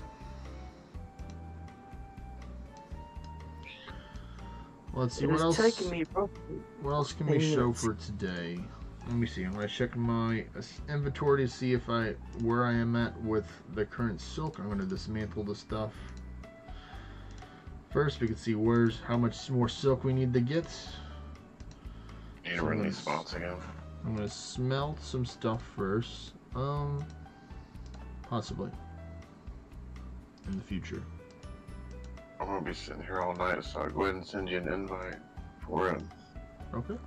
Let's see, what else can we show for today? Let me see, I'm going to check my inventory to see if where I am at with the current silk. I'm going to dismantle the stuff. First, we can see how much more silk we need to get. Need to release spots again. I'm going to smelt some stuff first. Possibly. In the future. I'm gonna be sitting here all night, so I'll go ahead and send you an invite for it. Okay.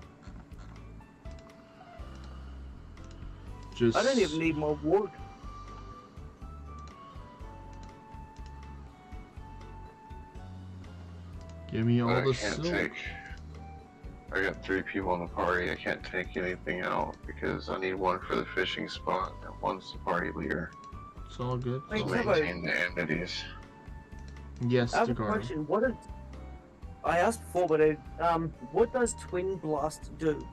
I don't even need more wood. Give me all the silk. I got 3 people in the party. I can't take anything out because I need 1 for the fishing spot and 1's the party leader. It's all good. So maintain the entities. Yes, I have a Dakar. question. I asked before, but what does Twin Blast do?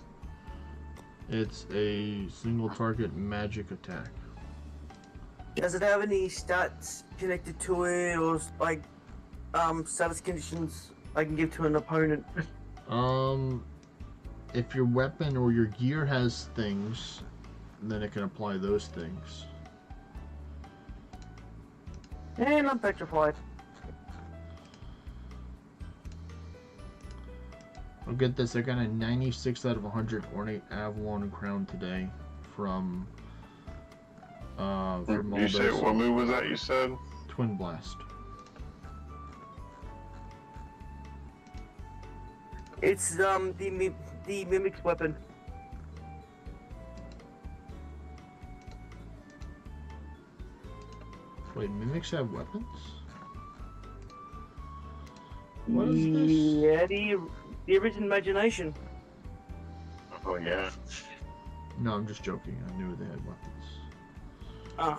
It's a single target magic attack. Does it have any stats connected to it, or like status conditions I can give to an opponent? If your weapon or your gear has things, then it can apply those things. And I'm petrified. I'll get this. I got a 96 out of 100 Ornate Avalon Crown today from You say what move was that you said? Twin Blast. It's the Mimic's weapon. Wait, Mimics have weapons? What is this? Yeah, the Arisen Imagination. Oh yeah. No, I'm just joking. I knew they had weapons. Ah.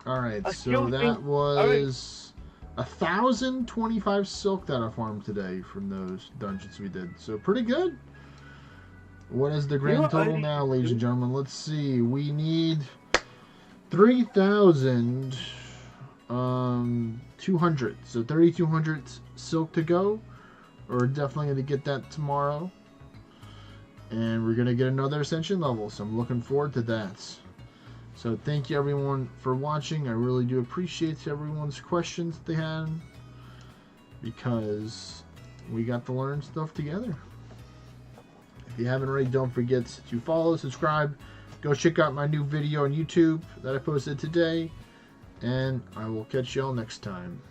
Alright, I so still that think- was 1,025 silk that I farmed today from those dungeons we did. So pretty good. What is the grand total now, ladies and gentlemen? Let's see. We need 3,200. So 3,200 silk to go. We're definitely going to get that tomorrow. and we're gonna get another ascension level, so I'm looking forward to that. So thank you everyone for watching. I really do appreciate everyone's questions that they had, because we got to learn stuff together. If you haven't already, don't forget to follow, subscribe, go check out my new video on YouTube that I posted today, and I will catch y'all next time.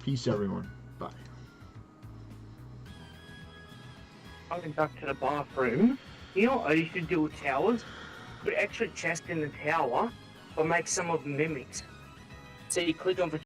Peace everyone. Bye. I went back to the bathroom. You know what I used to do with towers? Put extra chest in the tower, but make some of them mimics. So you click on the